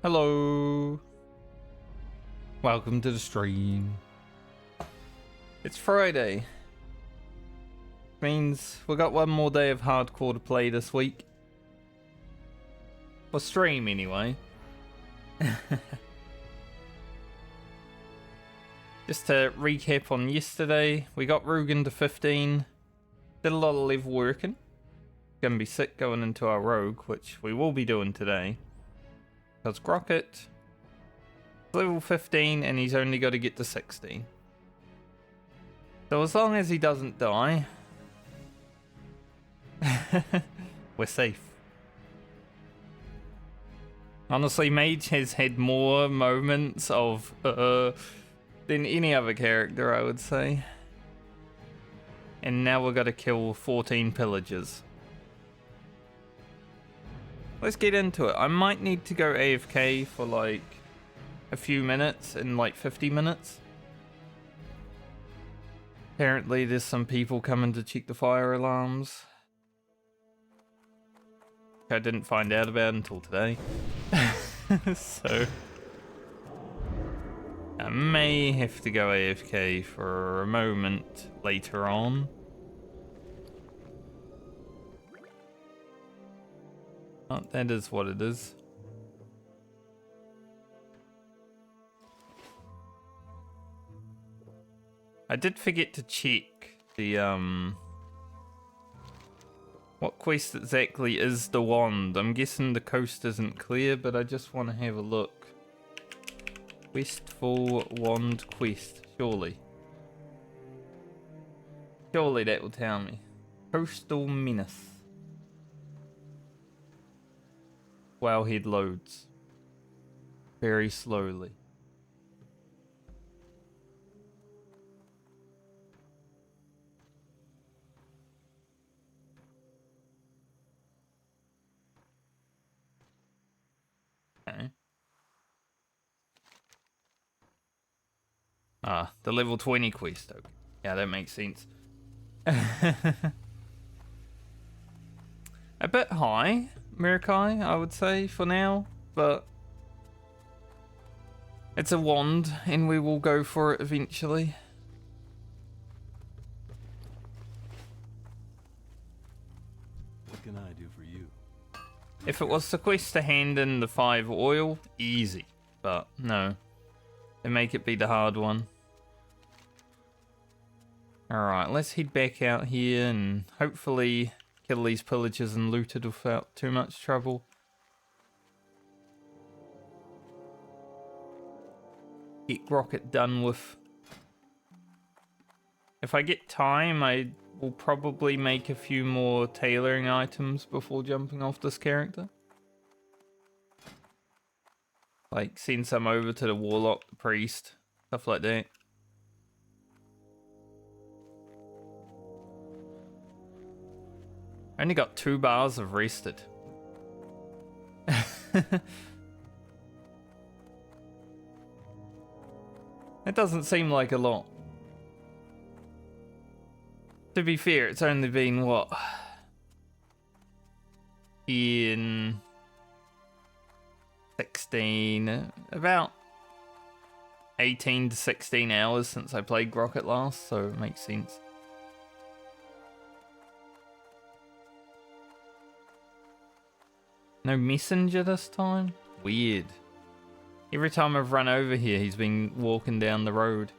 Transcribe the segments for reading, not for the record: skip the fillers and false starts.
Hello. Welcome to the stream. It's Friday. Means we got one more day of hardcore to play this week. For stream anyway. Just to recap on yesterday, we got Rugen to 15. Did a lot of level working. Gonna be sick going into our rogue, which we will be doing today. Because Grocket level 15 and he's only got to get to 16. So as long as he doesn't die, we're safe. Honestly, Mage has had more moments of than any other character, I would say. And now we've got to kill 14 pillagers. Let's get into it. I might need to go AFK for like a few minutes, in like 50 minutes. Apparently there's some people coming to check the fire alarms. I didn't find out about until today. So I may have to go AFK for a moment later on. Oh, that is what it is. I did forget to check the what quest exactly is the wand. I'm guessing the coast isn't clear, but I just want to have a look. Westfall wand quest, surely. Surely that will tell me. Coastal menace. Wowhead loads very slowly. Okay. Ah, the level 20 quest. Okay. Yeah, that makes sense. A bit high, Mirakai, I would say, for now, but it's a wand, and we will go for it eventually. What can I do for you? If it was the quest to hand in the 5 oil, easy, but no. They make it be the hard one. Alright, let's head back out here and hopefully kill these pillagers and loot it without too much trouble. Get Grocket done with. If I get time, I will probably make a few more tailoring items before jumping off this character. Like send some over to the warlock, the priest, stuff like that. I only got 2 bars of rested. It doesn't seem like a lot. To be fair, it's only been, what? In 16, about 18 to 16 hours since I played Grocket last, so it makes sense. No messenger this time? Weird. Every time I've run over here, he's been walking down the road.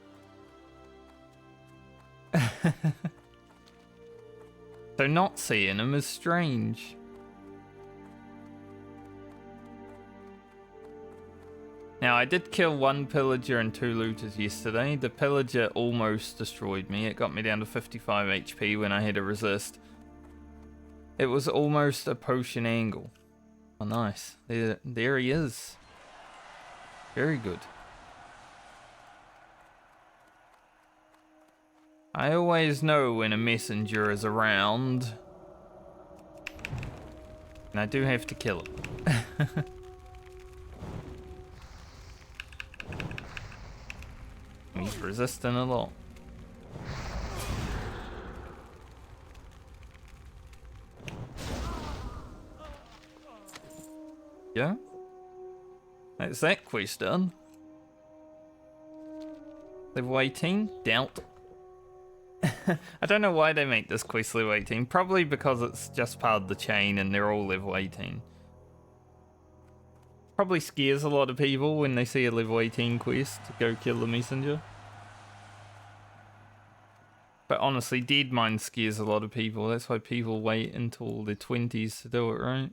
So not seeing him is strange. Now, I did kill 1 pillager and 2 looters yesterday. The pillager almost destroyed me. It got me down to 55 HP when I had to resist. It was almost a potion angle. Oh, nice. There he is. Very good. I always know when a messenger is around. And I do have to kill him. He's resisting a lot. Yeah? That's that quest done. Level 18? Doubt. I don't know why they make this quest level 18. Probably because it's just part of the chain and they're all level 18. Probably scares a lot of people when they see a level 18 quest to go kill the messenger. But honestly, Dead Mine scares a lot of people. That's why people wait until their 20s to do it, right?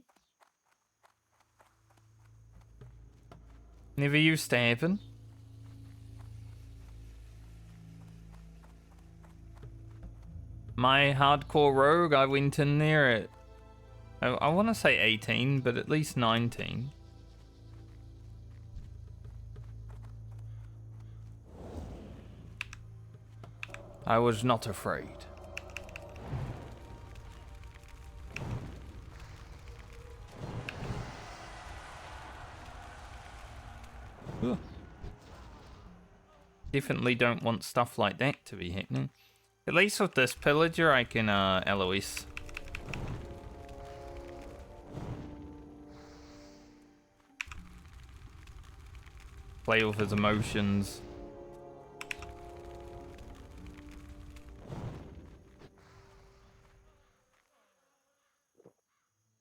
Never used to happen. My hardcore rogue, I went in there at, I want to say 18, but at least 19. I was not afraid. Ooh. Definitely don't want stuff like that to be happening. At least with this pillager, I can LOS. Play with his emotions.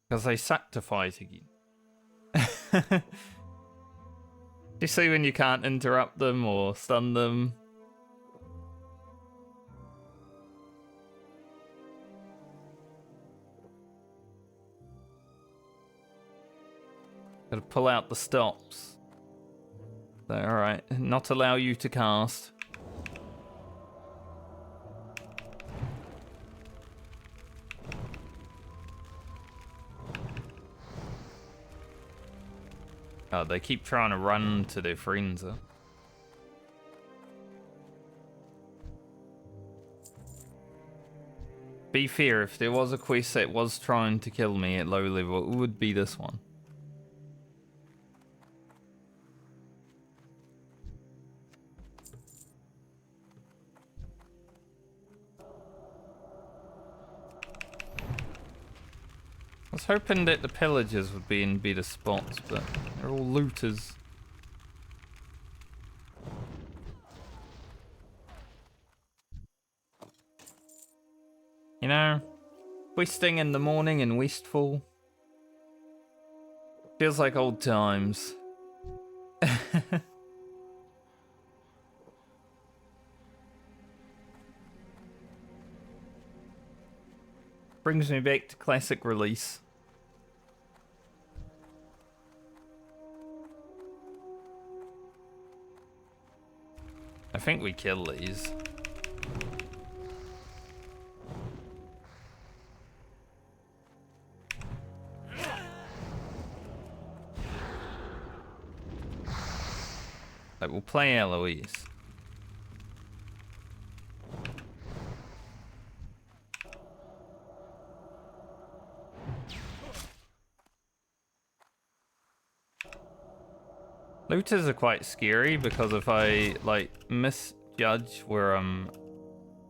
Because they suck to fight again. You see when you can't interrupt them or stun them. Gotta pull out the stops. Alright, not allow you to cast. Oh, they keep trying to run to their friends, huh? Be fair, if there was a quest that was trying to kill me at low level, it would be this one. I was hoping that the pillagers would be in better spots, but they're all looters. You know, questing in the morning in Westfall feels like old times. Brings me back to classic release. I think we kill these. Like, we'll play Eloise. Looters are quite scary because if I, like, misjudge where I'm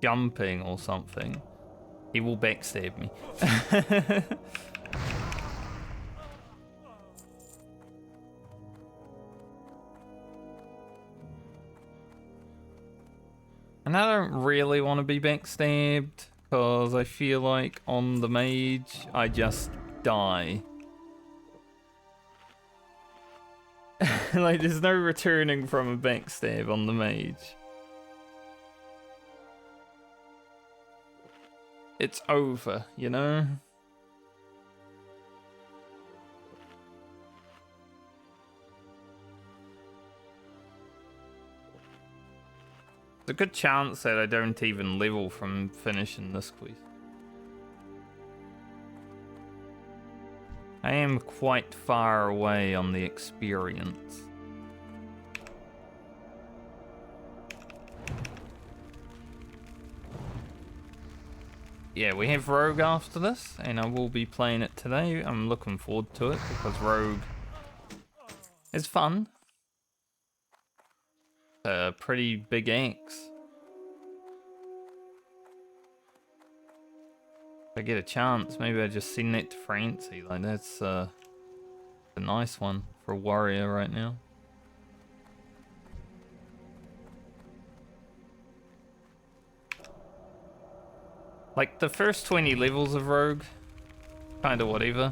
jumping or something, he will backstab me. And I don't really want to be backstabbed because I feel like on the mage, I just die. Like, there's no returning from a backstab on the mage. It's over, you know? There's a good chance that I don't even level from finishing this quest. I am quite far away on the experience. Yeah, we have Rogue after this, and I will be playing it today. I'm looking forward to it because Rogue is fun. A pretty big axe. If I get a chance, maybe I just send that to Francie. Like, that's a nice one for a warrior right now. Like, the first 20 levels of Rogue, kinda whatever.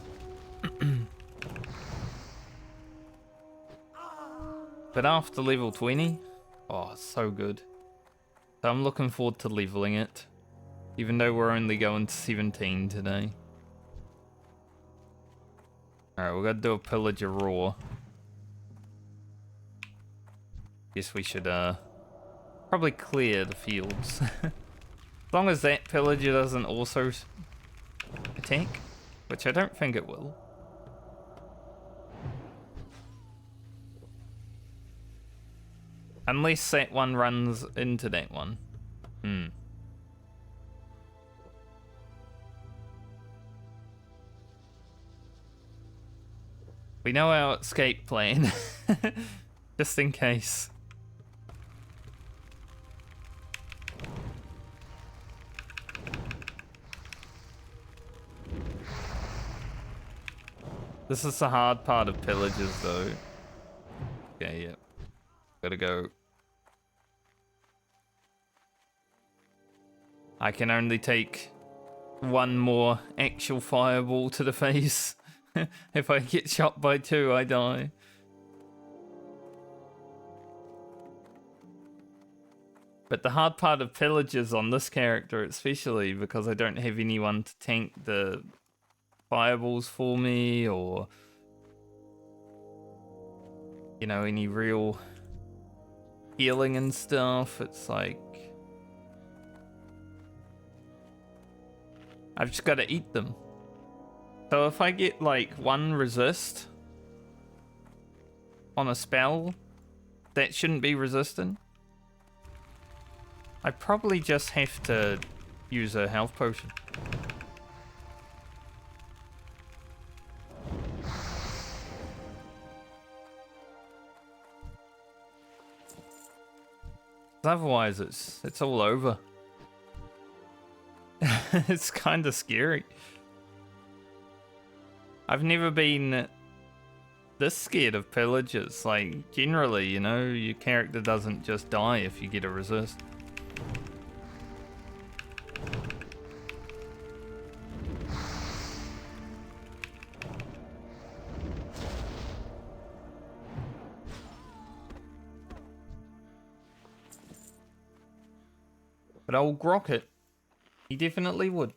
But after level 20, oh, it's so good. So I'm looking forward to leveling it, even though we're only going to 17 today. Alright, we're gonna do a Pillager Raw. Guess we should probably clear the fields. As long as that Pillager doesn't also attack, which I don't think it will. Unless that one runs into that one. We know our escape plan. Just in case. This is the hard part of Pillagers, though. Okay, yep. Gotta go. I can only take one more actual fireball to the face. If I get shot by two, I die. But the hard part of Pillagers on this character, especially because I don't have anyone to tank the fireballs for me, or, you know, any real healing and stuff. It's like I've just got to eat them. So if I get like one resist on a spell that shouldn't be resistant, I probably just have to use a health potion. Otherwise, it's all over. It's kind of scary. I've never been this scared of Pillagers. Like, generally, you know, your character doesn't just die if you get a resist. But old Grocket, he definitely would.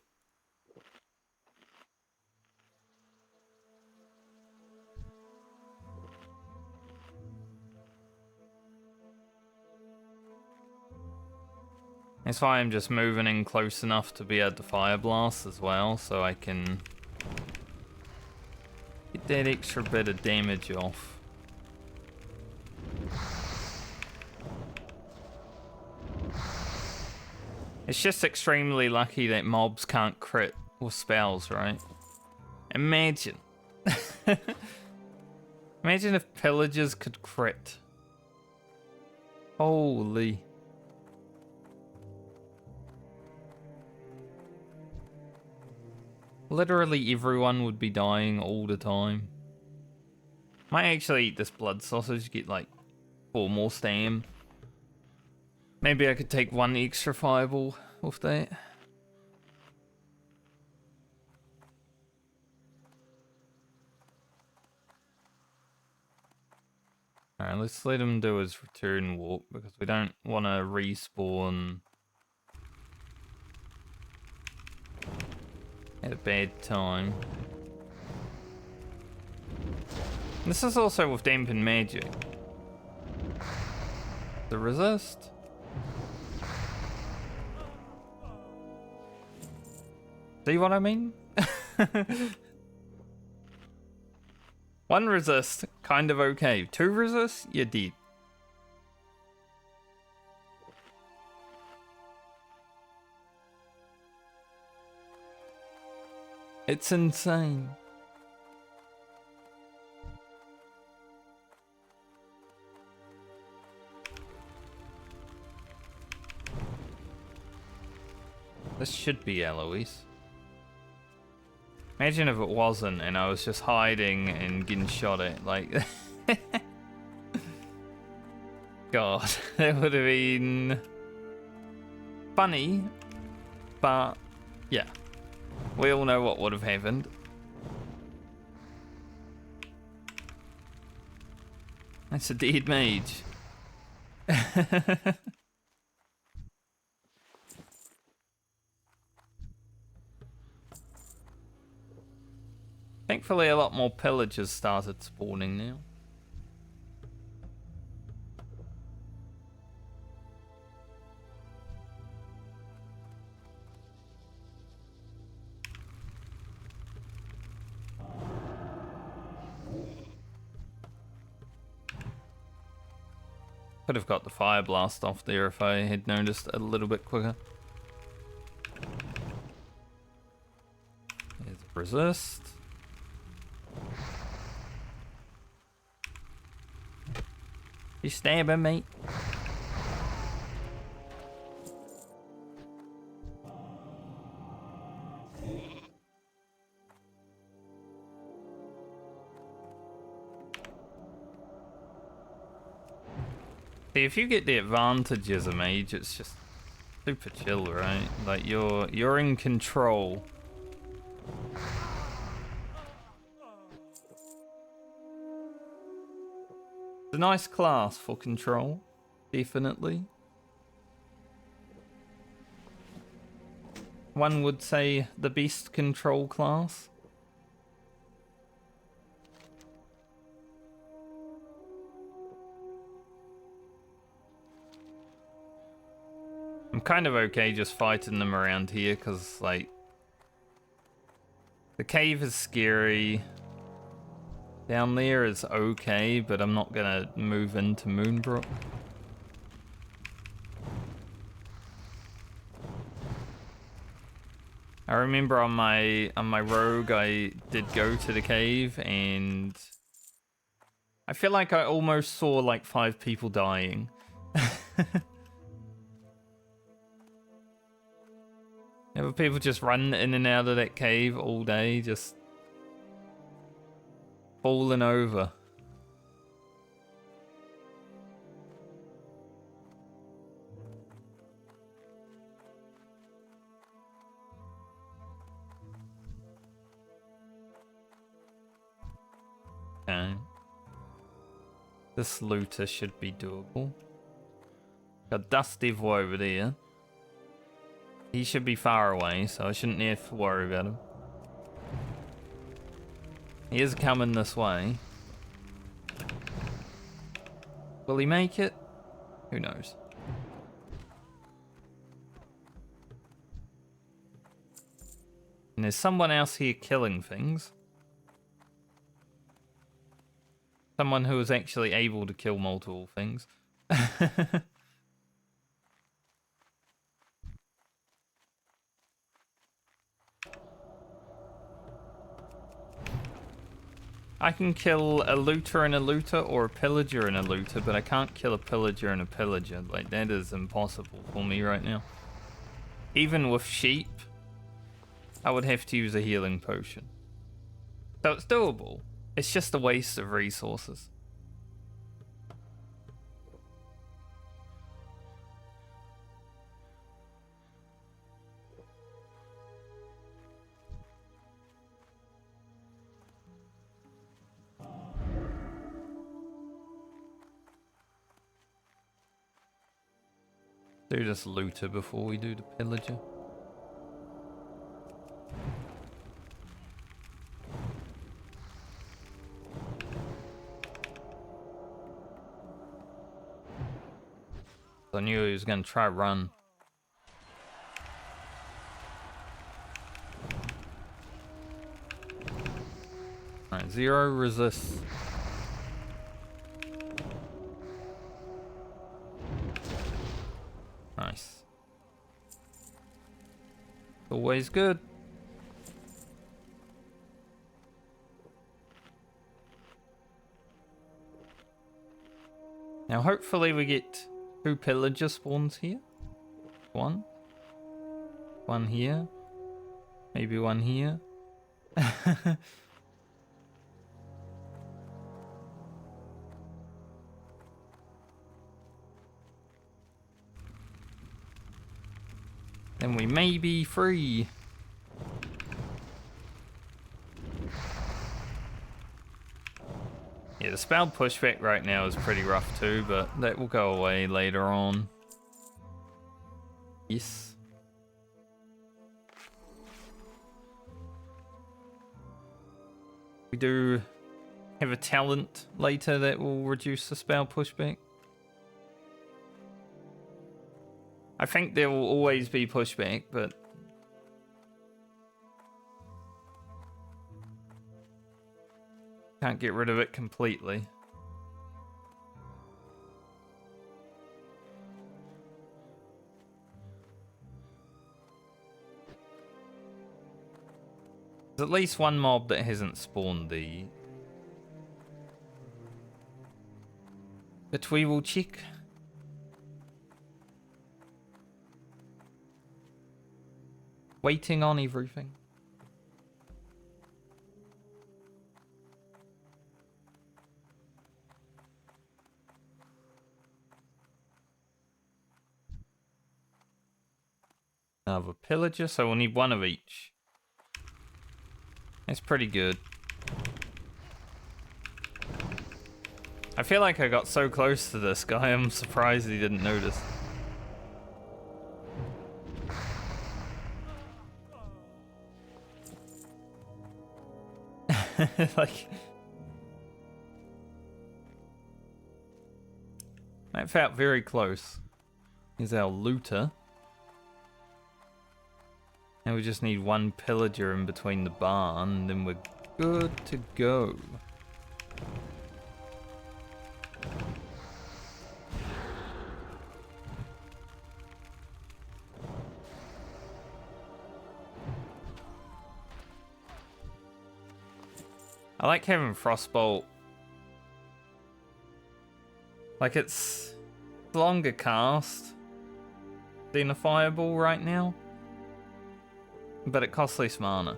That's why I'm just moving in close enough to be able to fire blast as well, so I can get that extra bit of damage off. It's just extremely lucky that mobs can't crit with spells, right? Imagine. Imagine if Pillagers could crit. Holy. Literally everyone would be dying all the time. Might actually eat this blood sausage, get like 4 more stam. Maybe I could take 1 extra fireball with that. Alright, let's let him do his return walk because we don't want to respawn at a bad time. This is also with dampen magic. The resist. See what I mean? 1 resist, kind of okay. 2 resist, you're dead. It's insane. This should be Eloise. Imagine if it wasn't and I was just hiding and getting shot at, like... God, that would have been funny, but Yeah. We all know what would have happened. That's a dead mage. Thankfully, a lot more pillagers started spawning now. Could have got the fire blast off there if I had noticed a little bit quicker. There's resist. You stabbing me? See, if you get the advantage as a mage, it's just super chill, right? Like you're in control. It's a nice class for control, definitely. One would say the best control class. I'm kind of okay just fighting them around here because, like, the cave is scary. Down there is okay, but I'm not gonna move into Moonbrook. I remember on my rogue, I did go to the cave, and I feel like I almost saw like 5 people dying. There were people just running in and out of that cave all day, just falling over. Okay. This looter should be doable. Got Dusty Boy over there. He should be far away, so I shouldn't have to worry about him. He is coming this way. Will he make it? Who knows? And there's someone else here killing things. Someone who is actually able to kill multiple things. I can kill a looter and a looter, or a pillager and a looter, but I can't kill a pillager and a pillager. Like, that is impossible for me right now. Even with sheep, I would have to use a healing potion. So it's doable. It's just a waste of resources. Do this looter before we do the pillager. I knew he was going to try run. Alright, 0 resist. Nice. Always good. Now hopefully we get 2 pillager spawns here. One here. Maybe one here. Then we may be free. Yeah, the spell pushback right now is pretty rough too, but that will go away later on. Yes. We do have a talent later that will reduce the spell pushback. I think there will always be pushback, but can't get rid of it completely. There's at least one mob that hasn't spawned the... But we will check. Waiting on everything. Another pillager, so we'll need one of each. That's pretty good. I feel like I got so close to this guy, I'm surprised he didn't notice. Like... That felt very close. Here's our looter. And we just need one pillager in between the barn, and then we're good to go. I like having Frostbolt. Like, it's longer cast than a Fireball right now, but it costs less mana.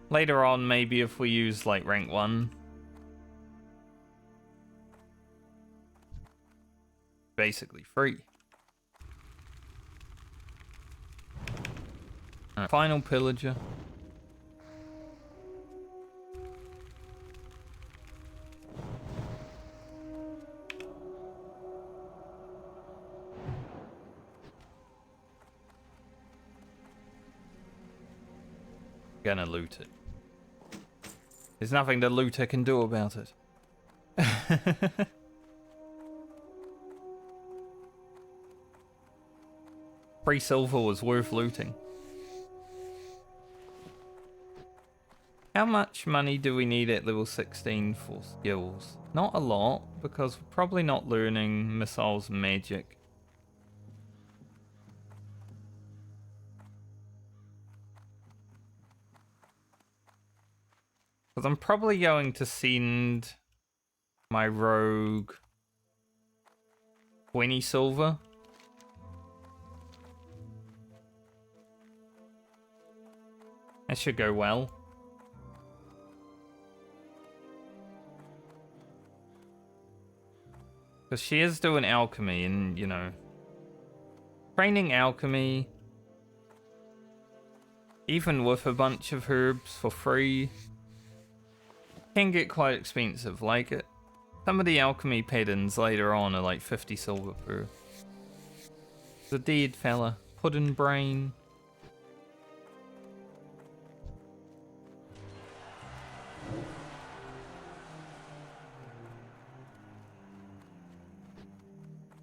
Later on, maybe if we use like rank 1. Basically free. Alright, final pillager. Gonna loot it. There's nothing the looter can do about it. 3 silver was worth looting. How much money do we need at level 16 for skills? Not a lot, because we're probably not learning missiles and magic. Because I'm probably going to send my rogue 20 silver. That should go well. Because she is doing alchemy, and, you know, training alchemy, even with a bunch of herbs for free, can get quite expensive. Like, some of the alchemy patterns later on are like 50 silver per. The dead fella, pudding brain.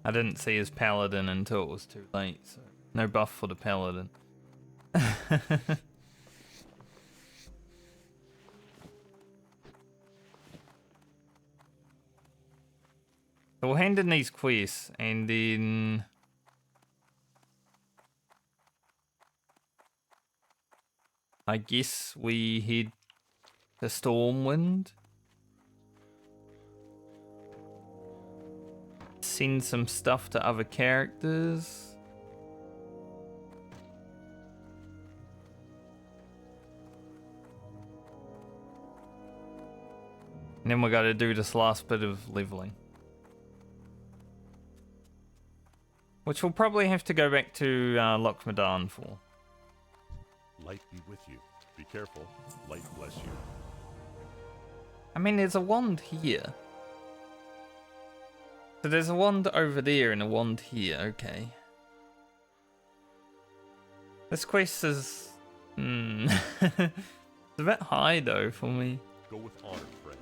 I didn't see his paladin until it was too late, so no buff for the paladin. So we'll hand in these quests, and then I guess we head to Stormwind. Send some stuff to other characters. And then we gotta do this last bit of leveling. Which we'll probably have to go back to Lochmadan for. Light be with you. Be careful. Light bless you. I mean, there's a wand here. So there's a wand over there and a wand here, okay. This quest is... it's a bit high though for me. Go with honor, friend.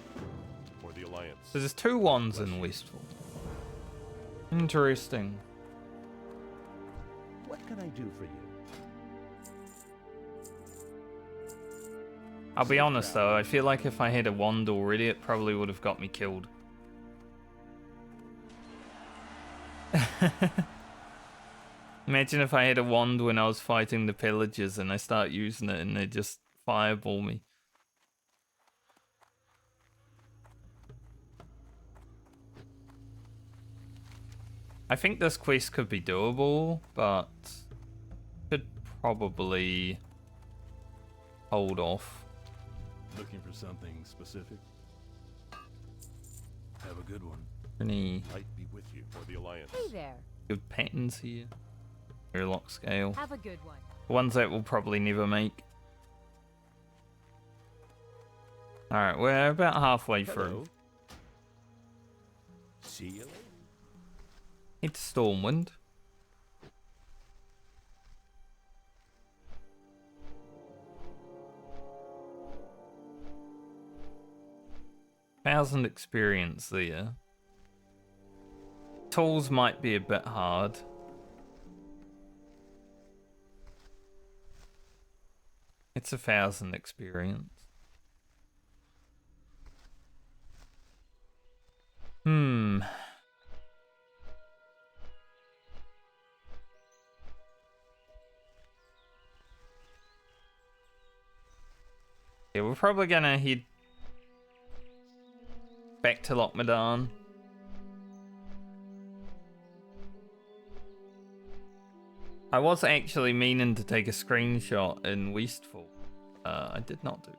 For the Alliance. So there's two wands in Westfall. Interesting. What can I do for you? I'll be honest though, I feel like if I had a wand already, it probably would have got me killed. Imagine if I had a wand when I was fighting the pillagers and I start using it and they just fireball me. I think this quest could be doable, but should probably hold off. Looking for something specific? Have a good one. Any Light be with you. For the Alliance. Hey there. good patterns here? Airlock scale. Have a good one. Ones that we'll probably never make. Alright, we're about halfway through. Hello. See you later. It's Stormwind. Thousand experience there. Tools might be a bit hard. It's 1,000 experience. Yeah, we're probably gonna head back to Lochmadan. I was actually meaning to take a screenshot in Westfall. I did not do.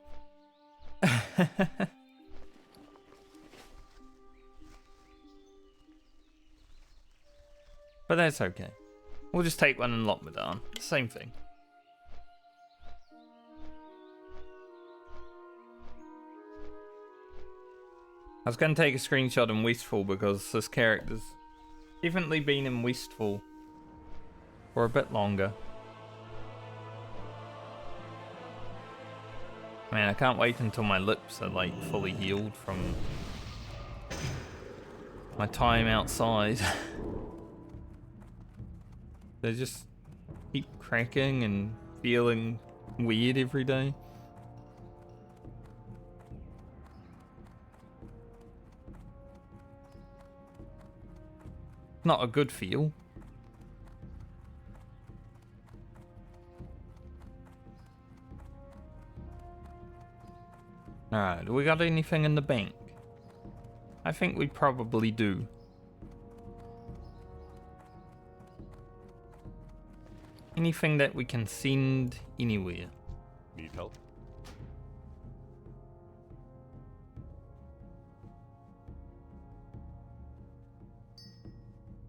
But that's okay. We'll just take one in Lochmadan. Same thing. I was going to take a screenshot in Westfall because this character's definitely been in Westfall for a bit longer. Man, I can't wait until my lips are like fully healed from my time outside. They just keep cracking and feeling weird every day. Not a good feel. Alright, do we got anything in the bank? I think we probably do. Anything that we can send anywhere. Need help?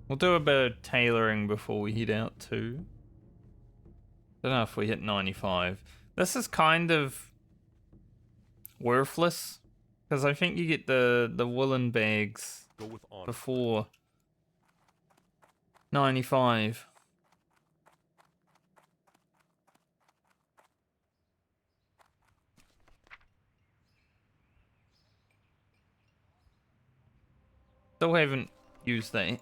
We'll do a bit of tailoring before we head out too. Don't know if we hit 95. This is kind of worthless because I think you get the woolen bags Go with honor. before 95. Still haven't used that.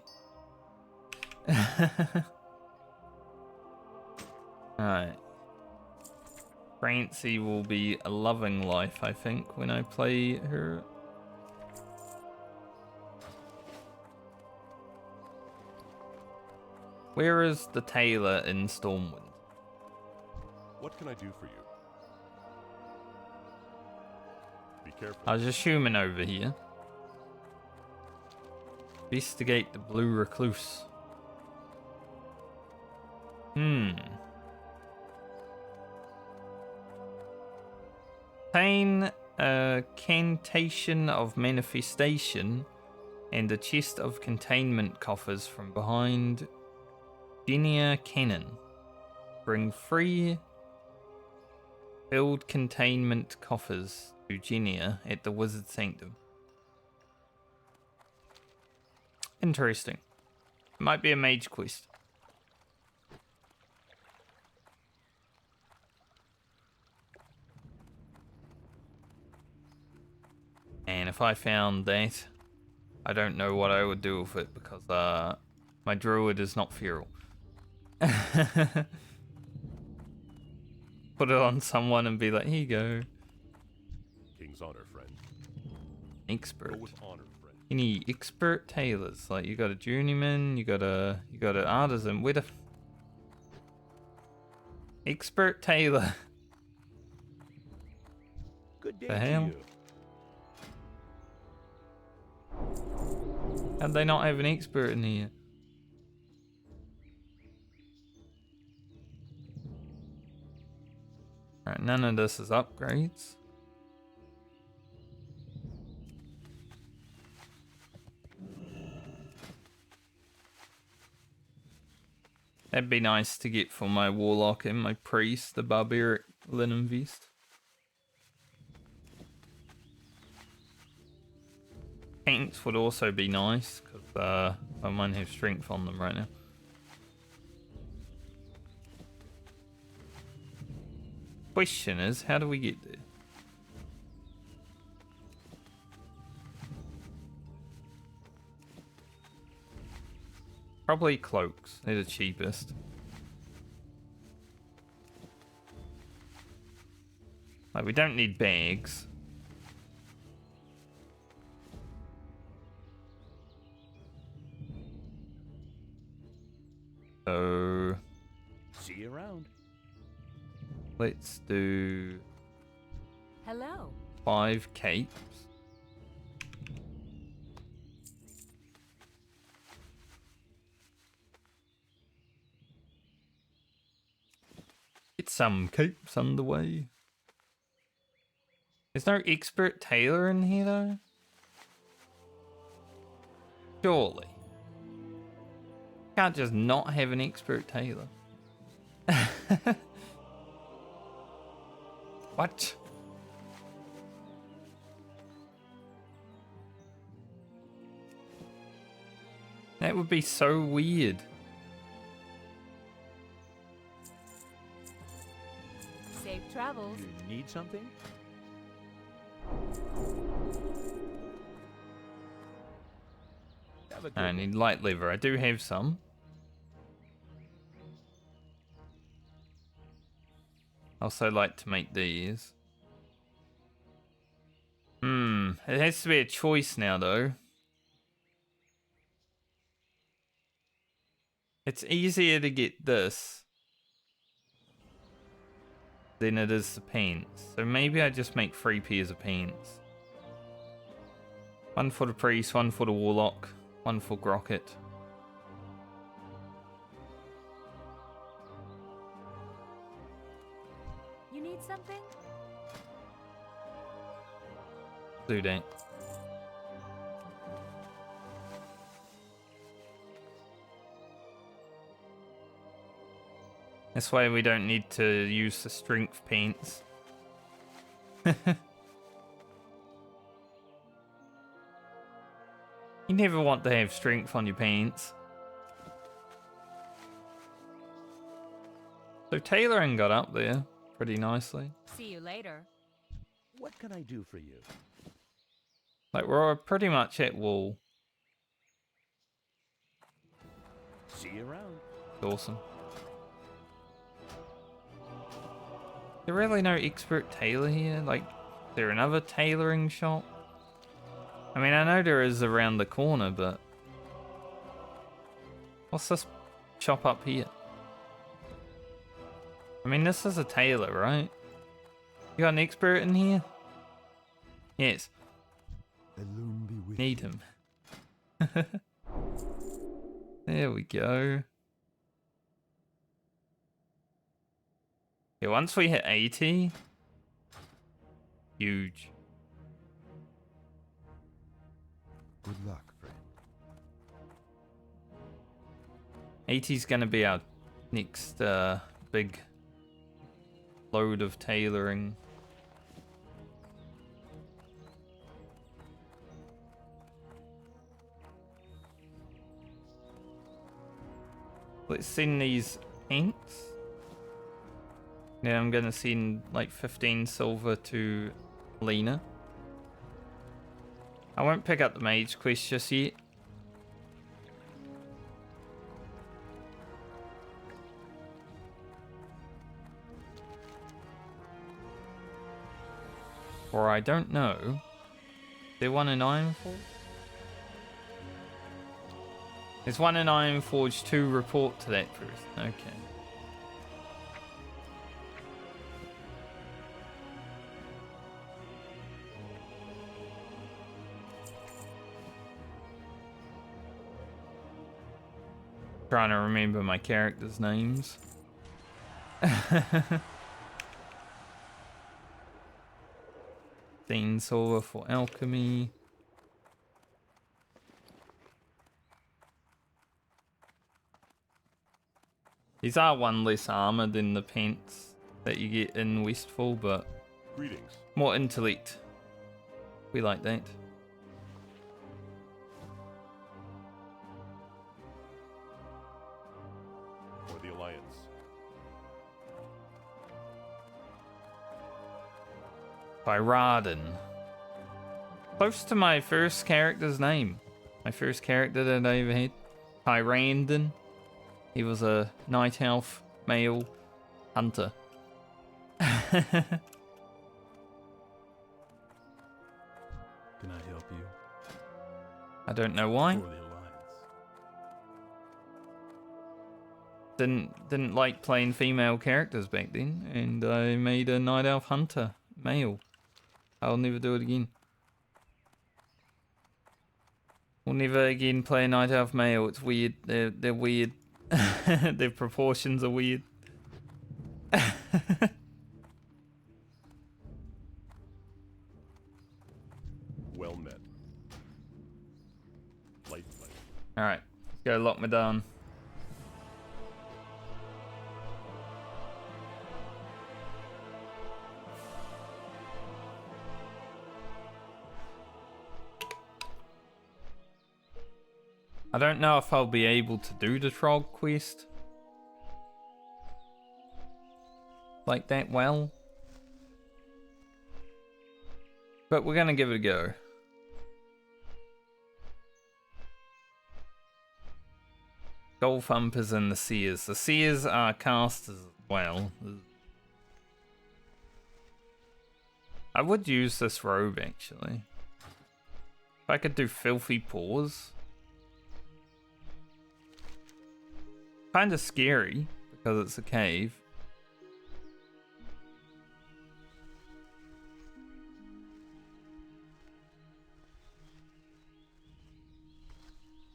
Alright. Francie will be a loving life, I think, when I play her. Where is the tailor in Stormwind? What can I do for you? Be careful. I was just human over here. Investigate the Blue Recluse. Obtain a Cantation of Manifestation and a chest of containment coffers from behind Genia Cannon. Bring 3 Build containment coffers to Genia at the Wizard Sanctum. Interesting. Might be a mage quest. And if I found that, I don't know what I would do with it because my druid is not feral. Put it on someone and be like, here you go. King's honor, friend. Expert. Go with honor, friend. You need expert tailors. Like you got a journeyman, you got an artisan. Where the expert tailor? Good day The to hell? you. How'd they not have an expert in here? Alright, none of this is upgrades. That'd be nice to get for my warlock and my priest, the barbaric linen vest. Paints would also be nice, because I might have strength on them right now. Question is, how do we get there? Probably cloaks, they're the cheapest. Like, we don't need bags. So See you around. let's do Hello. 5 capes. Get some capes underway. There's no expert tailor in here though? Surely. Can't just not have an expert tailor. What? That would be so weird. Safe travels. You need something? Have a good I need light lever. I do have some. Also like to make these. It has to be a choice now though. It's easier to get this than it is the pants. So maybe I just make 3 pairs of pants. 1 for the priest, 1 for the warlock, 1 for Grocket. You need something? Do that. This way we don't need to use the strength paints. You never want to have strength on your paints. So tailoring got up there pretty nicely. See you later. What can I do for you? Like we're pretty much at wool. See you around. Awesome. There really no expert tailor here? Like, is there another tailoring shop? I mean, I know there is around the corner, but... What's this shop up here? I mean, this is a tailor, right? You got an expert in here? Yes. The loom be with Need him. There we go. Yeah, once we hit 80... Huge. Good luck, friend. 80's gonna be our next big load of tailoring. Let's send these paints. Yeah, I'm gonna send like 15 silver to Lyna. I won't pick up the mage quest just yet. Or I don't know. Is there one in Ironforge? There's one in Ironforge to report to that person. Okay. Trying to remember my characters' names. 15 silver for alchemy. These are one less armor than the pants that you get in Westfall, but Greetings. more intellect. We like that. For the Alliance. By Raden. Close to my first character's name. My first character that I ever had. Tyrandon. He was a night elf male hunter. Can I help you? I don't know why. For the Alliance. Didn't like playing female characters back then, and I made a night elf hunter male. I'll never do it again. We'll never again play a night elf male. It's weird. They're weird. Their proportions are weird. Well met. Light play. Alright, let's go lock me down. I don't know if I'll be able to do the troll quest like that well, but we're gonna give it a go. Gold thumpers and the seers. The seers are casters as well. I would use this robe actually. If I could do filthy paws. Kind of scary because it's a cave.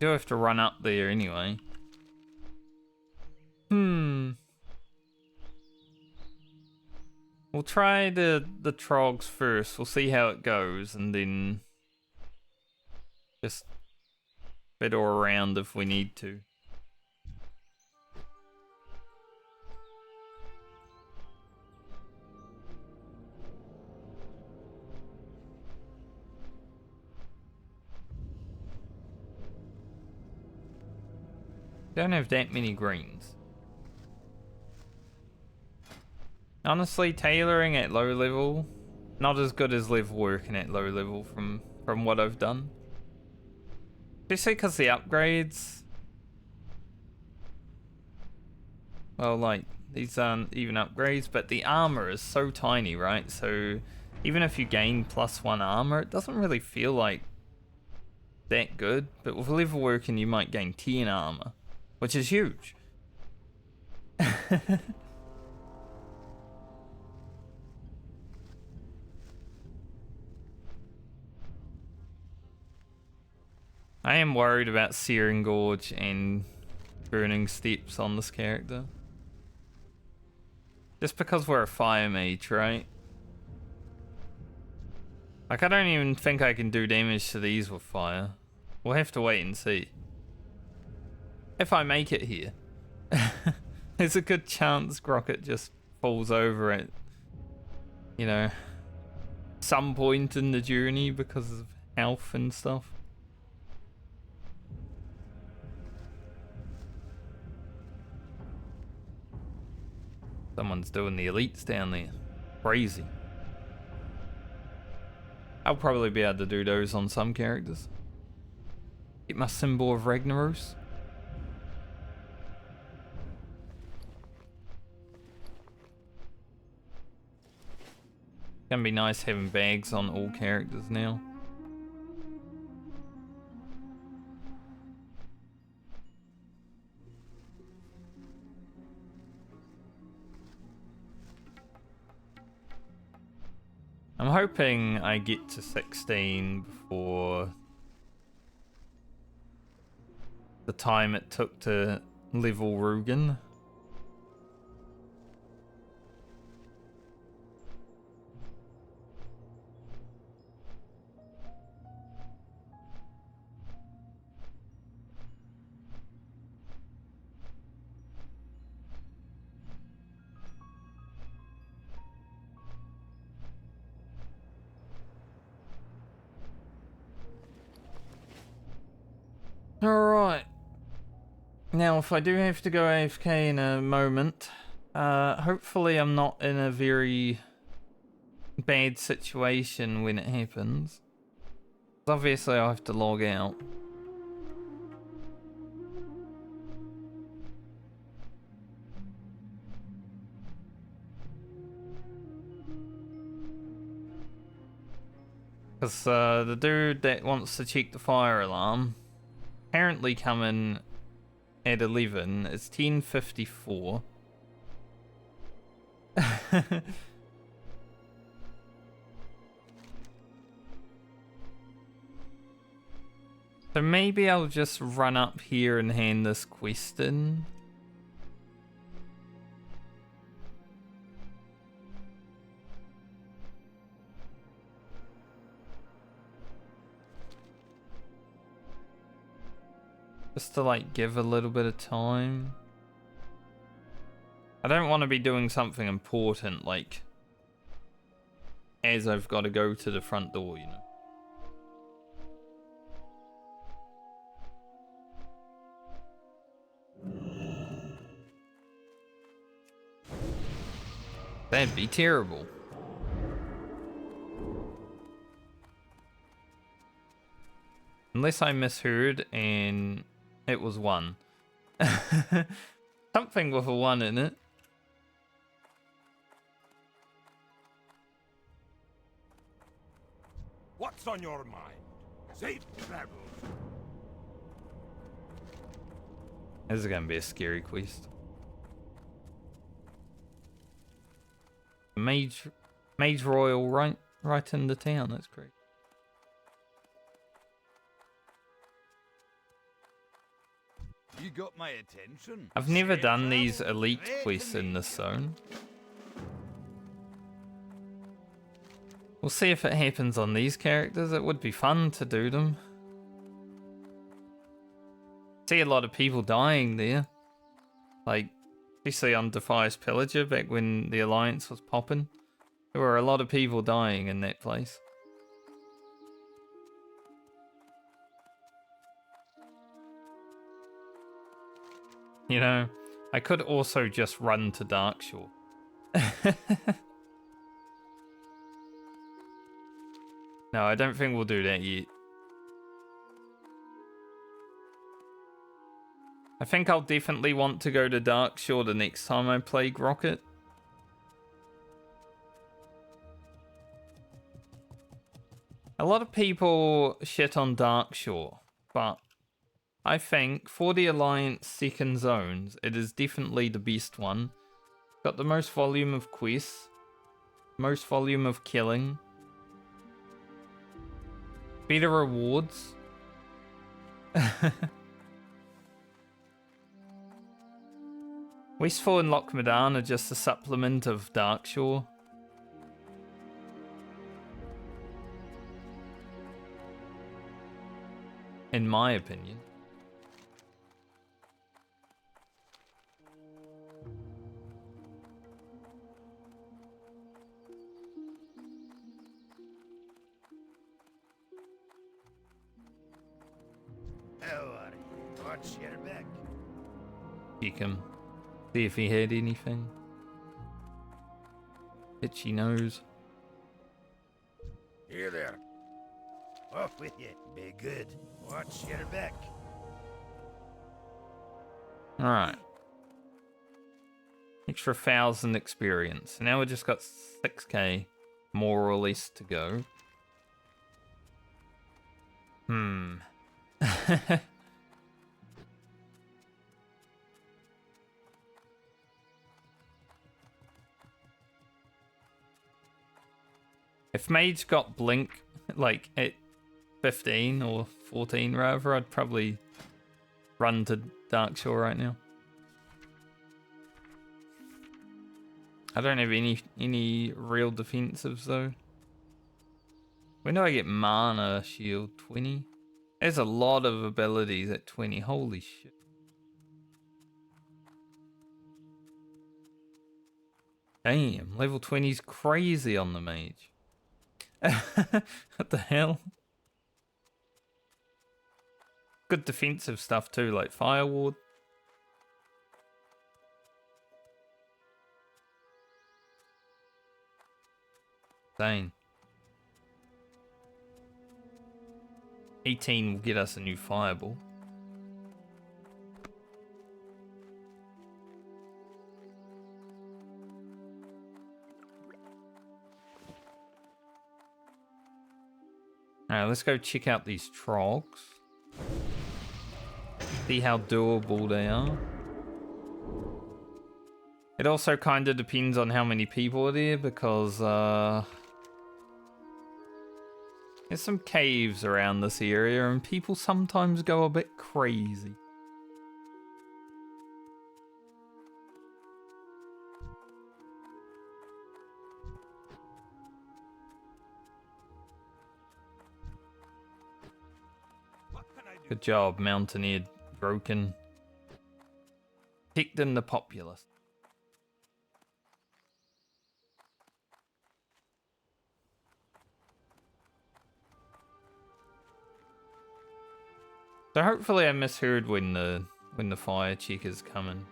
Do have to run up there anyway. We'll try the trogs first. We'll see how it goes and then just fiddle around if we need to. Don't have that many greens. Honestly, tailoring at low level, not as good as live working at low level from what I've done. Especially because the upgrades, well, like, these aren't even upgrades, but the armor is so tiny, right? So even if you gain +1 armor, it doesn't really feel like that good. But with live working, you might gain 10 armor. Which is huge. I am worried about Searing Gorge and Burning Steps on this character. Just because we're a fire mage, right? Like, I don't even think I can do damage to these with fire. We'll have to wait and see. If I make it here. There's a good chance Grocket just falls over at you know, some point in the journey because of health and stuff. Someone's doing the elites down there. Crazy. I'll probably be able to do those on some characters. Get my symbol of Ragnaros. Gonna be nice having bags on all characters now. I'm hoping I get to 16 before the time it took to level Rugen. Alright. Now, if I do have to go AFK in a moment, hopefully I'm not in a very bad situation when it happens. Obviously I have to log out. Because the dude that wants to check the fire alarm apparently coming at 11. It's 10:54. So maybe I'll just run up here and hand this quest in. Just to like give a little bit of time. I don't want to be doing something important like as I've got to go to the front door, you know. That'd be terrible. Unless I misheard and it was 1. Something with a 1 in it. What's on your mind? Safe travels. This is gonna be a scary quest. Mage Royal right in the town, that's great. You got my attention. I've never Safe done these travels. elite Great to quests in meet this you. zone. We'll see if it happens on these characters. It would be fun to do them. See a lot of people dying there. Like, especially on Defias Pillager back when the Alliance was popping. There were a lot of people dying in that place. You know, I could also just run to Darkshore. No, I don't think we'll do that yet. I think I'll definitely want to go to Darkshore the next time I play Grocket. A lot of people shit on Darkshore, but I think for the Alliance second zones, it is definitely the best one. Got the most volume of quests, most volume of killing, better rewards. Westfall and Lochmadan are just a supplement of Darkshore. In my opinion. Watch your back. Check him. See if he had anything. Itchy nose. Here there. Off with you. Be good. Watch your back. Alright. Extra 1,000 experience. Now we've just got 6k more or less to go. If Mage got Blink, like, at 15 or 14 rather, I'd probably run to Darkshore right now. I don't have any real defensives though. When do I get Mana Shield? 20? There's a lot of abilities at 20. Holy shit. Damn, level 20's crazy on the Mage. What the hell? Good defensive stuff too, like Fire Ward. Insane. 18 will get us a new Fireball. Alright, let's go check out these trogs. See how doable they are. It also kind of depends on how many people are there because there's some caves around this area and people sometimes go a bit crazy. Good job, Mountaineer Broken. Picked in the populace. So hopefully I misheard when the fire check is coming.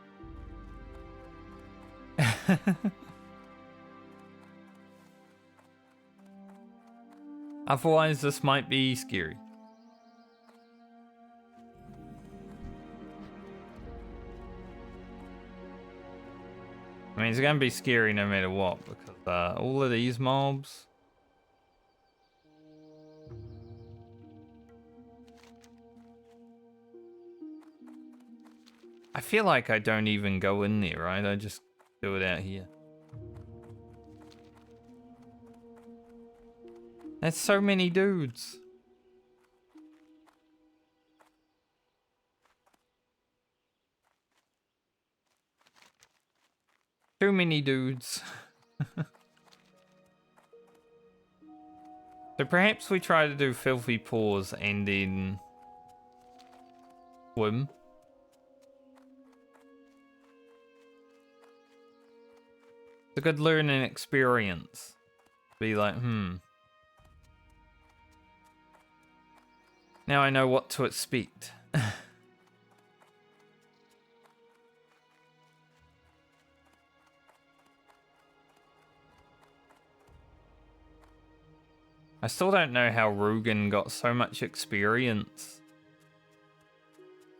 Otherwise this might be scary. I mean, it's going to be scary no matter what, because all of these mobs... I feel like I don't even go in there, right? I just do it out here. There's so many dudes. Too many dudes. So perhaps we try to do Filthy Paws and then swim. It's a good learning experience. Be like, now I know what to expect. I still don't know how Rugen got so much experience.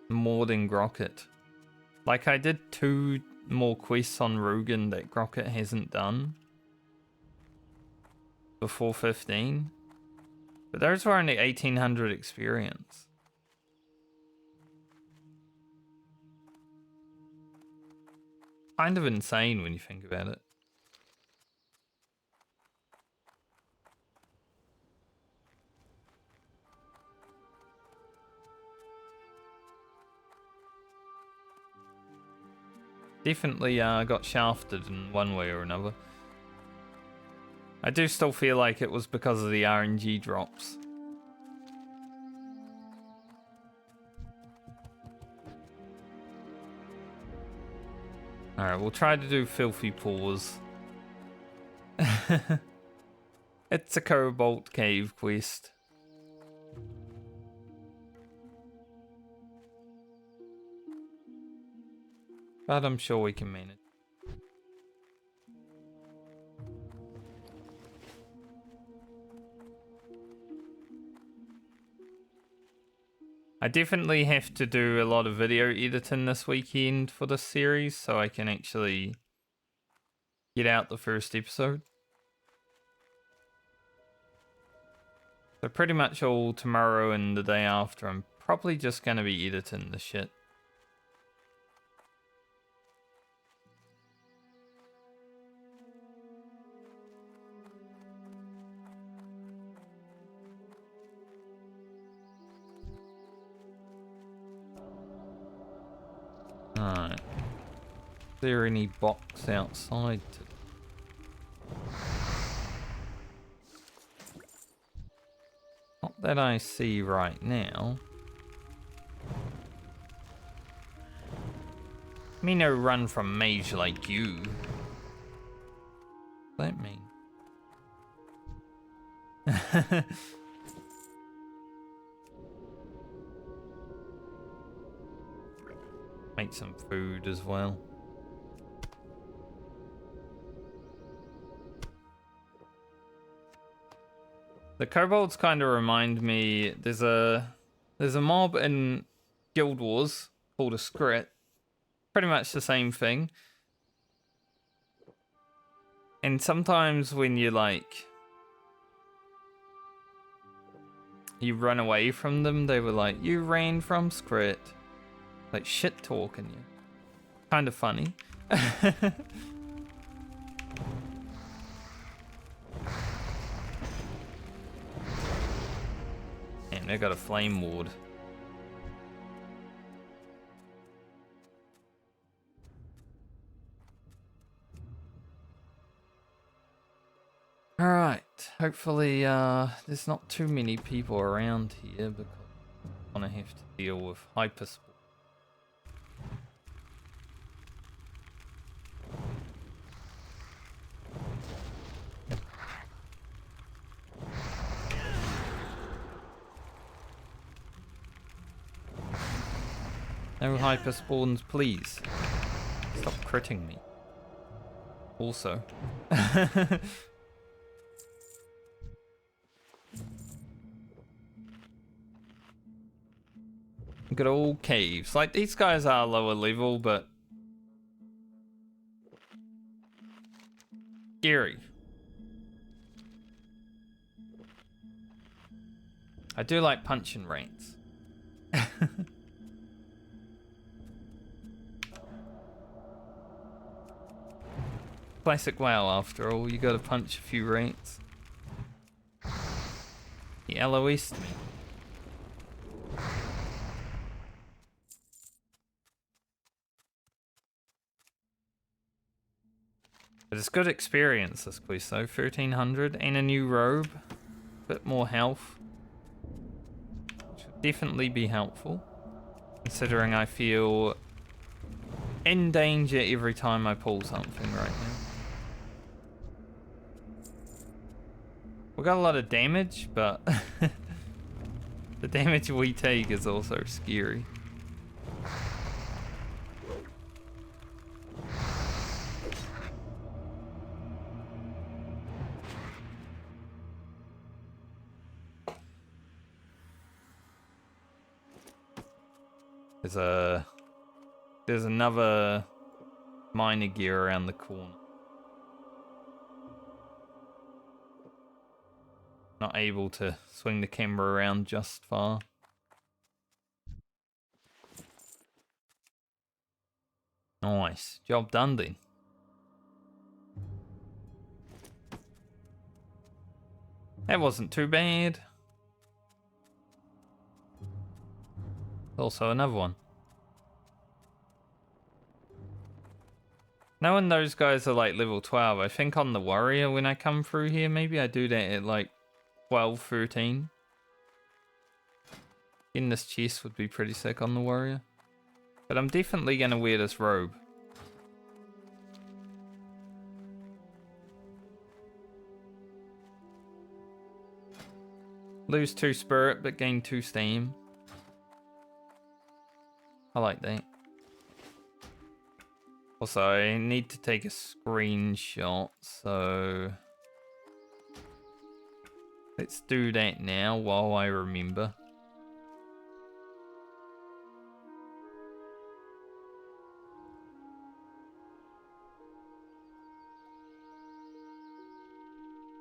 More than Grocket. Like, I did 2 more quests on Rugen that Grocket hasn't done. Before 15. But those were only 1800 experience. Kind of insane when you think about it. Definitely got shafted in one way or another. I do still feel like it was because of the RNG drops. Alright, we'll try to do Filthy Paws. It's a Cobalt Cave quest. But I'm sure we can manage. I definitely have to do a lot of video editing this weekend for this series so I can actually get out the first episode. So pretty much all tomorrow and the day after, I'm probably just going to be editing the shit. Alright. Is there any box outside today? Not that I see right now. Me no run from mage like you. What's that mean? Make some food as well. The kobolds kind of remind me. There's a mob in Guild Wars called a Skrit. Pretty much the same thing. And sometimes when you run away from them, they were like, "You ran from Skrit." Like shit talking you. Kind of funny. Damn, they got a flame ward. Alright, hopefully there's not too many people around here because I'm gonna have to deal with hyperspawn. No hyper spawns, please. Stop critting me. Also. Good old caves. Like, these guys are lower level, but scary. I do like punching rats. Classic WoW, after all. You gotta punch a few rats. He LOS'd me. But it's good experience, this quest though. 1300 and a new robe. Bit more health. Which would definitely be helpful. Considering I feel in danger every time I pull something right now. We got a lot of damage, but the damage we take is also scary. There's another miner gear around the corner. Not able to swing the camera around just far. Nice. Job done then. That wasn't too bad. Also another one. Knowing those guys are like level 12, I think on the warrior when I come through here, maybe I do that at like 12, 13. In this chest would be pretty sick on the warrior. But I'm definitely going to wear this robe. Lose 2 spirit, but gain 2 steam. I like that. Also, I need to take a screenshot, so let's do that now while I remember.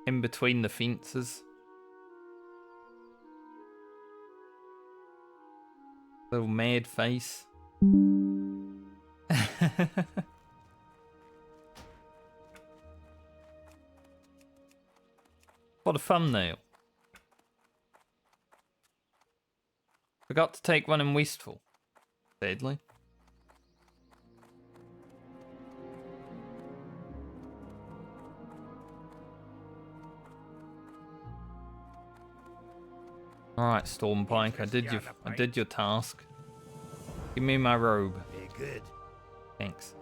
In between the fences. Little mad face. What a thumbnail. Forgot to take one in Westfall, sadly. Alright, Stormpike, I did your task. Give me my robe. Be good. Thanks.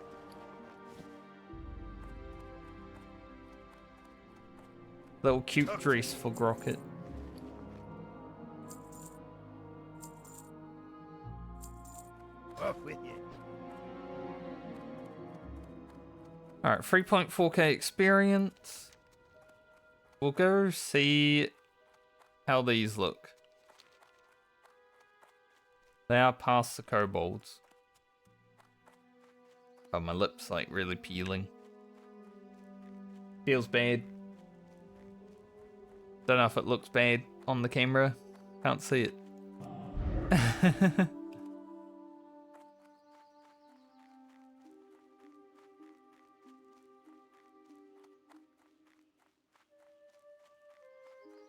Little cute dress for Grocket. Off with you. Alright, 3.4k experience. We'll go see how these look. They are past the kobolds. Oh, my lips like really peeling. Feels bad. Don't know if it looks bad on the camera. Can't see it.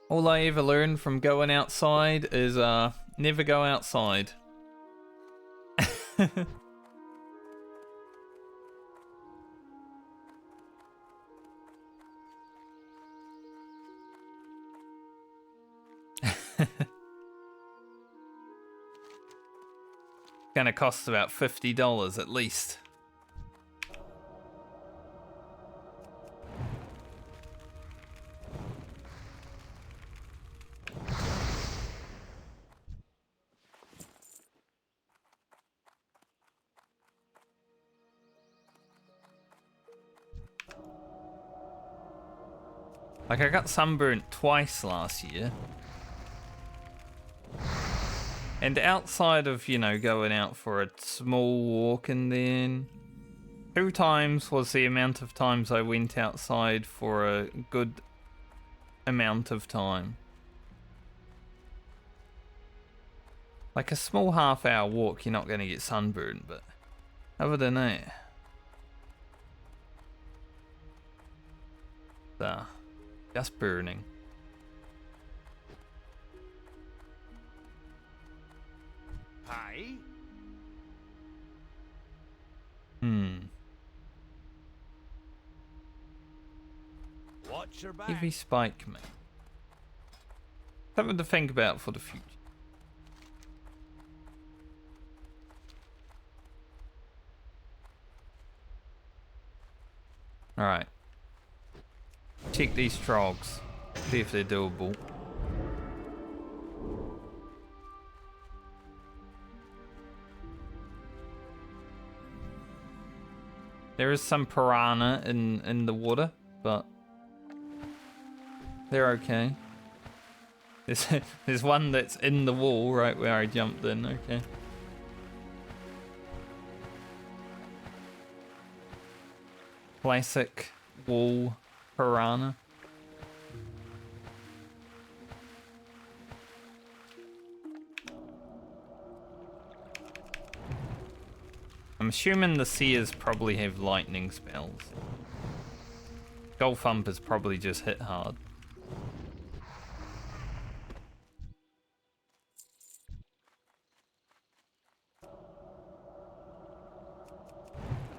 All I ever learned from going outside is never go outside. Gonna cost about $50 at least. Like, I got sunburnt twice last year. And outside of, you know, going out for a small walk and then 2 times was the amount of times I went outside for a good amount of time. Like a small half-hour walk, you're not going to get sunburned, but other than that, just burning. Hi. Watch your back. Heavy spike, mate. Something to think about for the future. Alright. Check these trogs. See if they're doable. There is some piranha in the water, but they're okay. There's one that's in the wall right where I jumped in, okay. Classic wall piranha. I'm assuming the seers probably have lightning spells. Golf Humpers probably just hit hard.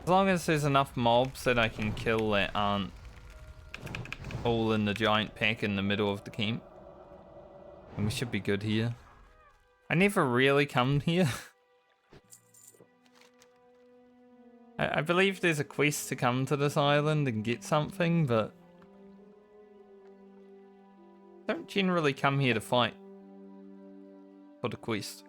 As long as there's enough mobs that I can kill that aren't all in the giant pack in the middle of the camp, and we should be good here. I never really come here. I believe there's a quest to come to this island and get something, but I don't generally come here to fight for the quest.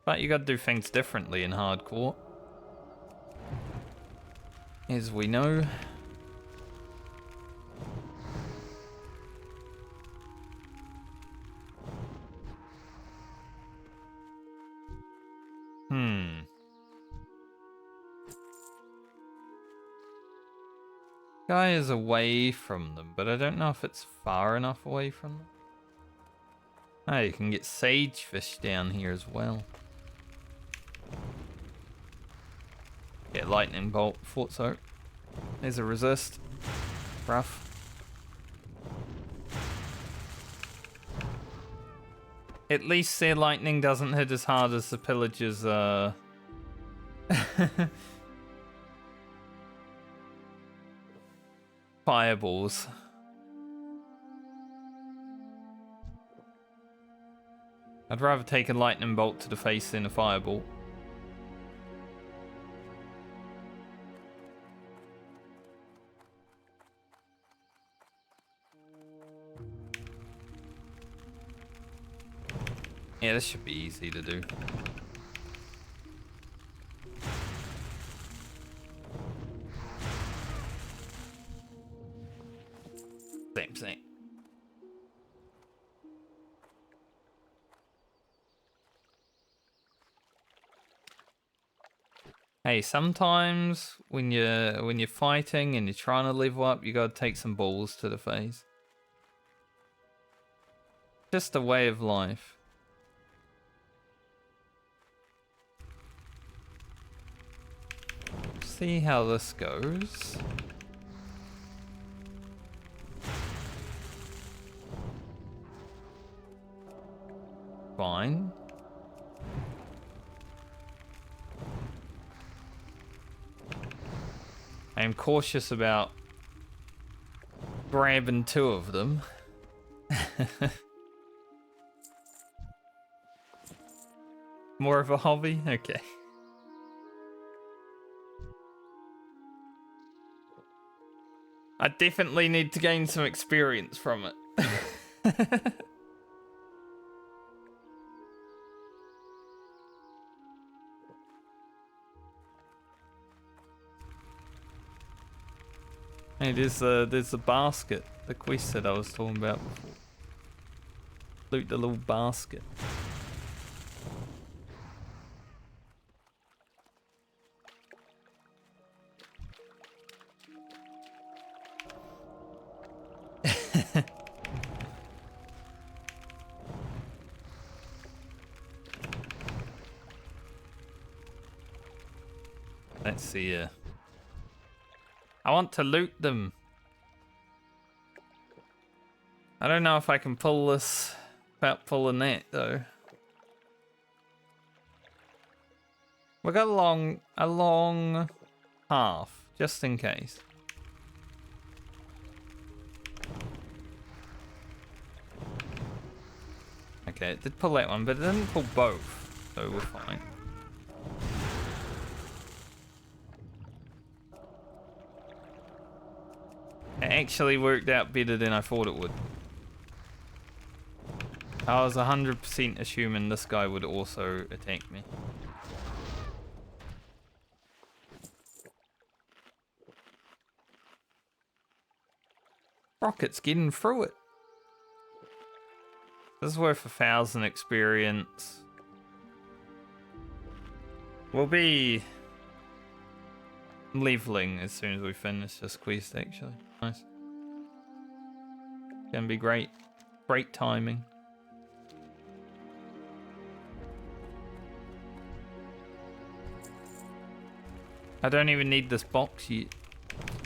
But you gotta do things differently in hardcore. As we know. Guy is away from them, but I don't know if it's far enough away from them. Oh, you can get sagefish down here as well. Get lightning bolt, thought so. There's a resist. Rough. At least their lightning doesn't hit as hard as the pillagers fireballs. I'd rather take a lightning bolt to the face than a fireball. Yeah, this should be easy to do. Same thing. Hey, sometimes when you're fighting and you're trying to level up, you gotta take some balls to the face. Just a way of life. See how this goes. Fine. I am cautious about grabbing two of them. More of a hobby? Okay. I definitely need to gain some experience from it. Hey, there's a basket, the quest that I was talking about before. Loot the little basket. Let's see here. I want to loot them. I don't know if I can pull this without pulling that though. We got a long half, just in case. Okay, it did pull that one, but it didn't pull both, so we're fine. It actually worked out better than I thought it would. I was 100% assuming this guy would also attack me. Rocket's getting through it. This is worth 1,000 experience. We'll be leveling as soon as we finish this quest, actually. Nice. Gonna be great. Great timing. I don't even need this box yet.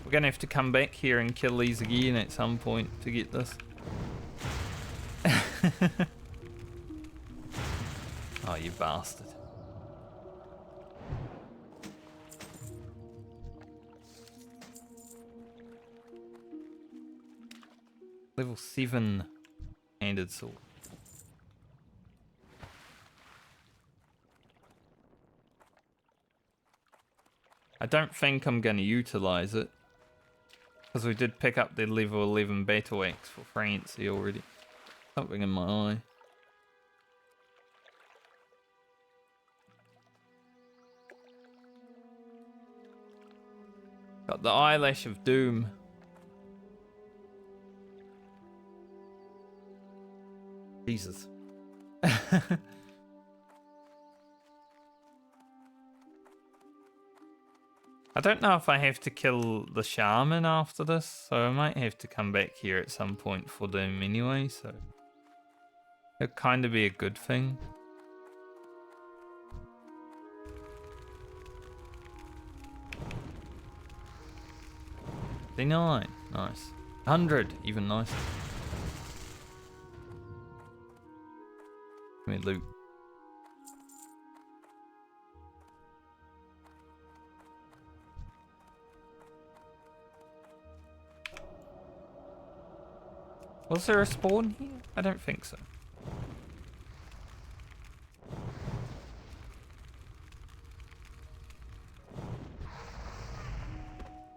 We're gonna have to come back here and kill these again at some point to get this. Oh, you bastard. Level 7 handed sword. I don't think I'm going to utilize it, because we did pick up the level 11 battle axe for Francie already. Something in my eye. Got the eyelash of doom. Jesus. I don't know if I have to kill the shaman after this, so I might have to come back here at some point for them anyway, so it'd kind of be a good thing. $59, nice. 100, even nicer. Give me loot. Was there a spawn here? I don't think so.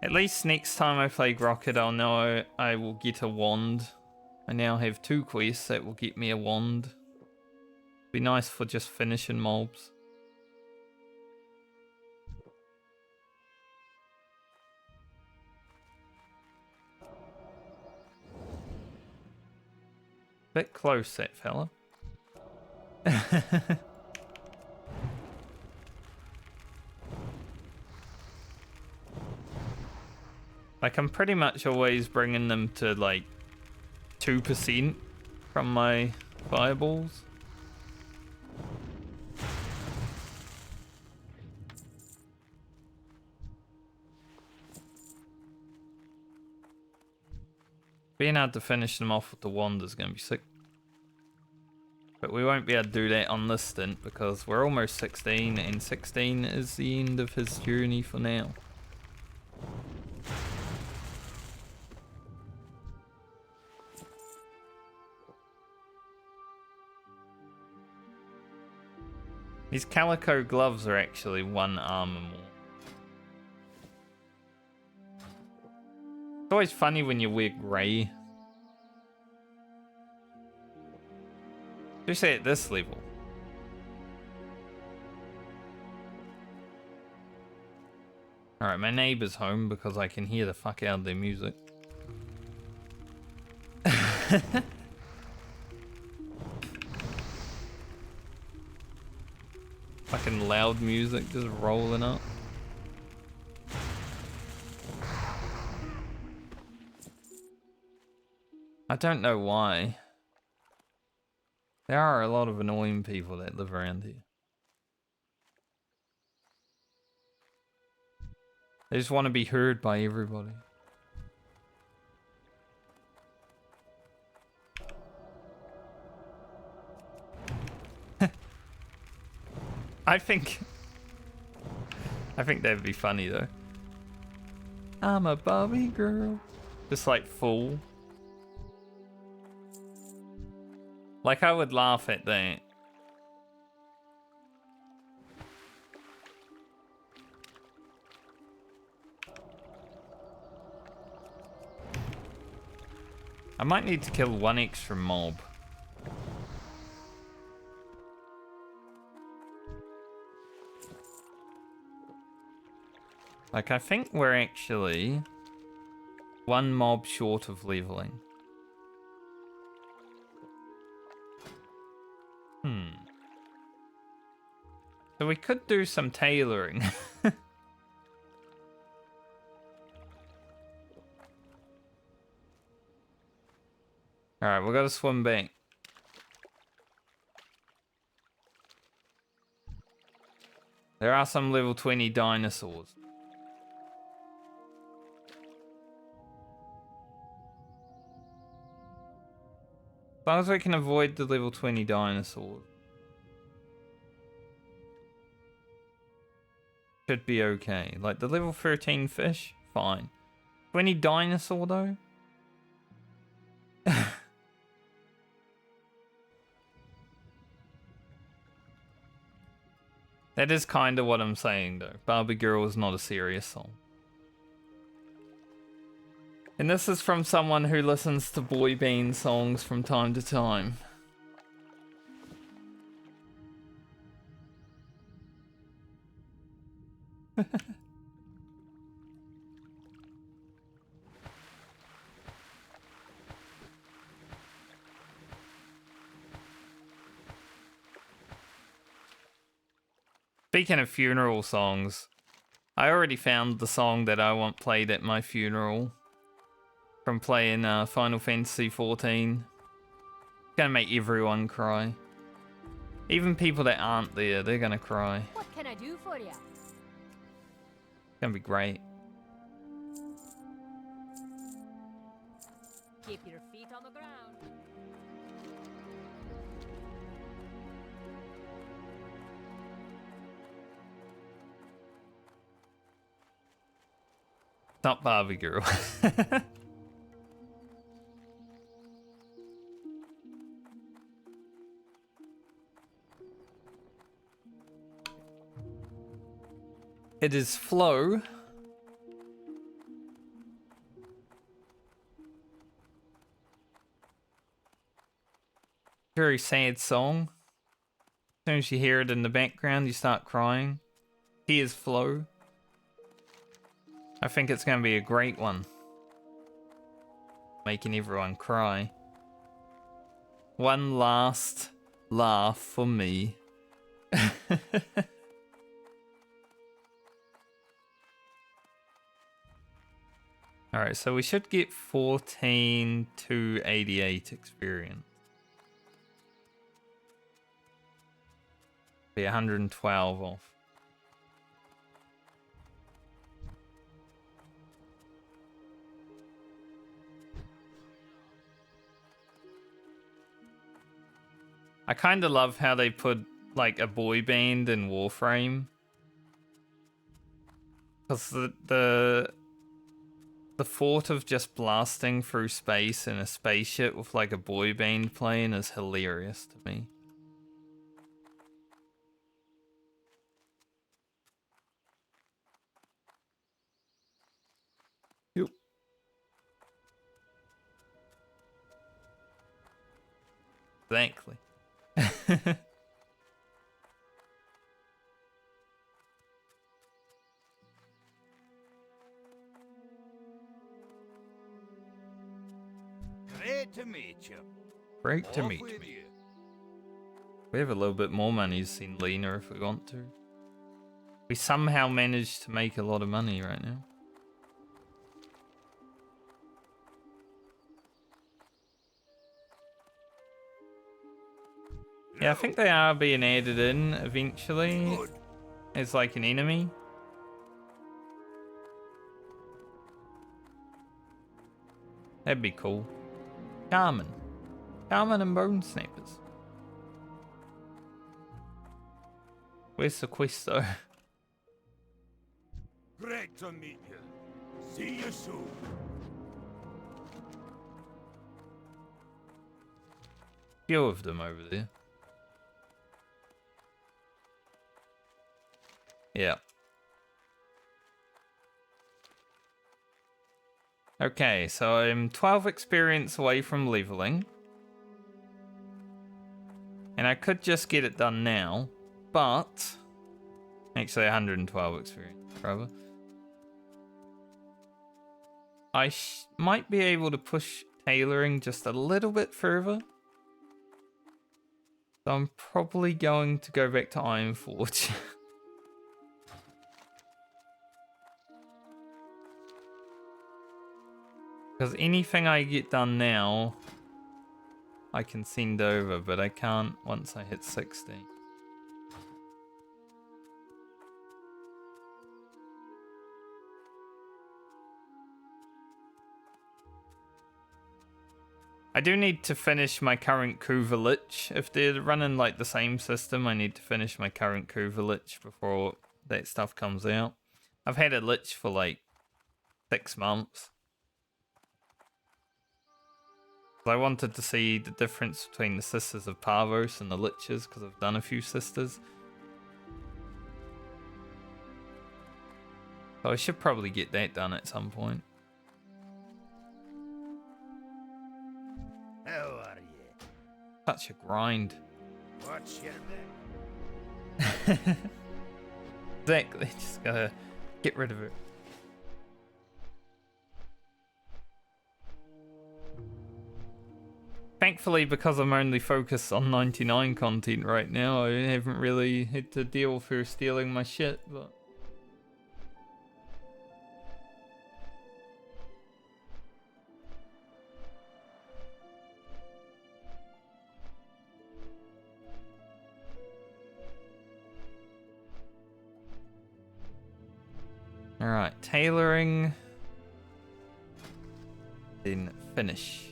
At least next time I play Grocket, I'll know I will get a wand. I now have 2 quests that will get me a wand. Be nice for just finishing mobs. Bit close, that fella. Like, I'm pretty much always bringing them to, like, 2% from my fireballs. Being able to finish them off with the wand is going to be sick. But we won't be able to do that on this stint because we're almost 16 and 16 is the end of his journey for now. These calico gloves are actually 1 armor more. It's always funny when you wear grey. Especially at this level. Alright, my neighbor's home because I can hear the fuck out of their music. Fucking loud music just rolling up. I don't know why. There are a lot of annoying people that live around here. They just want to be heard by everybody. I think that'd be funny though. I'm a Barbie girl. Just like full. Like I would laugh at that. I might need to kill 1 extra mob. Like, I think we're actually 1 mob short of leveling. So we could do some tailoring. Alright, we gotta swim back. There are some level 20 dinosaurs. As long as we can avoid the level 20 dinosaurs. Should be okay. Like the level 13 fish, fine. 20 dinosaur though? That is kind of what I'm saying though. Barbie Girl is not a serious song. And this is from someone who listens to boy band songs from time to time. Speaking of funeral songs, I already found the song that I want played at my funeral from playing Final Fantasy XIV. Gonna make everyone cry. Even people that aren't there, they're gonna cry. What can I do for you? Gonna be great. Keep your feet on the ground. Not Barbie Girl. It is Flow. Very sad song. As soon as you hear it in the background, you start crying. Here's Flow. I think it's going to be a great one. Making everyone cry. One last laugh for me. Alright, so we should get 14 to 88 experience. Be 112 off. I kind of love how they put like a boy band in Warframe. Because the thought of just blasting through space in a spaceship with like a boy band playing is hilarious to me. Yep. Exactly. Great to meet you. Great to Off meet with me. you. We have a little bit more money to see Lyna if we want to. We somehow managed to make a lot of money right now. Yeah, I think they are being added in eventually Good. as like an enemy. That'd be cool. Carmen. Carmen and Bone Snappers. Where's the quest though? Great to meet you. See you soon. Few of them over there. Yeah. Okay, so I'm 12 experience away from leveling. And I could just get it done now, but... Actually, 112 experience, rather. I might be able to push tailoring just a little bit further. So I'm probably going to go back to Ironforge. Because anything I get done now, I can send over, but I can't once I hit 60. I do need to finish my current Kuva Lich. If they're running like the same system, I need to finish my current Kuva Lich before that stuff comes out. I've had a Lich for like 6 months. I wanted to see the difference between the Sisters of Parvos and the Liches, because I've done a few Sisters. So I should probably get that done at some point. How are you? Such a grind. What's your name? Exactly, just gotta get rid of it. Thankfully, because I'm only focused on 99 content right now, I haven't really had to deal with her stealing my shit, but... Alright, tailoring. Then finish.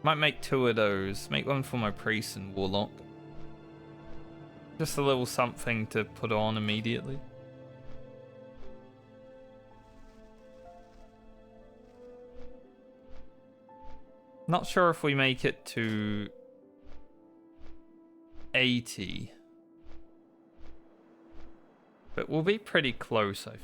Might make 2 of those. Make one for my priest and warlock. Just a little something to put on immediately. Not sure if we make it to 80. But we'll be pretty close, I think.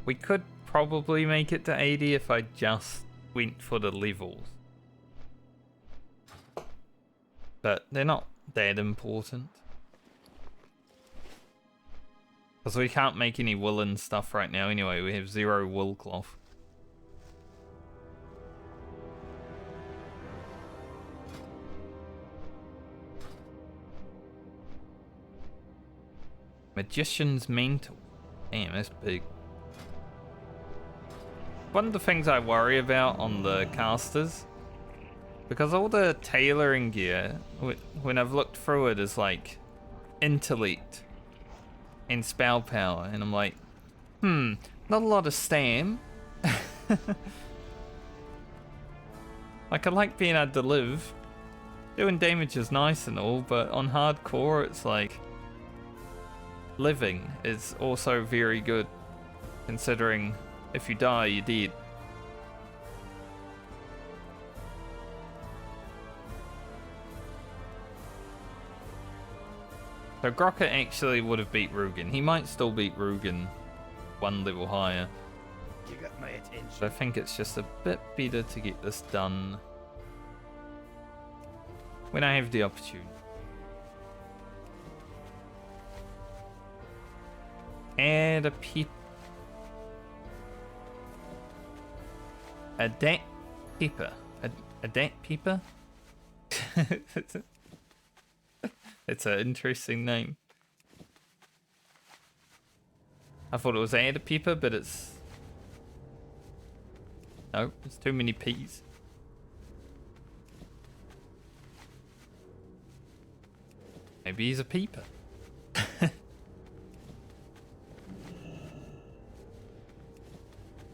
We could probably make it to 80 if I just went for the levels. But they're not that important. Because we can't make any woolen stuff right now anyway, we have 0 wool cloth. Magician's Mantle. Damn, that's big. One of the things I worry about on the casters, because all the tailoring gear, when I've looked through it, is like intellect and spell power, and I'm like, not a lot of stam. Like, I like being able to live. Doing damage is nice and all, but on hardcore, it's like, living is also very good, considering if you die, you're dead. So Grocket actually would have beat Rugen. He might still beat Rugen 1 level higher. You got my attention. So I think it's just a bit better to get this done when I have the opportunity. Add a peep. A dat pepper. A dat pepper? It's an interesting name. I thought it was add a pepper, but it's... No, it's too many P's. Maybe he's a peeper.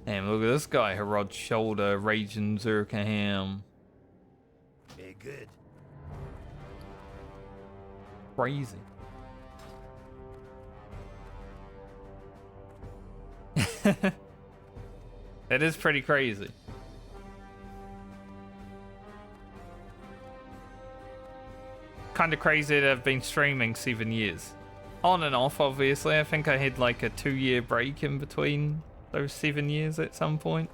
Damn, look at this guy, Herod Shoulder, Raging Zerkaham. Very good. Crazy. That is pretty crazy. Kind of crazy that I've been streaming 7 years. On and off, obviously. I think I had like a 2-year break in between those 7 years at some point.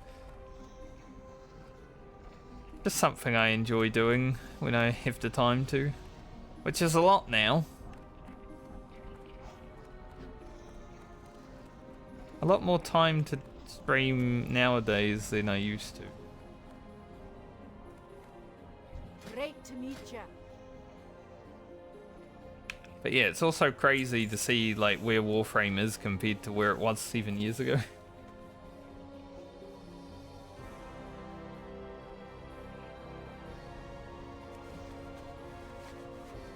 Just something I enjoy doing when I have the time to, which is a lot now. A lot more time to stream nowadays than I used to. Great to meet ya. But yeah, it's also crazy to see like where Warframe is compared to where it was 7 years ago.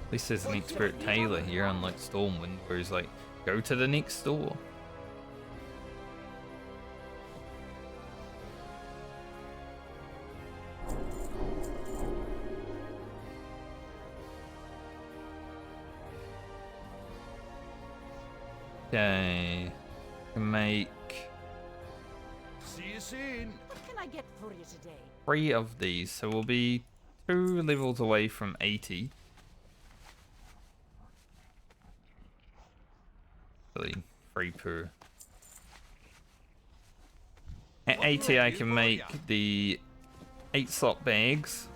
At least there's an expert tailor here, unlike Stormwind, where he's like, go to the next store. Okay, make See you soon. What can I get for you today? 3 of these, so we'll be 2 levels away from 80. Really, 3 per. At 80 I can make the 8 slot bags.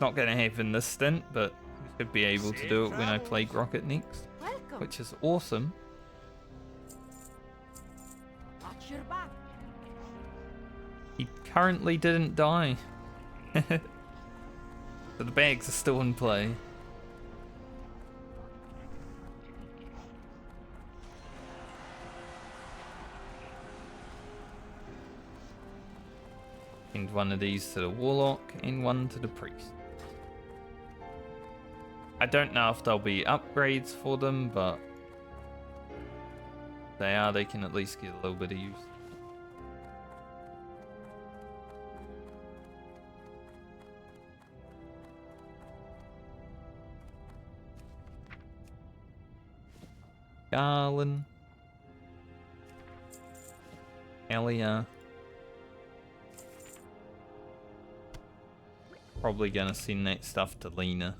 Not gonna happen this stint, but we should be able to do it when I play Grocket next. Welcome. which is awesome. Watch your back. He currently didn't die. So the bags are still in play. And one of these to the warlock and one to the priest. I don't know if there'll be upgrades for them, but if they are, they can at least get a little bit of use. Garland. Elia. Probably gonna send that stuff to Lyna.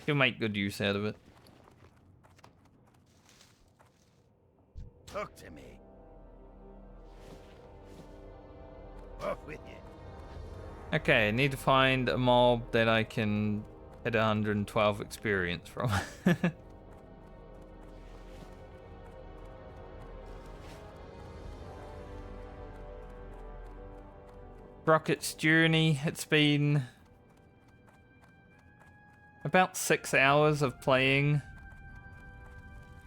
He'll make good use out of it. Talk to me. Off with you. Okay, I need to find a mob that I can get 112 experience from. Grocket's journey. It's been about 6 hours of playing.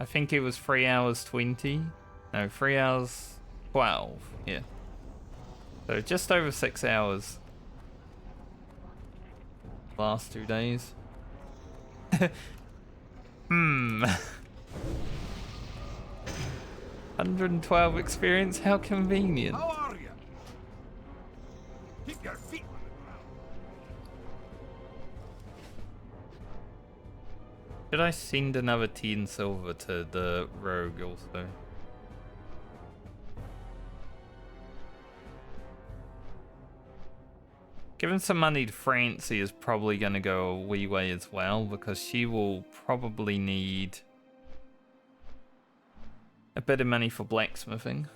I think it was 3 hours 20. No, 3 hours 12. Yeah. So just over 6 hours. Last 2 days. 112 experience, how convenient. How are you? Keep your feet on the ground. Should I send another 10 silver to the rogue also? Giving some money to Francie is probably going to go a wee way as well, because she will probably need a bit of money for blacksmithing.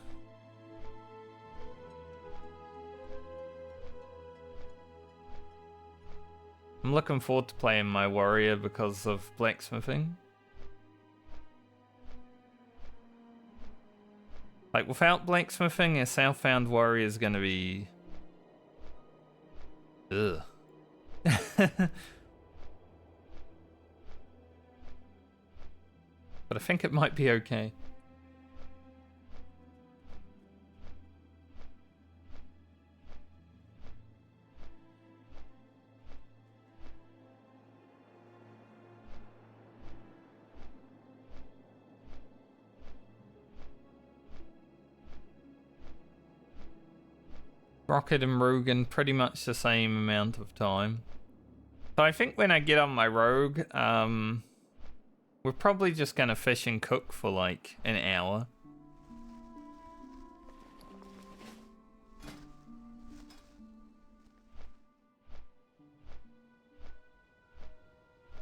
I'm looking forward to playing my warrior because of blacksmithing. Like, without blacksmithing, a Southbound warrior is going to be... ugh. But I think it might be okay. Rocket and Rugen, pretty much the same amount of time. So I think when I get on my rogue, we're probably just gonna fish and cook for like an hour.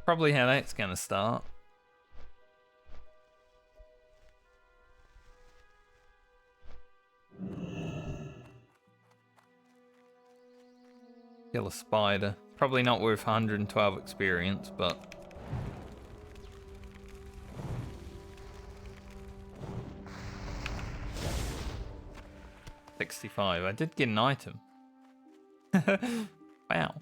Probably how that's gonna start. Kill a spider. Probably not worth 112 experience, but... $65. I did get an item. Wow.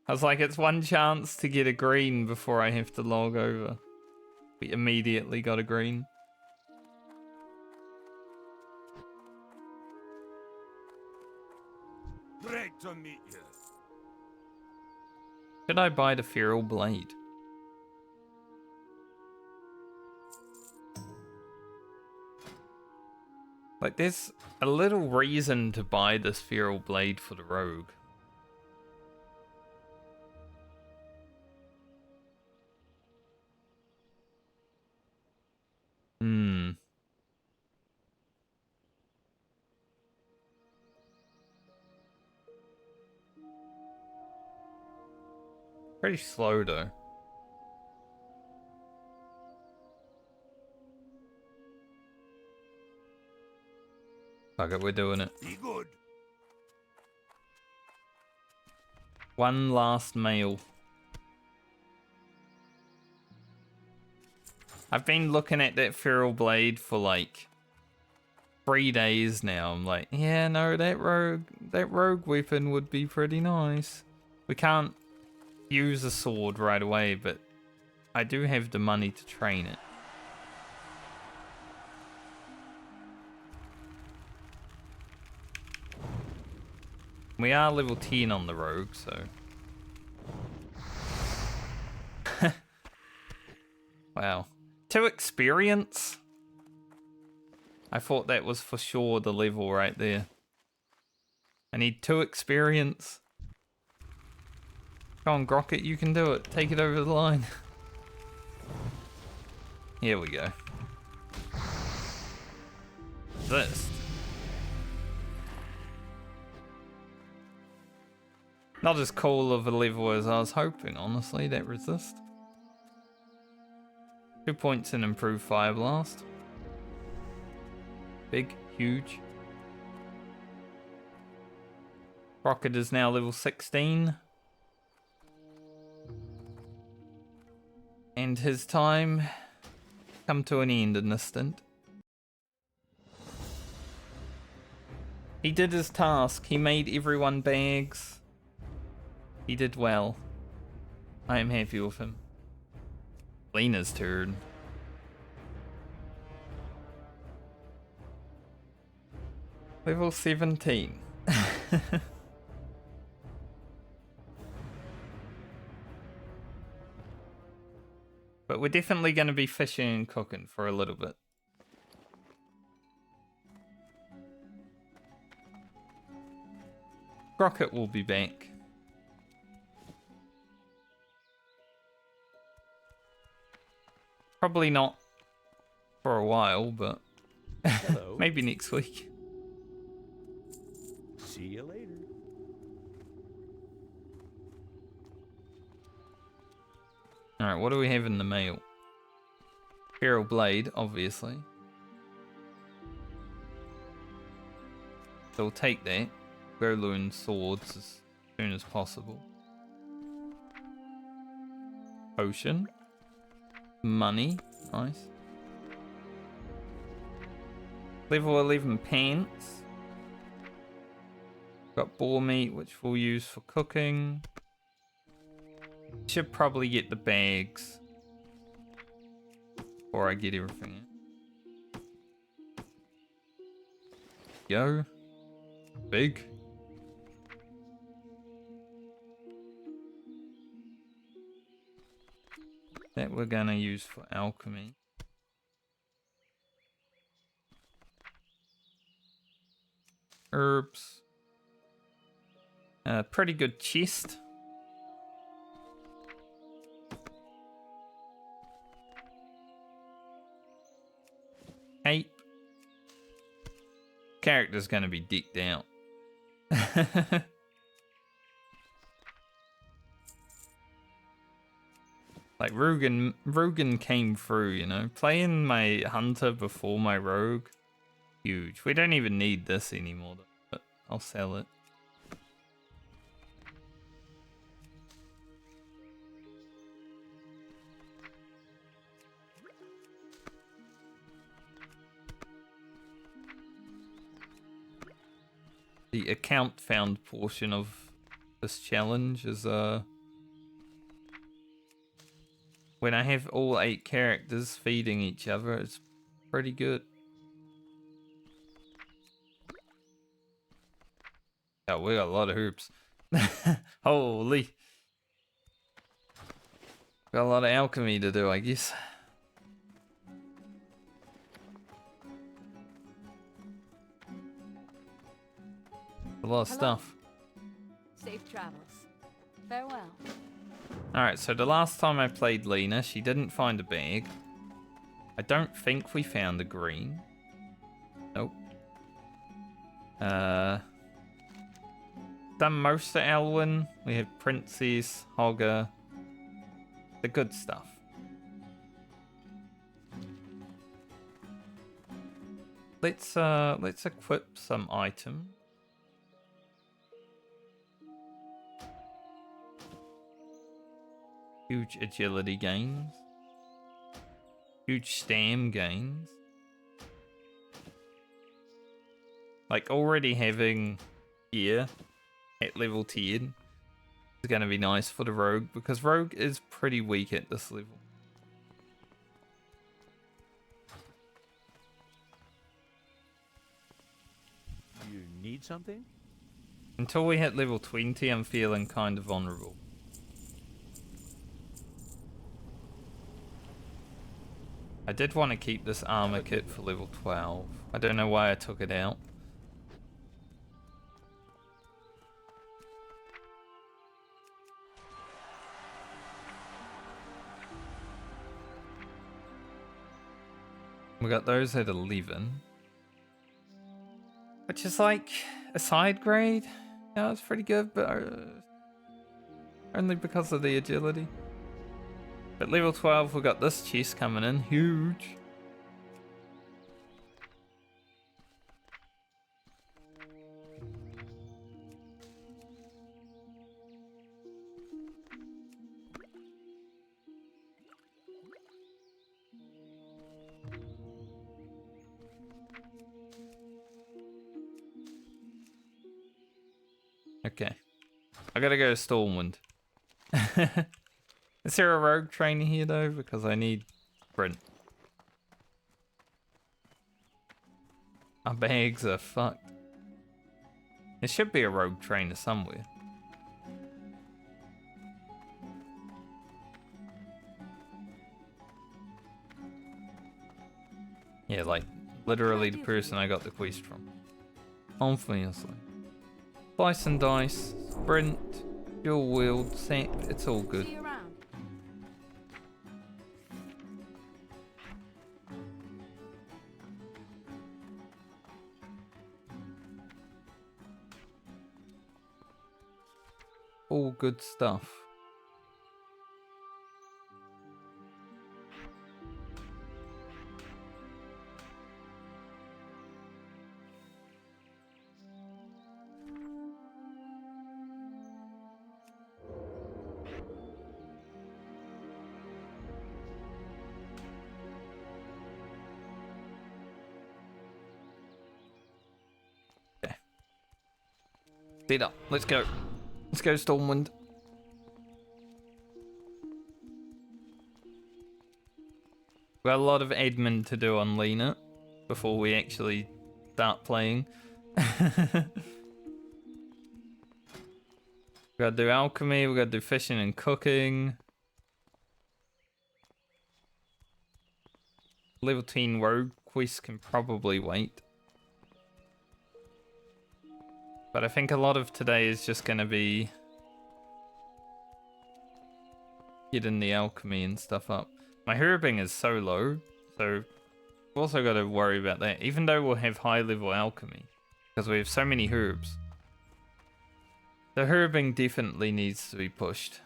I was like, it's one chance to get a green before I have to log over. We immediately got a green. Great to meet you. Should I buy the feral blade? Like, there's a little reason to buy this feral blade for the rogue. Pretty slow though. Fuck it, we're doing it. Be good. One last mail. I've been looking at that feral blade for like 3 days now. I'm like, yeah, no, that rogue weapon would be pretty nice. We can't use a sword right away, but I do have the money to train it. We are level 10 on the rogue, so... Wow. 2 experience? I thought that was for sure the level right there. I need 2 experience. Come on, Grocket, you can do it. Take it over the line. Here we go. This. Not as cool of a level as I was hoping, honestly, that resist. 2 points in improved fire blast. Big, huge. Rocket is now level 16. And his time come to an end in this stint. He did his task. He made everyone bags. He did well. I am happy with him. Lyna's turn. Level 17. But we're definitely going to be fishing and cooking for a little bit. Grocket will be back. Probably not for a while, but Hello. maybe next week. See you later. Alright, what do we have in the mail? Feral Blade, obviously. So we'll take that. Go learn swords as soon as possible. Potion. Money. Nice. Level 11 pants. Got boar meat, which we'll use for cooking. Should probably get the bags before I get everything in. Go. Big. That we're gonna use for alchemy. Herbs. Pretty good chest. Cape. Character's gonna be decked out. Like Rugen came through, you know. Playing my hunter before my rogue, huge. We don't even need this anymore, but I'll sell it. The account found portion of this challenge is when I have all 8 characters feeding each other, it's pretty good. Oh, we got a lot of herbs. Holy. Got a lot of alchemy to do, I guess. A lot of stuff. Safe travels. Farewell. Alright, so the last time I played Lyna, she didn't find a bag. I don't think we found a green. Nope. Done most of Alwyn. We have Princess, Hogger. The good stuff. Let's equip some item. Huge agility gains. huge stam gains. Like already having gear at level 10 is going to be nice for the rogue because rogue is pretty weak at this level. You need something? Until we hit level 20, I'm feeling kind of vulnerable. I did want to keep this armor kit for level 12. I don't know why I took it out. We got those at 11. Which is like a side grade. Yeah, it's pretty good, but only because of the agility. At level 12, we got this chest coming in. Huge. Okay. I gotta go to Stormwind. Is there a rogue trainer here though? Because I need sprint. Our bags are fucked. There should be a rogue trainer somewhere. Yeah, like literally the person I got the quest from. Obviously. Slice and dice, sprint, dual wield, sap, it's all good. See you around. All good stuff. Set up. Let's go. Let's go, Stormwind. We got a lot of admin to do on Lyna before we actually start playing. We gotta do alchemy, we gotta do fishing and cooking. Level 10 rogue quest can probably wait. But I think a lot of today is just going to be getting the alchemy and stuff up. My herbing is so low, so we've also got to worry about that. Even though we'll have high level alchemy, because we have so many herbs. The herbing definitely needs to be pushed.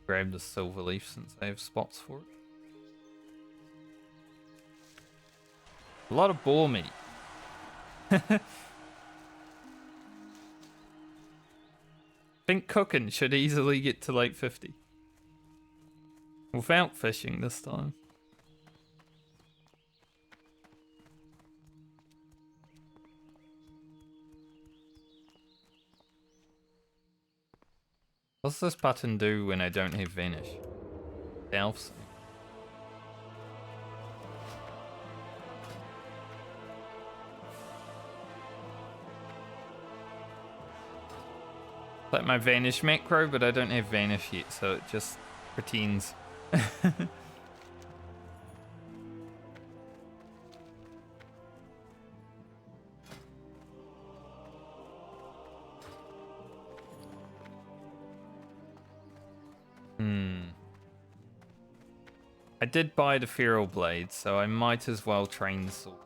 Grab the silver leaf since I have spots for it. A lot of boar meat. Think cooking should easily get to like 50. Without fishing this time. What's this button do when I don't have Vanish? Elves. Like my Vanish macro, but I don't have Vanish yet, so it just pretends. I did buy the Feral Blade, so I might as well train the sword.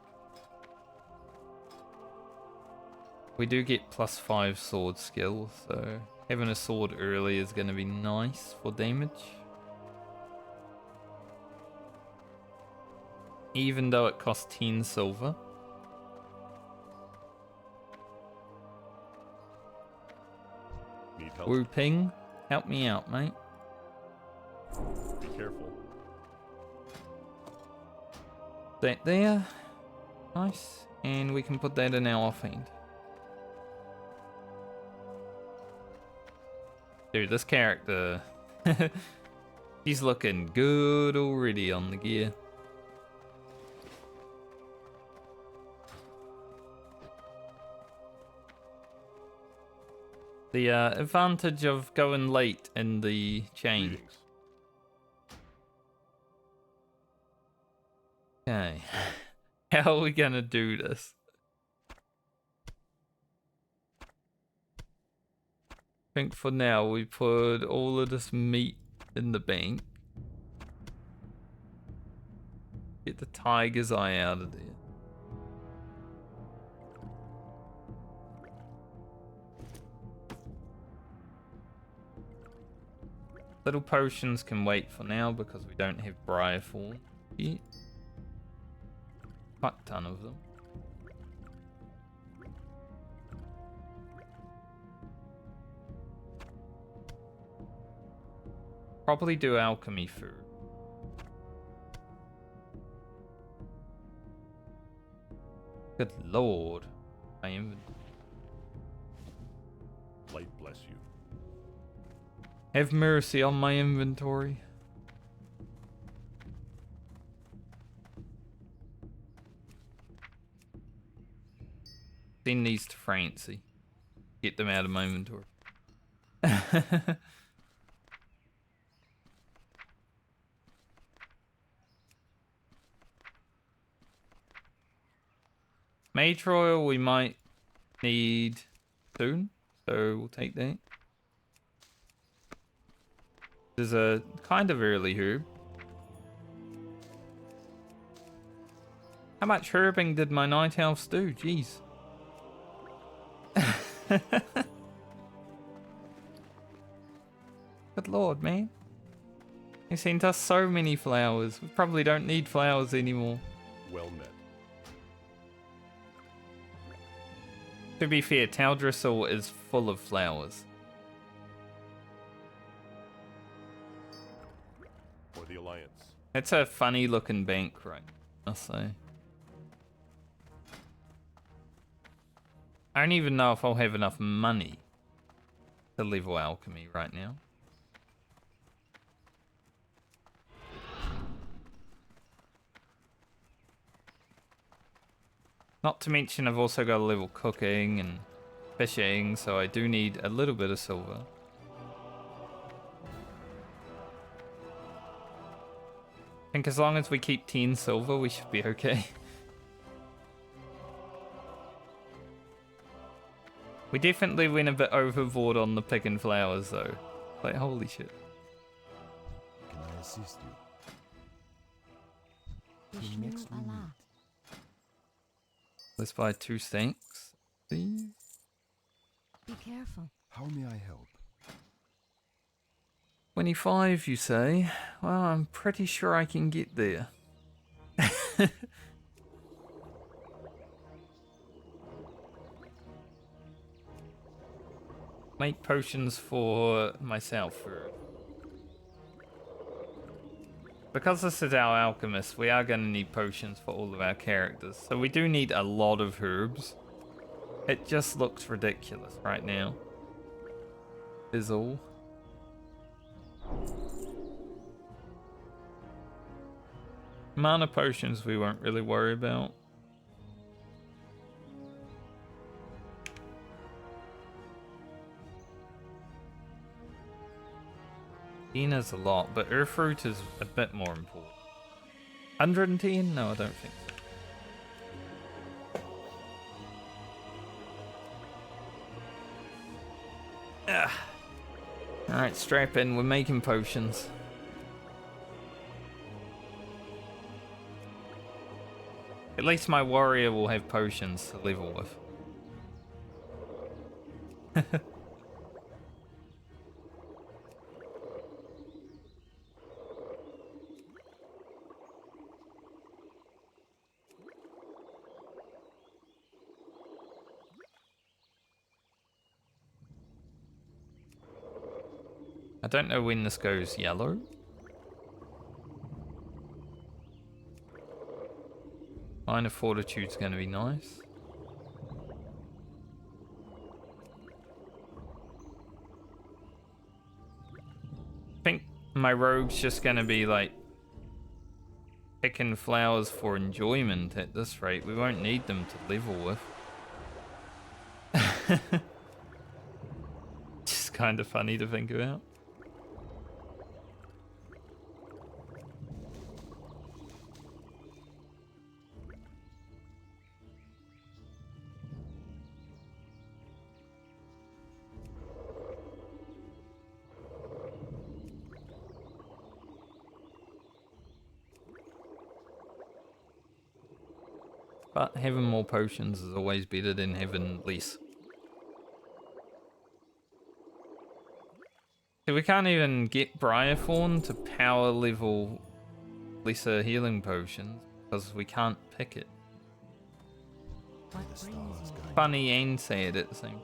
We do get +5 sword skill, so having a sword early is going to be nice for damage. Even though it costs 10 silver. help. Wu Ping, help me out, mate. Be careful. That there. Nice. And we can put that in our offhand. Dude, this character, he's looking good already on the gear. The advantage of going late in the chain. Greetings. Okay. How are we gonna do this? I think for now we put all of this meat in the bank. Get the tiger's eye out of there. Little potions can wait for now because we don't have Briar Thorn yet. Fuck ton of them. Probably do alchemy food. Good lord. I am. Light bless you. Have mercy on my inventory. Send these to Francie. Get them out of my inventory. Mage Royal we might need soon, so we'll take that. There's a kind of early herb. How much herbing did my night elves do? Jeez. Good lord, man. They sent us so many flowers. We probably don't need flowers anymore. Well met. To be fair, Taldrisol is full of flowers. For the Alliance. It's a funny looking bank, right? I'll say. I don't even know if I'll have enough money to level alchemy right now. Not to mention I've also got to level cooking and fishing, so I do need a little bit of silver. I think as long as we keep 10 silver, we should be okay. We definitely went a bit overboard on the picking flowers though. Like, holy shit. Can I assist you? Vishnu next we Allah. Let's buy 2 stakes, please. Be careful. How may I help? 25, you say? Well, I'm pretty sure I can get there. Make potions for myself. Because this is our alchemist, we are going to need potions for all of our characters. So we do need a lot of herbs. It just looks ridiculous right now. Is all. Mana potions we won't really worry about. Is a lot, but Earthroot is a bit more important. 110? No, I don't think so. Alright, strap in, we're making potions. At least my warrior will have potions to level with. don't know when this goes yellow. Minor Fortitude's going to be nice. I think my rogue's just going to be like picking flowers for enjoyment at this rate. We won't need them to level with. Just kind of funny to think about. But having more potions is always better than having less. So we can't even get Briarthorn to power level lesser healing potions because we can't pick it. What brings you? Funny and sad at the same time.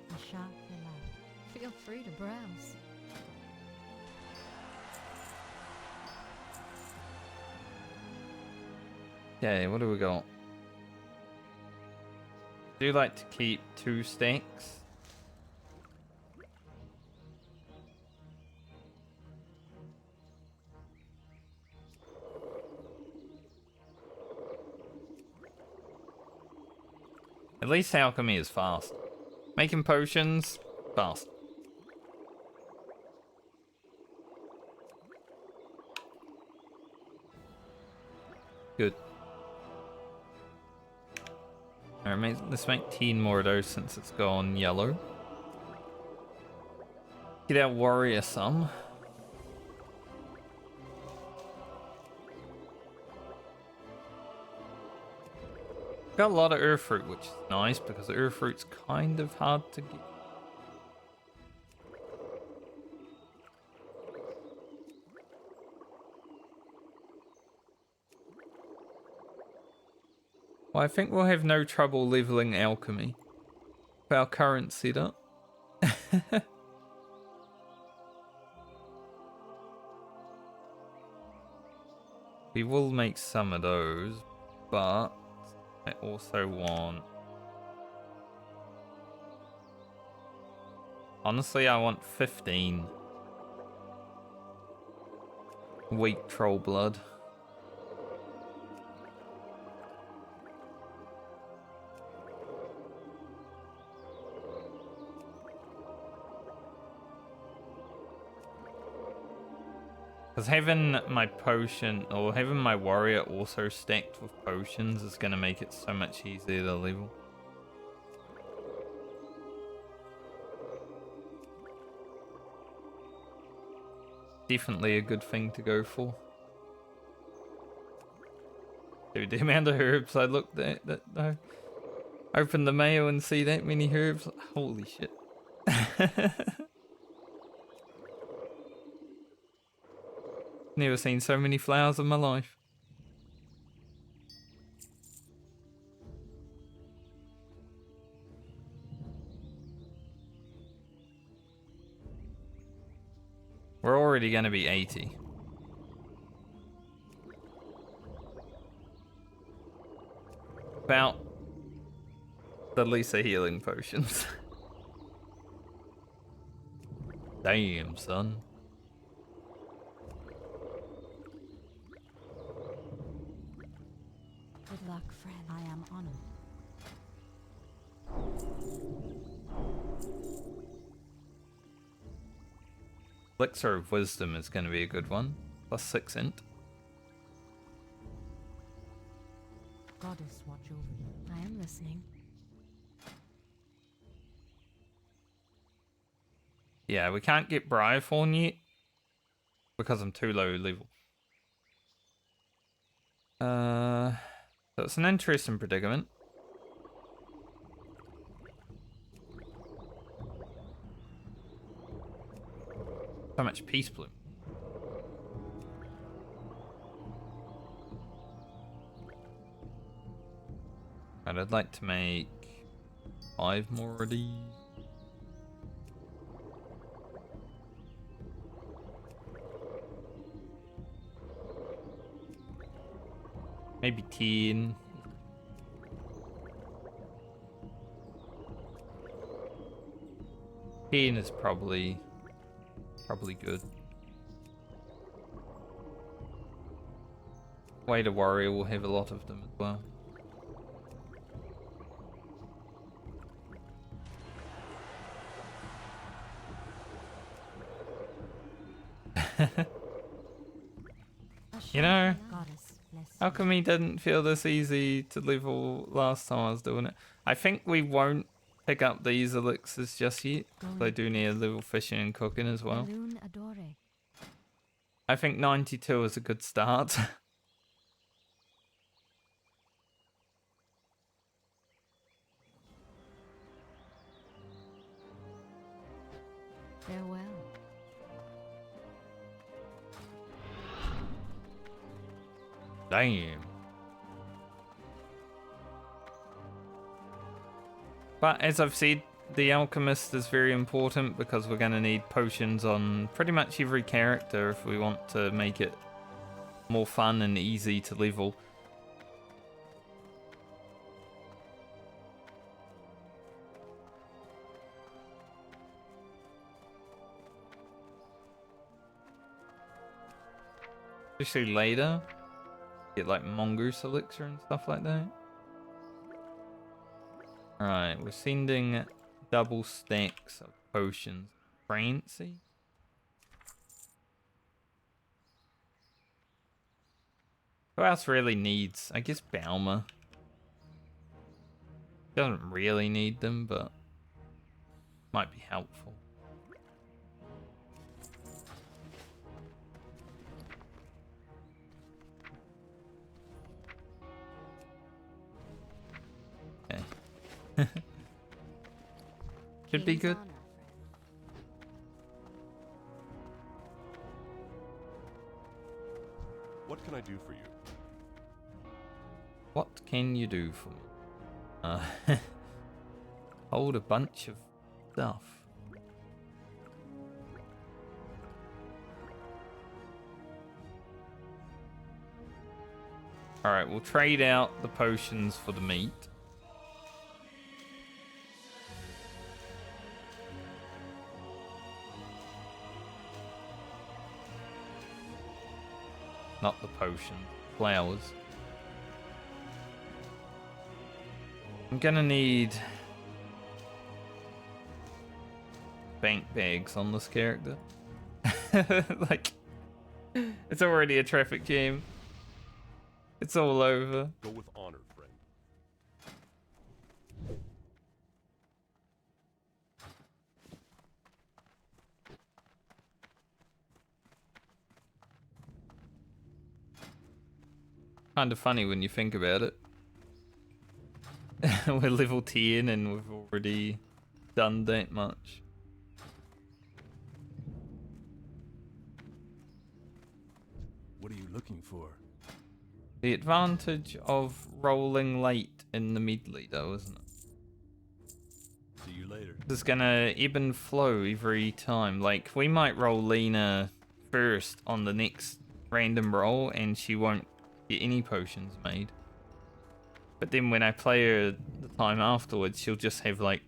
A sharp fillet. Feel free to browse. Okay, what do we got? Do like to keep 2 stacks. At least alchemy is fast. Making potions, fast. Good. Alright, let's make 10 more of those since it's gone yellow. Get our warrior some. Got a lot of earth fruit, which is nice because the earth fruit's kind of hard to get. Well, I think we'll have no trouble leveling alchemy with our current setup. We will make some of those, but I also want... Honestly, I want 15 weak troll blood. Because having my potion, or having my warrior also stacked with potions is going to make it so much easier to level. Definitely a good thing to go for. Dude, the amount of herbs I looked at, open the mail and see that many herbs, holy shit. Never seen so many flowers in my life. We're already going to be 80. About the Lisa healing potions. Damn, son. Good luck, friend. I am honored. Elixir of Wisdom is going to be a good one. Plus 6 int. Goddess, watch over you. I am listening. Yeah, we can't get Briarthorn yet because I'm too low level. So it's an interesting predicament. So much Peace Bloom. Right, I'd like to make 5 more of these. Maybe 10. Ten is probably good. Wader Warrior will have a lot of them as well. You know, Goddess bless how you. come he didn't feel this easy to level last time I was doing it? I think we won't pick up these elixirs just yet. They do need a level fishing and cooking as well. Balloon adore. I think 92 is a good start. Farewell. Damn. But as I've said, the alchemist is very important because we're going to need potions on pretty much every character if we want to make it more fun and easy to level. Especially later. Get like mongoose elixir and stuff like that. Alright, we're sending double stacks of potions. Francie? Who else really needs? I guess Balmer. Doesn't really need them, but might be helpful. Okay. Should be King's good. honor, friend. What can I do for you? What can you do for me? Hold a bunch of stuff. Alright, we'll trade out the potions for the meat. Not the potion, flowers. I'm gonna need bank bags on this character. Like, it's already a traffic jam. It's all over. Go with honor, friend. Kind of funny when you think about it. We're level 10 and we've already done that much. What are you looking for? The advantage of rolling late in the medley though, isn't it? See you later. It's gonna ebb and flow every time. Like, we might roll Lyna first on the next random roll and she won't get any potions made. But then when I play her the time afterwards, she'll just have like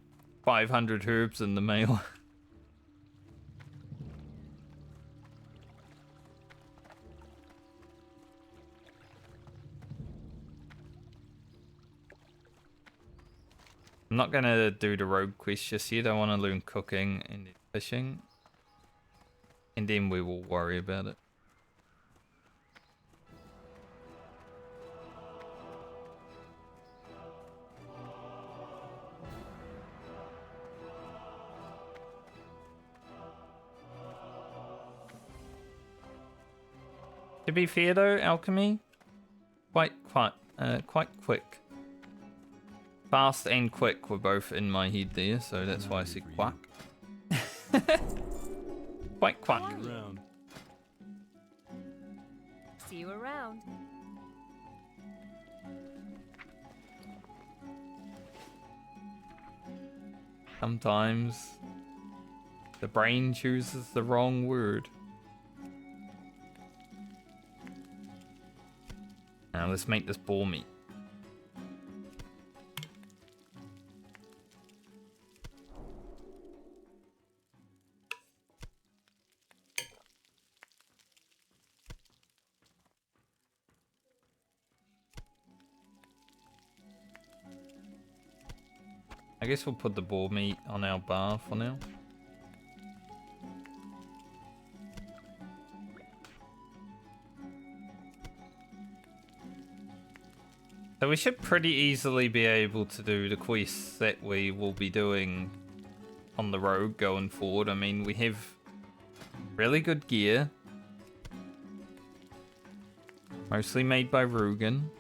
500 herbs in the mail. I'm not gonna do the rogue quest just yet. I want to learn cooking and fishing. And then we will worry about it. To be fair though, alchemy, quite quick. Fast and quick were both in my head there, so that's why I said quack. Quite quack. Around. See you around. Sometimes the brain chooses the wrong word. Now let's make this boar meat. I guess we'll put the boar meat on our bar for now. So we should pretty easily be able to do the quests that we will be doing on the road going forward. I mean, we have really good gear. Mostly made by Rugen.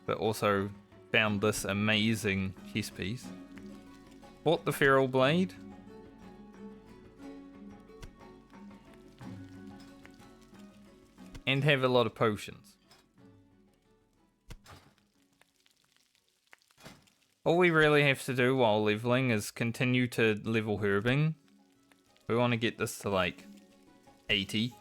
But also found this amazing chest piece. Bought the feral blade. And have a lot of potions. All we really have to do while leveling is continue to level herbing. We want to get this to like 80.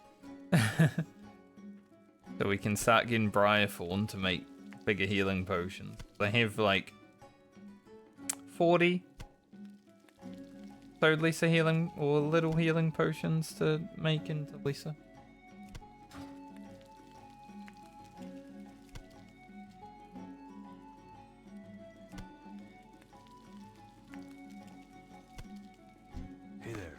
So we can start getting Briarthorn to make bigger healing potions. They have like 40 so lesser healing or little healing potions to make into lesser. Hey there.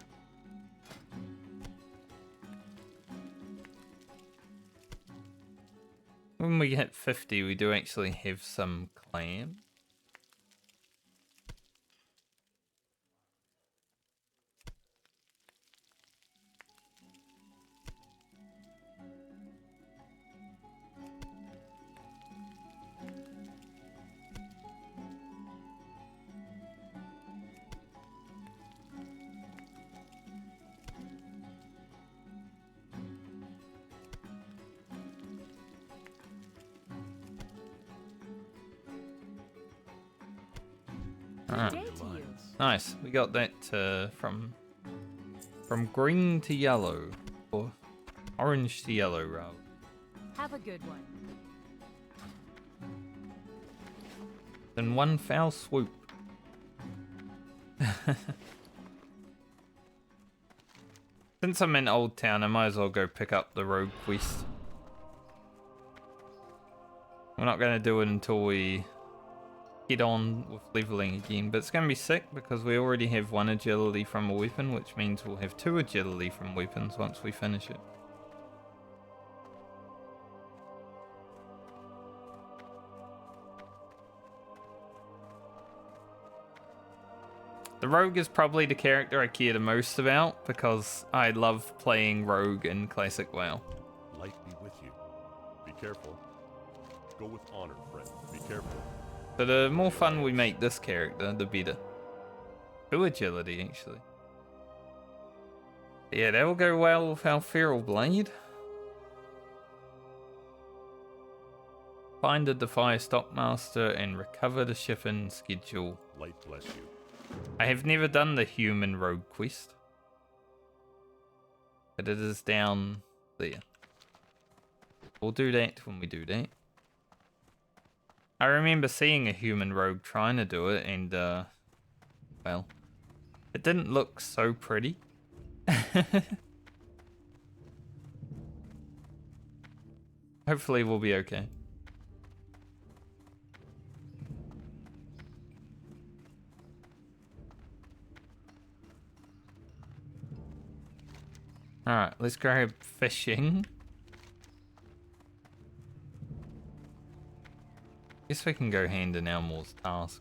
When we hit 50, we do actually have some clam. Good day to you. Nice. We got that from green to yellow, or orange to yellow, rather. Have a good one. In one foul swoop. Since I'm in Old Town, I might as well go pick up the rogue quest. We're not going to do it until we get on with leveling again, but it's going to be sick because we already have 1 agility from a weapon, which means we'll have 2 agility from weapons once we finish it. The rogue is probably the character I care the most about because I love playing rogue in classic WoW. Light be with you. Be careful. Go with honor, friend. Be careful. So the more fun we make this character, the better. 2 agility, actually. Yeah, that will go well with our feral blade. Find the Defy Stockmaster and recover the shipping schedule. Light bless you. I have never done the human rogue quest. But it is down there. We'll do that when we do that. I remember seeing a human rogue trying to do it and, well, it didn't look so pretty. Hopefully we'll be okay. Alright, let's go fishing. Guess we can go hand in Elmore's task.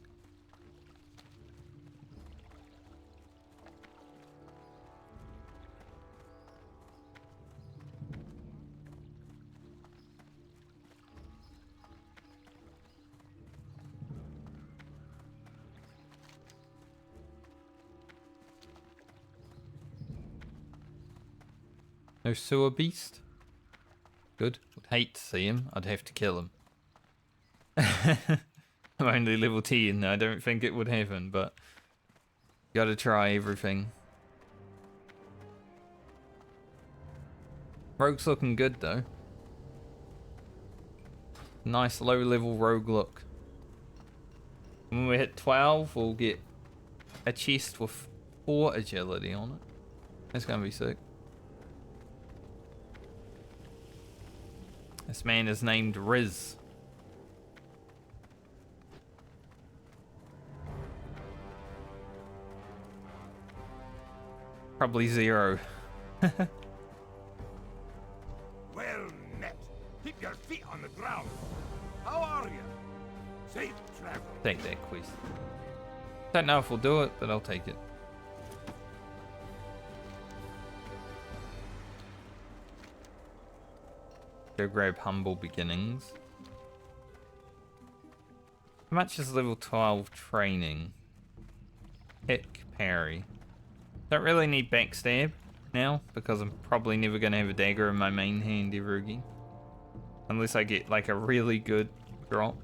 No sewer beast? Good. Would hate to see him. I'd have to kill him. I'm only level 10. I don't think it would happen, but Gotta try everything. Rogue's looking good though. Nice low level rogue look. When we hit 12, we'll get a chest with 4 agility on it. That's gonna be sick. This man is named Riz. Probably 0. Well met. Keep your feet on the ground. How are you? Safe travel. Take that quest. Don't know if we'll do it, but I'll take it. Go grab Humble Beginnings. How much is level 12 training? Hick parry. Don't really need backstab now because I'm probably never going to have a dagger in my main hand ever again. Unless I get like a really good drop.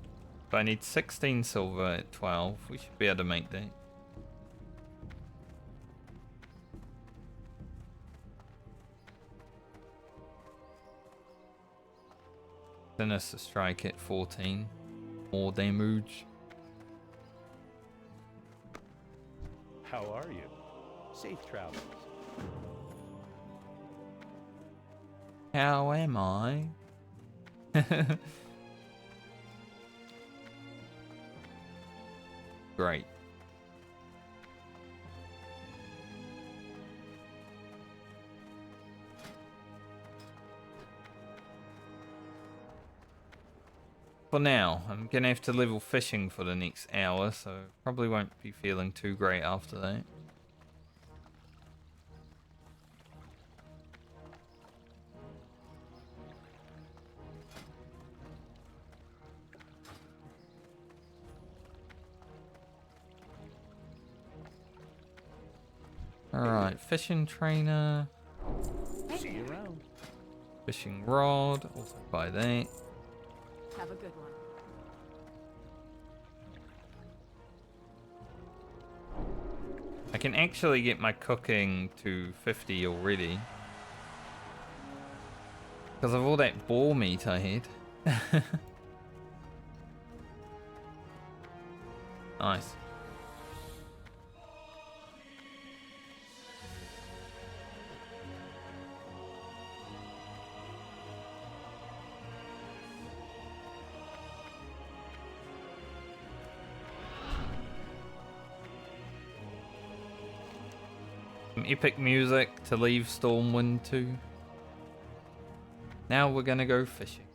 But I need 16 silver at 12. We should be able to make that. Sinister Strike at 14. More damage. How are you? Safe travels. How am I? Great. For now, I'm gonna have to level fishing for the next hour, so probably won't be feeling too great after that. Alright, fishing trainer, See you around. fishing rod, also buy that. Have a good one. I can actually get my cooking to 50 already. Because of all that boar meat I had. Nice. Some epic music to leave Stormwind to. Now we're gonna go fishing.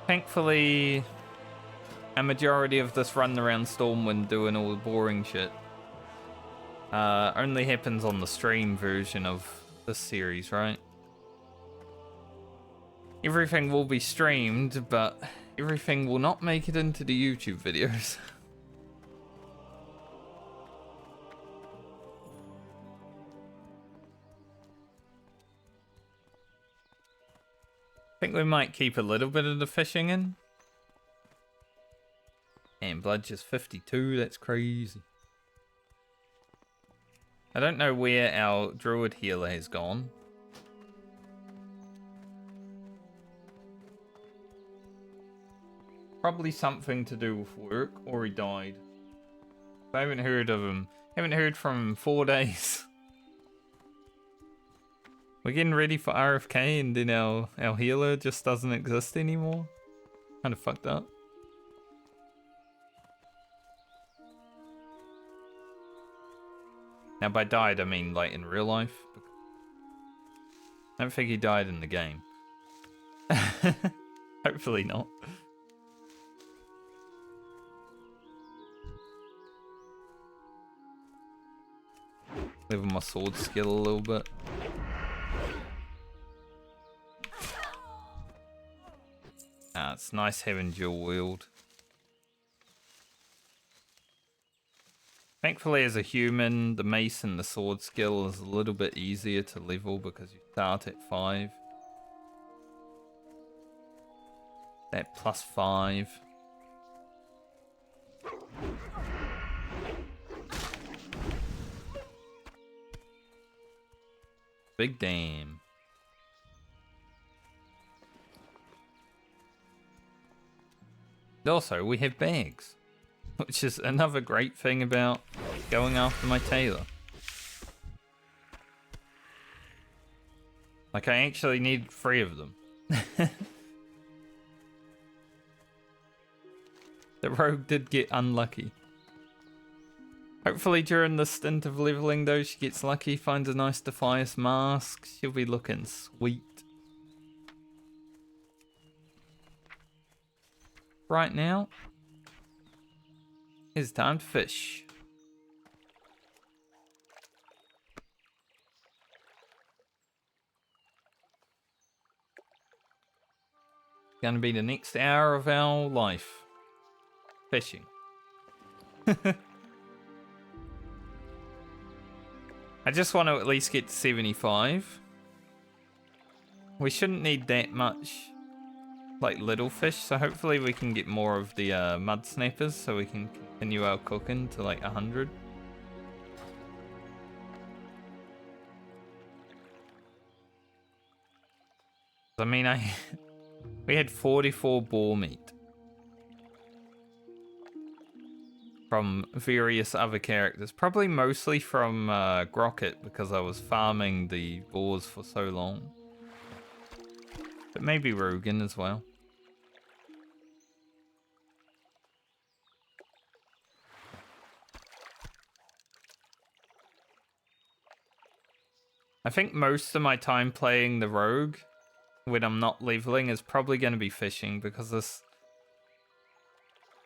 Thankfully, a majority of this run around Stormwind doing all the boring shit only happens on the stream version of this series, right? Everything will be streamed, but everything will not make it into the YouTube videos. I think we might keep a little bit of the fishing in. And blood just 52, that's crazy. I don't know where our druid healer has gone. Probably something to do with work, or he died. I haven't heard of him. Haven't heard from him in 4 days. We're getting ready for RFK and then our healer just doesn't exist anymore. Kind of fucked up. Now by died I mean like in real life. I don't think he died in the game. Hopefully not. Level my sword skill a little bit. Ah, it's nice having dual wield. Thankfully as a human, the mace and the sword skill is a little bit easier to level because you start at 5. That +5. Big damn. Also, we have bags, which is another great thing about going after my tailor. Like, I actually need 3 of them. The rogue did get unlucky. Hopefully during the stint of leveling though, she gets lucky, finds a nice Defias mask. She'll be looking sweet. Right now, it's time to fish. Gonna be the next hour of our life. Fishing. I just want to at least get to 75. We shouldn't need that much, like, little fish, so hopefully we can get more of the mud snappers so we can continue our cooking to like 100. I mean, we had 44 boar meat from various other characters, probably mostly from Grocket because I was farming the boars for so long. But maybe Rogan as well. I think most of my time playing the rogue when I'm not leveling is probably going to be fishing because this...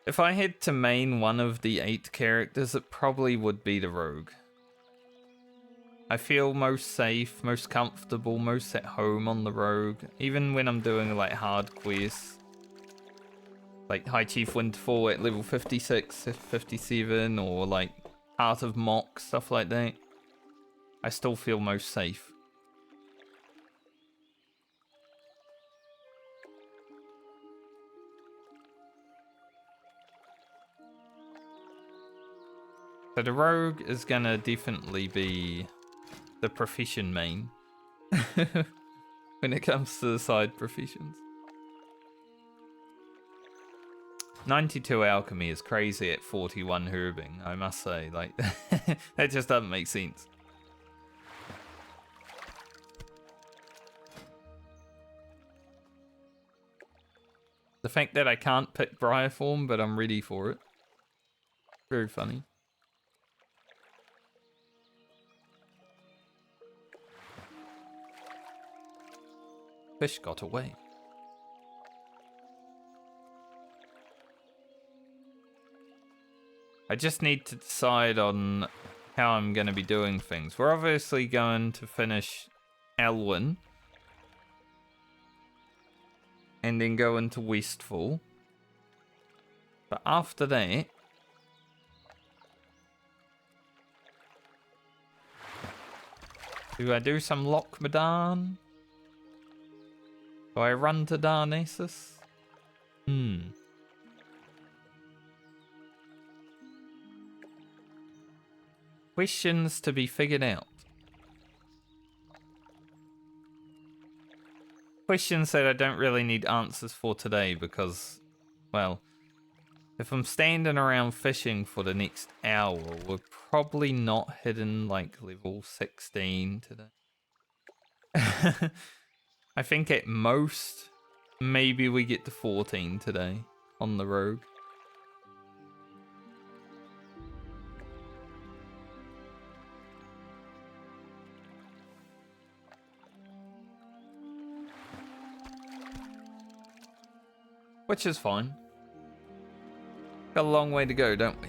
If I had to main one of the 8 characters, it probably would be the rogue. I feel most safe, most comfortable, most at home on the rogue. Even when I'm doing like hard quests. Like High Chief Winterfall at level 56, 57, or like Heart of Mock, stuff like that. I still feel most safe. So the rogue is gonna definitely be the profession main when it comes to the side professions. 92 alchemy is crazy at 41 herbing, I must say. Like, that just doesn't make sense. The fact that I can't pick Briar form, but I'm ready for it. Very funny. Fish got away. I just need to decide on how I'm going to be doing things. We're obviously going to finish Elwyn. And then go into Westfall. But after that... do I do some Lochmadan? Do I run to Darnassus? Questions to be figured out. Questions that I don't really need answers for today because, well, if I'm standing around fishing for the next hour, we're probably not hitting like level 16 today. I think at most, maybe we get to 14 today on the rogue. Which is fine. Got a long way to go, don't we?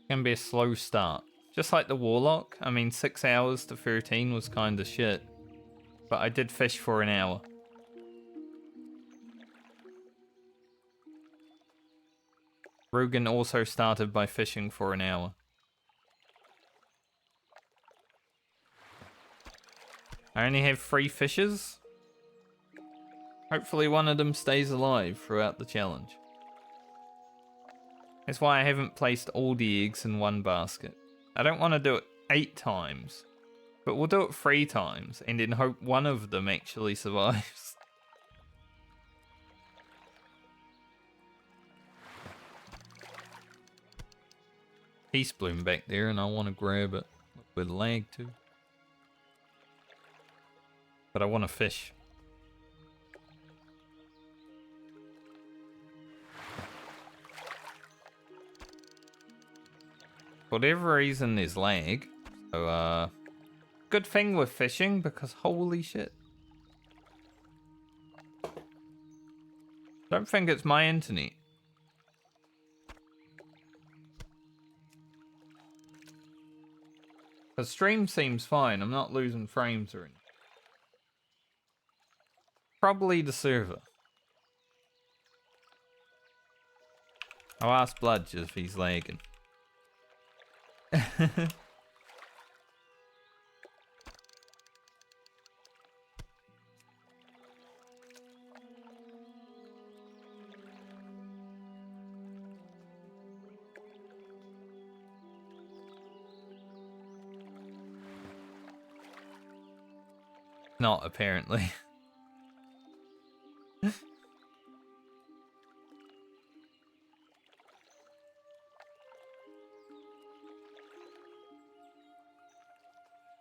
Gonna be a slow start. Just like the Warlock. I mean, 6 hours to 13 was kind of shit. But I did fish for an hour. Rugen also started by fishing for an hour. I only have 3 fishes. Hopefully one of them stays alive throughout the challenge. That's why I haven't placed all the eggs in one basket. I don't want to do it 8 times, but we'll do it 3 times and then hope one of them actually survives. Peace bloom back there and I want to grab it with lag too. But I want to fish. For whatever reason there's lag. So good thing with fishing because holy shit. Don't think it's my internet. The stream seems fine. I'm not losing frames or anything. Probably the server. I'll ask Bludge if he's lagging. Not apparently.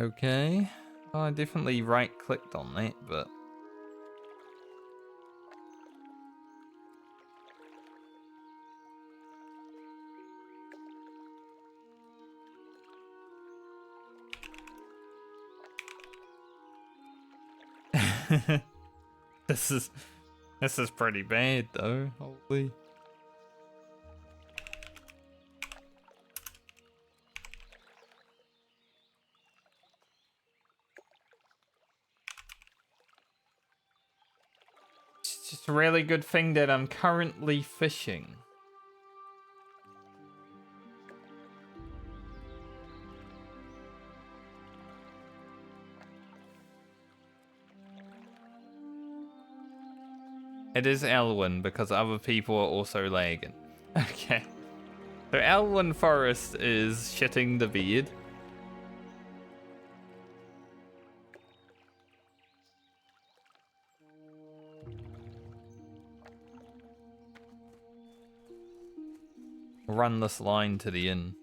Okay. Oh, I definitely right-clicked on that, but... This is pretty bad though, holy. It's just a really good thing that I'm currently fishing. It is Elwyn because other people are also lagging. Okay. So Elwyn Forest is shitting the bed. Run this line to the inn.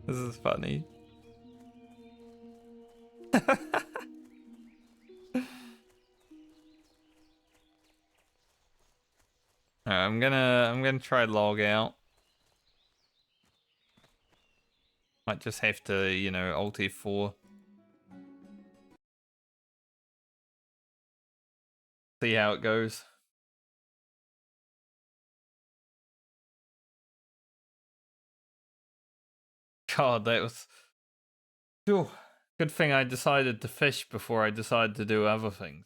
This is funny. Alright, I'm gonna try log out. Might just have to, you know, Alt F4. See how it goes. God, that was... Phew. Good thing I decided to fish before I decided to do other things.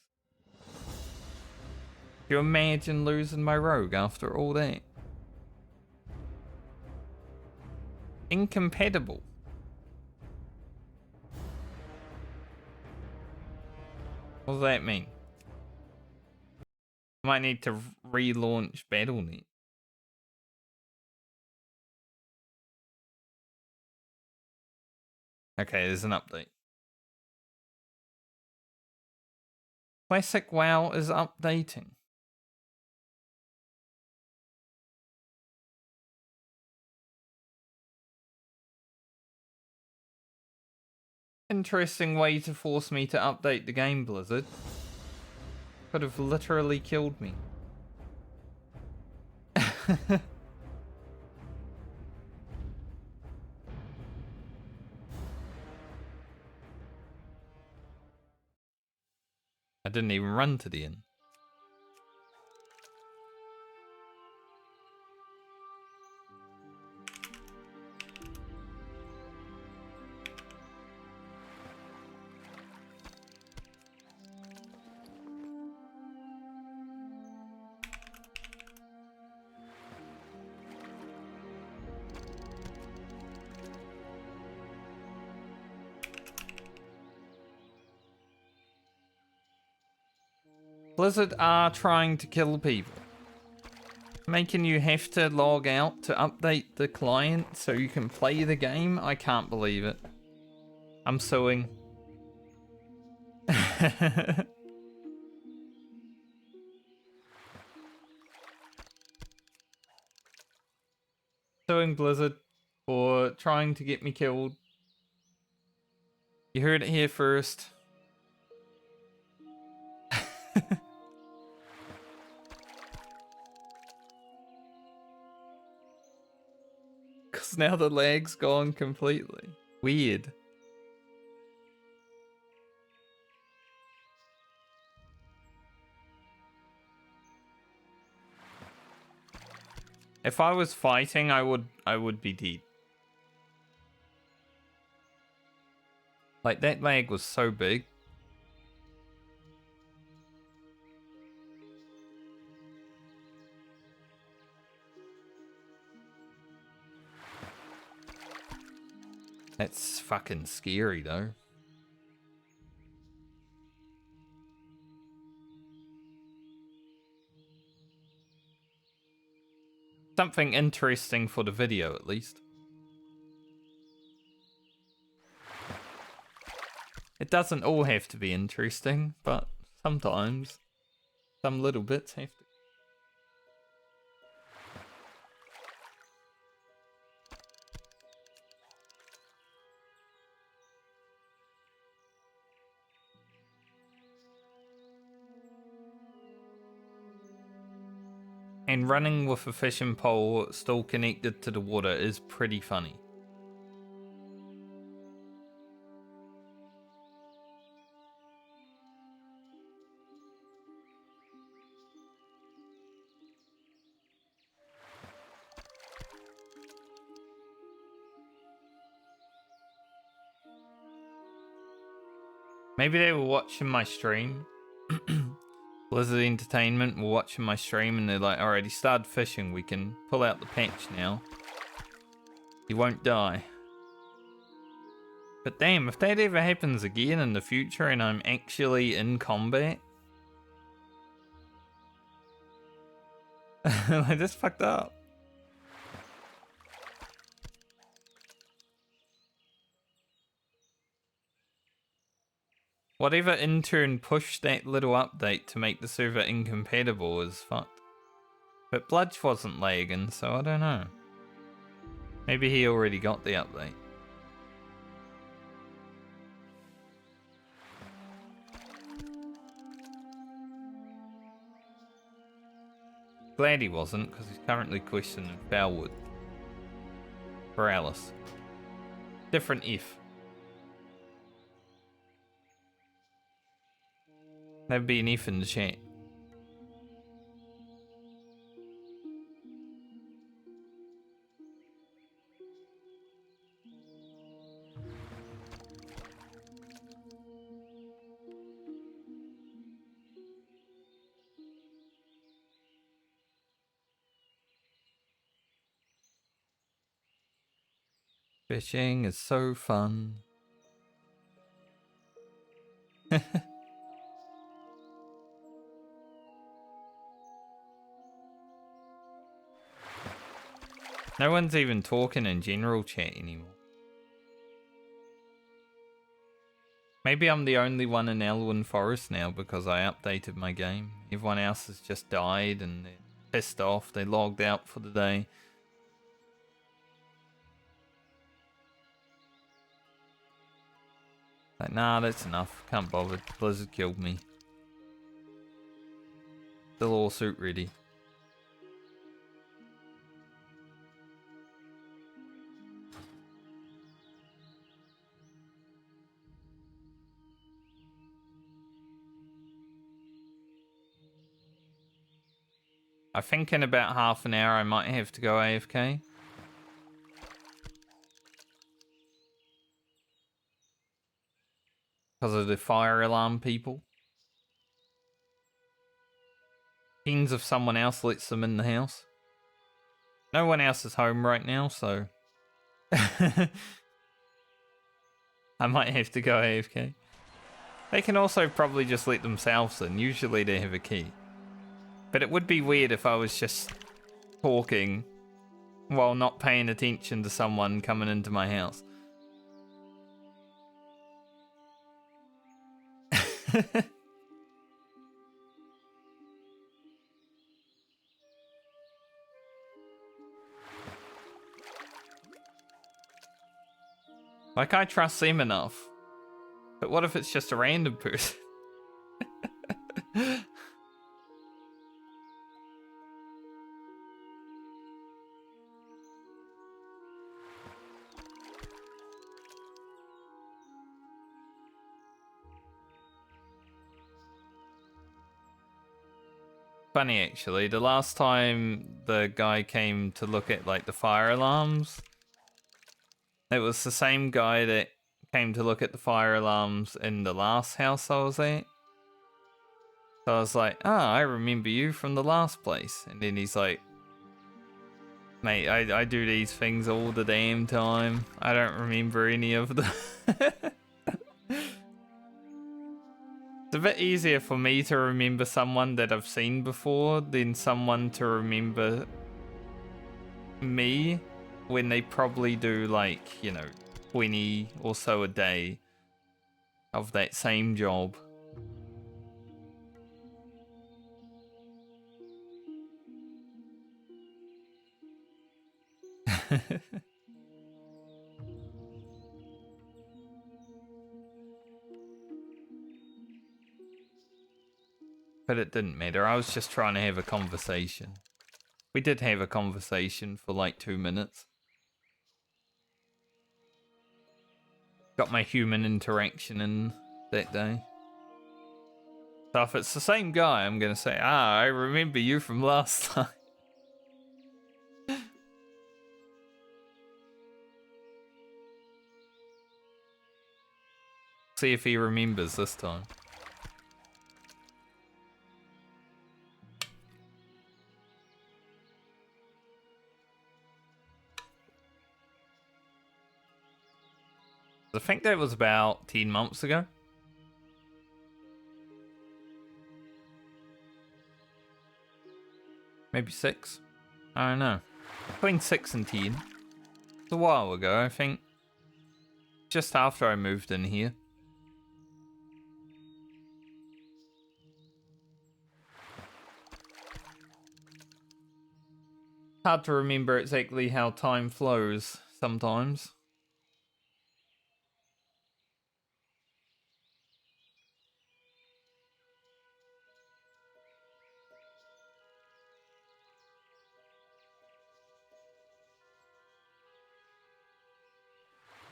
Can you imagine losing my rogue after all that? Incompatible. What does that mean? I might need to relaunch BattleNet. Okay, there's an update. Classic WoW is updating. Interesting way to force me to update the game, Blizzard. Could have literally killed me. I didn't even run to the inn. Blizzard are trying to kill people. Making you have to log out to update the client so you can play the game? I can't believe it. I'm suing. Suing Blizzard for trying to get me killed. You heard it here first. Because now the lag's gone completely. Weird. If I was fighting, I would be dead. Like, that lag was so big. That's fucking scary, though. Something interesting for the video, at least. It doesn't all have to be interesting, but sometimes some little bits have to. And running with a fishing pole still connected to the water is pretty funny. Maybe they were watching my stream. Blizzard Entertainment were watching my stream and they're like, alright, he started fishing, we can pull out the patch now. He won't die. But damn, if that ever happens again in the future and I'm actually in combat. Like, that's fucked up. Whatever intern pushed that little update to make the server incompatible is fucked. But Bludge wasn't lagging, so I don't know. Maybe he already got the update. Glad he wasn't, because he's currently questioning Bellwood. For Alice. Different if. There'd be an F in the chat. Fishing is so fun. No one's even talking in general chat anymore. Maybe I'm the only one in Elwyn Forest now because I updated my game. Everyone else has just died and they're pissed off. They logged out for the day. Like, nah, that's enough. Can't bother. Blizzard killed me. The lawsuit ready. I think in about half an hour I might have to go AFK. Because of the fire alarm people. Depends if someone else lets them in the house. No one else is home right now, so... I might have to go AFK. They can also probably just let themselves in. Usually they have a key. But it would be weird if I was just talking while not paying attention to someone coming into my house. Like, I trust them enough. But what if it's just a random person? Funny, actually. The last time the guy came to look at, like, the fire alarms, it was the same guy that came to look at the fire alarms in the last house I was at. So I was like, I remember you from the last place. And then he's like, mate, I do these things all the damn time. I don't remember any of them. It's a bit easier for me to remember someone that I've seen before than someone to remember me when they probably do, like, 20 or so a day of that same job. But it didn't matter. I was just trying to have a conversation. We did have a conversation for like 2 minutes. Got my human interaction in that day. So if it's the same guy, I'm going to say, I remember you from last time. See if he remembers this time. I think that was about 10 months ago. Maybe 6. I don't know. Between 6 and 10. It's a while ago, I think. Just after I moved in here. Hard to remember exactly how time flows sometimes.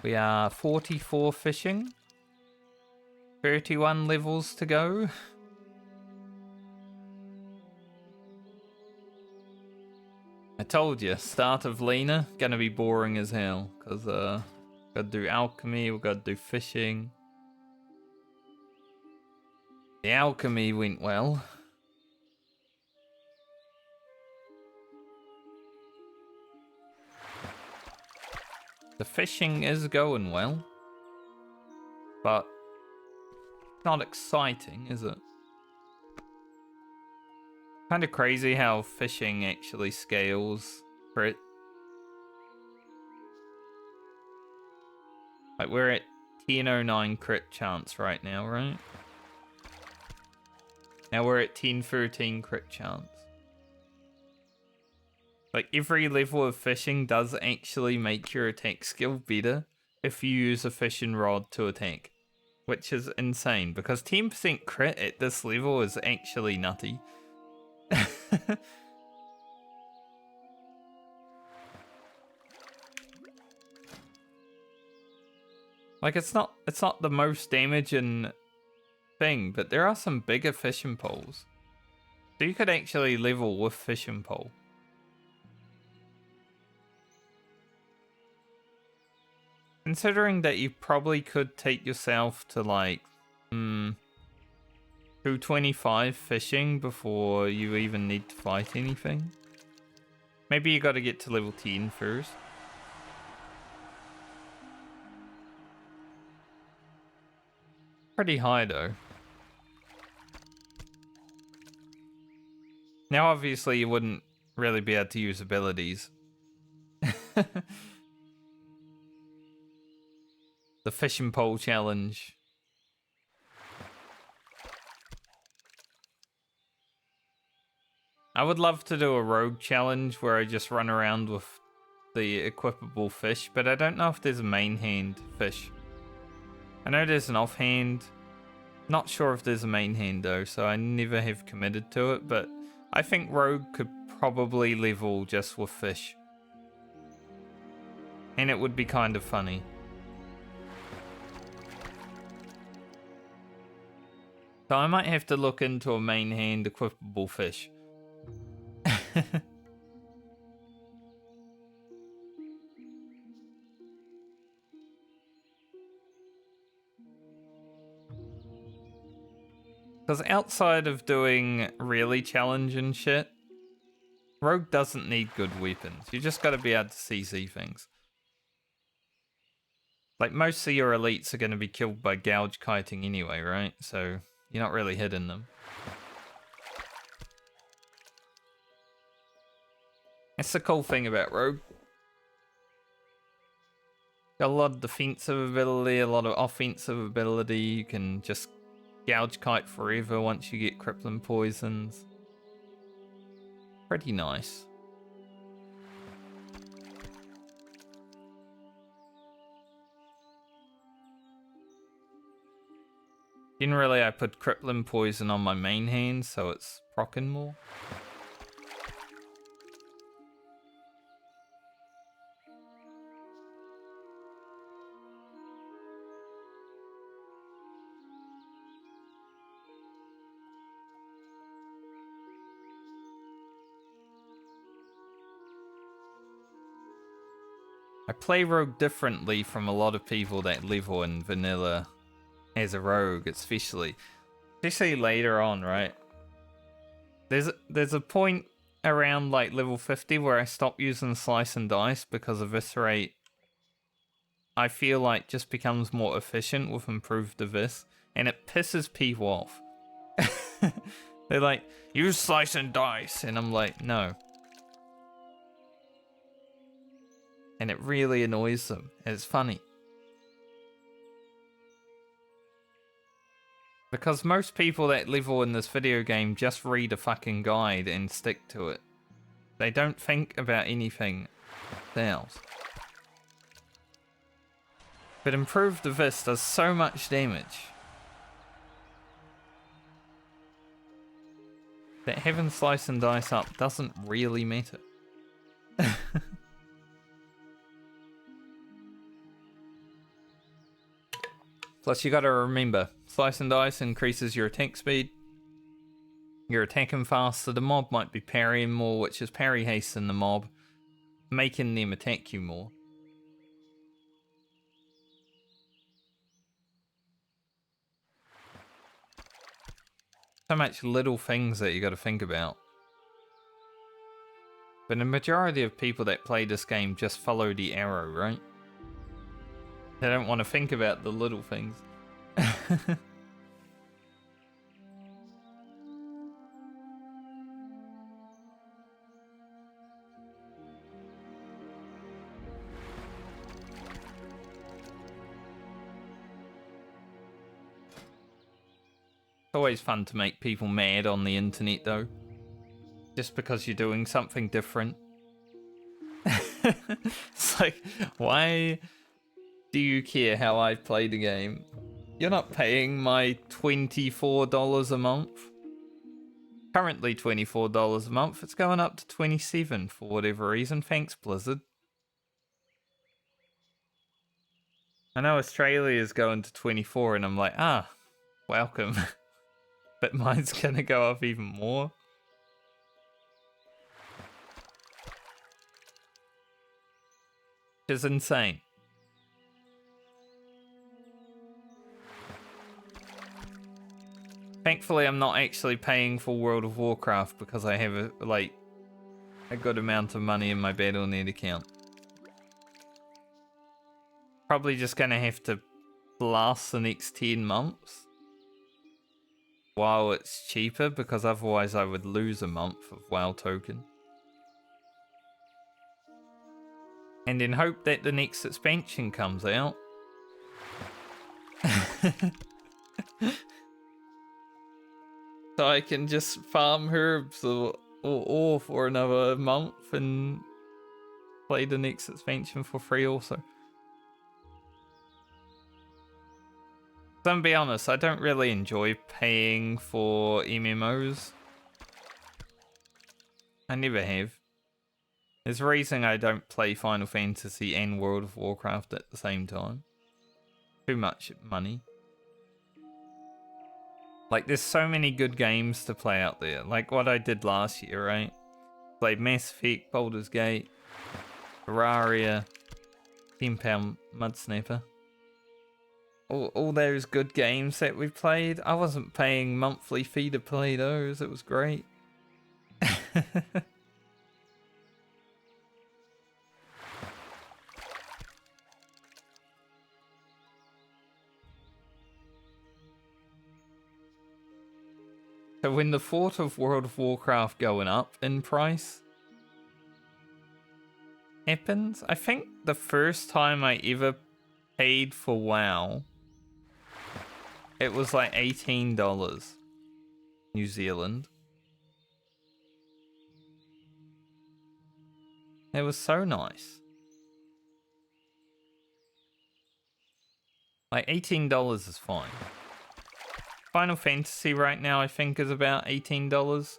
We are 44 fishing. 31 levels to go. I told you, start of Lyna, gonna be boring as hell. Because, gotta do alchemy, we gotta do fishing. The alchemy went well. The fishing is going well. But not exciting, is it? Kind of crazy how fishing actually scales crit. Like, we're at 1009 crit chance right now, right? Now we're at 1013 crit chance. Like, every level of fishing does actually make your attack skill better if you use a fishing rod to attack. Which is insane, because 10% crit at this level is actually nutty. Like, it's not the most damaging thing, but there are some bigger fishing poles. So you could actually level with fishing pole. Considering that you probably could take yourself to like 225 fishing before you even need to fight anything. Maybe you gotta get to level 10 first. Pretty high though. Now obviously you wouldn't really be able to use abilities. The fishing pole challenge. I would love to do a rogue challenge where I just run around with the equipable fish, but I don't know if there's a main hand fish. I know there's an offhand. Not sure if there's a main hand though, so I never have committed to it, but I think rogue could probably level just with fish. And it would be kind of funny. So I might have to look into a main hand equipable fish. Because outside of doing really challenging shit, rogue doesn't need good weapons. You just gotta be able to CC things. Like, most of your elites are gonna be killed by gouge kiting anyway, right? So you're not really hitting them. That's the cool thing about rogue. Got a lot of defensive ability, a lot of offensive ability. You can just gouge kite forever once you get crippling poisons. Pretty nice. Generally, I put crippling poison on my main hand, so it's proccing more. I play rogue differently from a lot of people that level in vanilla as a rogue, especially later on, right? There's a point around like level 50 where I stop using slice and dice because eviscerate, I feel like, just becomes more efficient with improved evis, and it pisses people off. They're like, use slice and dice, and I'm like, no. And it really annoys them. And it's funny. Because most people that level in this video game just read a fucking guide and stick to it. They don't think about anything else. But improved evis does so much damage that having slice and dice up doesn't really matter. Plus, you gotta remember, slice and dice increases your attack speed. You're attacking faster. The mob might be parrying more, which is parry haste in the mob, making them attack you more. So much little things that you gotta think about. But the majority of people that play this game just follow the arrow, right? They don't want to think about the little things. It's always fun to make people mad on the internet, though. Just because you're doing something different. It's like, why do you care how I play the game? You're not paying my $24 a month. Currently $24 a month. It's going up to $27 for whatever reason. Thanks, Blizzard. I know Australia is going to 24 and I'm like, ah, welcome. But mine's gonna go up even more. Which is insane. Thankfully, I'm not actually paying for World of Warcraft because I have a good amount of money in my Battle.net account. Probably just gonna have to last the next 10 months while it's cheaper, because otherwise I would lose a month of WoW token. And in hope that the next expansion comes out. So I can just farm herbs or for another month and play the next expansion for free also. So I'm be honest, I don't really enjoy paying for MMOs. I never have. There's a reason I don't play Final Fantasy and World of Warcraft at the same time. Too much money. Like, there's so many good games to play out there. Like what I did last year, right? Played Mass Effect, Baldur's Gate, Terraria, 10 Mud Snapper. All those good games that we played. I wasn't paying monthly fee to play those. It was great. So when the thought of World of Warcraft going up in price happens, I think the first time I ever paid for WoW, it was like $18 New Zealand. It was so nice. Like $18 is fine. Final Fantasy right now I think is about $18.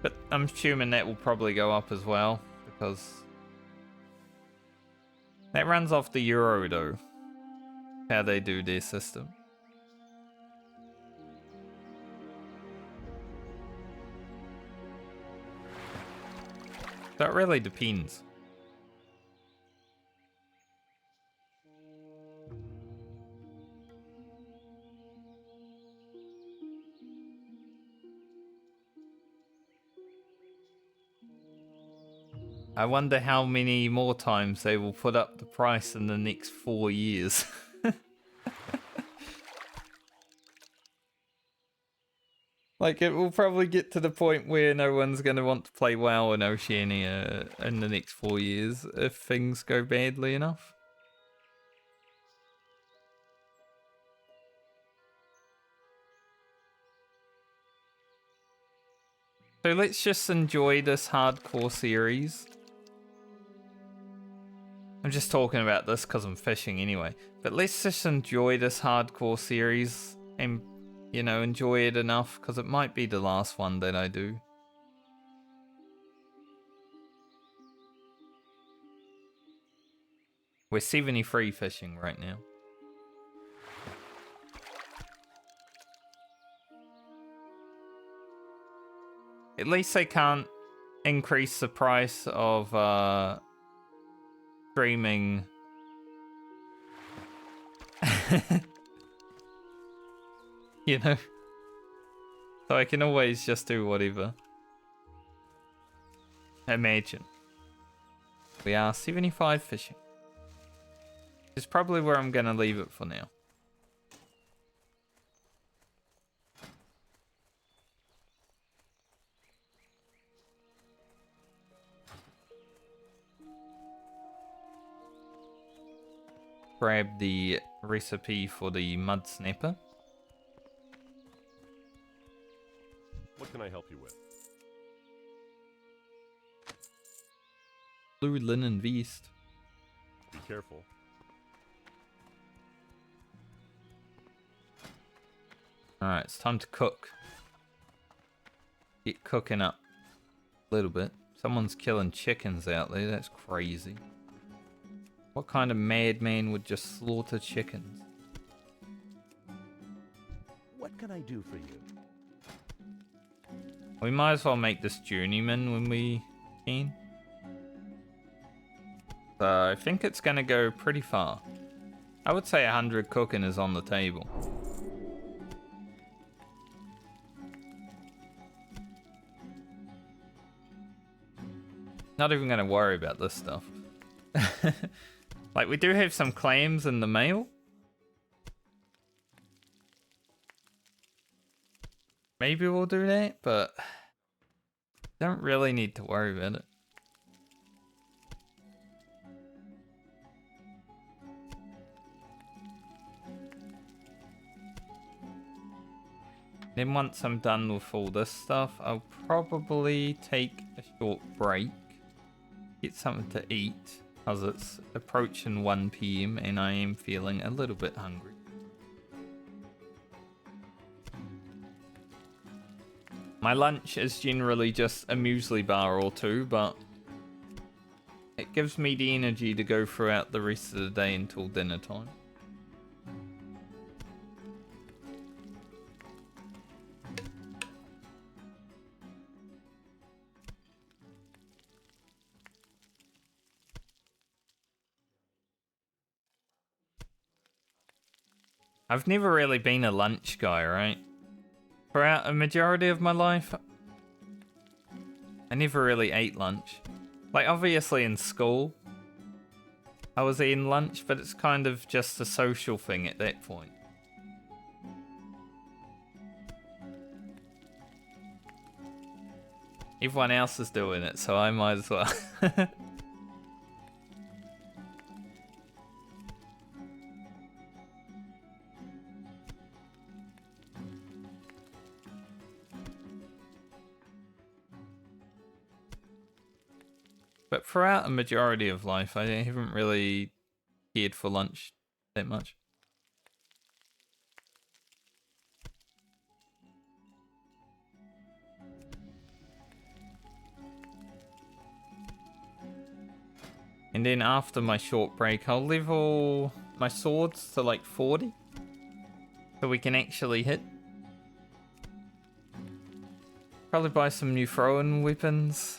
But I'm assuming that will probably go up as well, because that runs off the euro though, how they do their system. So it really depends. I wonder how many more times they will put up the price in the next 4 years. Like, it will probably get to the point where no one's going to want to play WoW in Oceania in the next 4 years if things go badly enough. So let's just enjoy this hardcore series. I'm just talking about this because I'm fishing anyway. But let's just enjoy this hardcore series and, you know, enjoy it enough because it might be the last one that I do. We're 73 fishing right now. At least they can't increase the price of streaming. You know? So I can always just do whatever. Imagine. We are 75 fishing. It's probably where I'm gonna leave it for now. Grab the recipe for the mud snapper. What can I help you with? Blue linen vest. Be careful. Alright, it's time to cook. Get cooking up a little bit. Someone's killing chickens out there, that's crazy. What kind of madman would just slaughter chickens? What can I do for you? We might as well make this journeyman when we can. So I think it's gonna go pretty far. I would say 100 cooking is on the table. Not even gonna worry about this stuff. Like, we do have some clams in the mail. Maybe we'll do that, but don't really need to worry about it. Then once I'm done with all this stuff, I'll probably take a short break, get something to eat, because it's approaching 1 PM and I am feeling a little bit hungry. My lunch is generally just a muesli bar or two, but it gives me the energy to go throughout the rest of the day until dinner time. I've never really been a lunch guy, right? Throughout a majority of my life, I never really ate lunch. Like, obviously in school, I was eating lunch, but it's kind of just a social thing at that point. Everyone else is doing it, so I might as well. But throughout a majority of life, I haven't really cared for lunch that much. And then after my short break, I'll level my swords to like 40. So we can actually hit. Probably buy some new throwing weapons.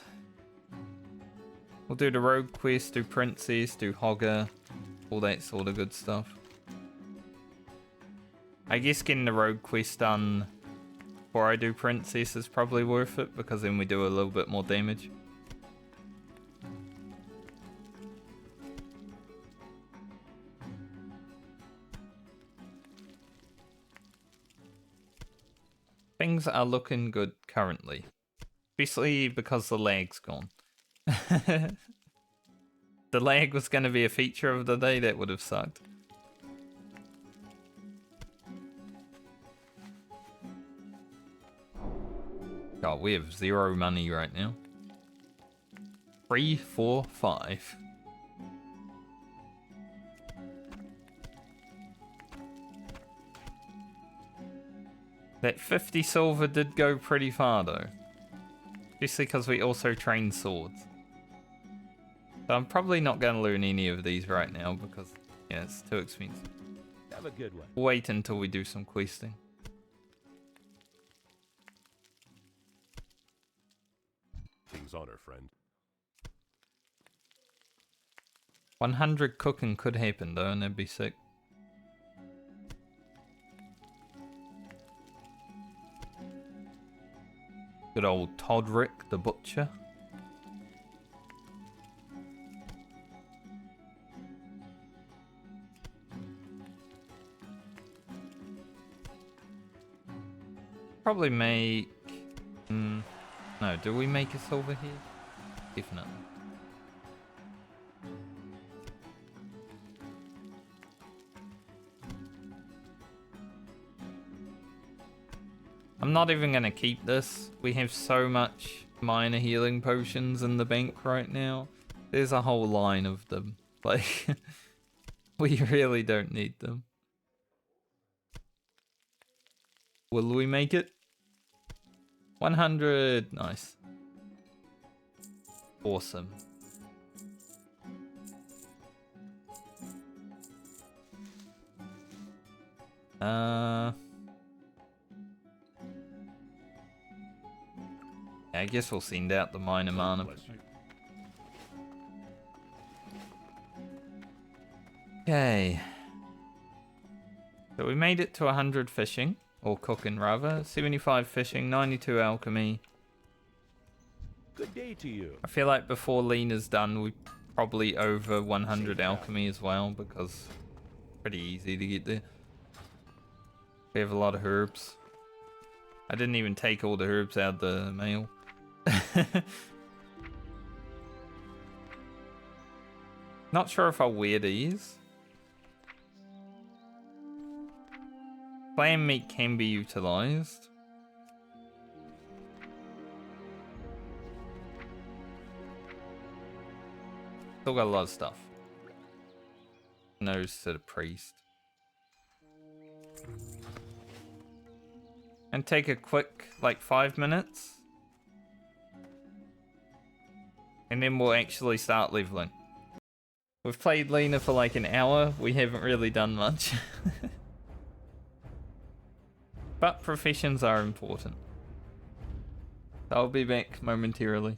We'll do the rogue quest, do princess, do hogger, all that sort of good stuff. I guess getting the rogue quest done before I do princess is probably worth it, because then we do a little bit more damage. Things are looking good currently, especially because the lag's gone. The lag was going to be a feature of the day, that would have sucked. God, we have 0 money right now. 3, 4, 5. That 50 silver did go pretty far though. Especially because we also train swords. So I'm probably not going to learn any of these right now because, yeah, it's too expensive. Have a good one. Wait until we do some questing. King's honor, friend. 100 cooking could happen though, and that'd be sick. Good old Todrick the Butcher. Probably make... no, do we make a silver here? Definitely. I'm not even going to keep this. We have so much minor healing potions in the bank right now. There's a whole line of them. Like, we really don't need them. Will we make it? 100. Nice. Awesome. I guess we'll send out the minor mana. Okay. So we made it to 100 fishing. Or cooking, rather. 75 fishing, 92 alchemy. Good day to you. I feel like before Lyna's done, we probably over 100 alchemy as well, because pretty easy to get there. We have a lot of herbs. I didn't even take all the herbs out of the mail. Not sure if I'll wear these. Clan meat can be utilized. Still got a lot of stuff. Nose to the priest. And take a quick, like 5 minutes. And then we'll actually start leveling. We've played Lyna for like an hour. We haven't really done much. But professions are important. I'll be back momentarily.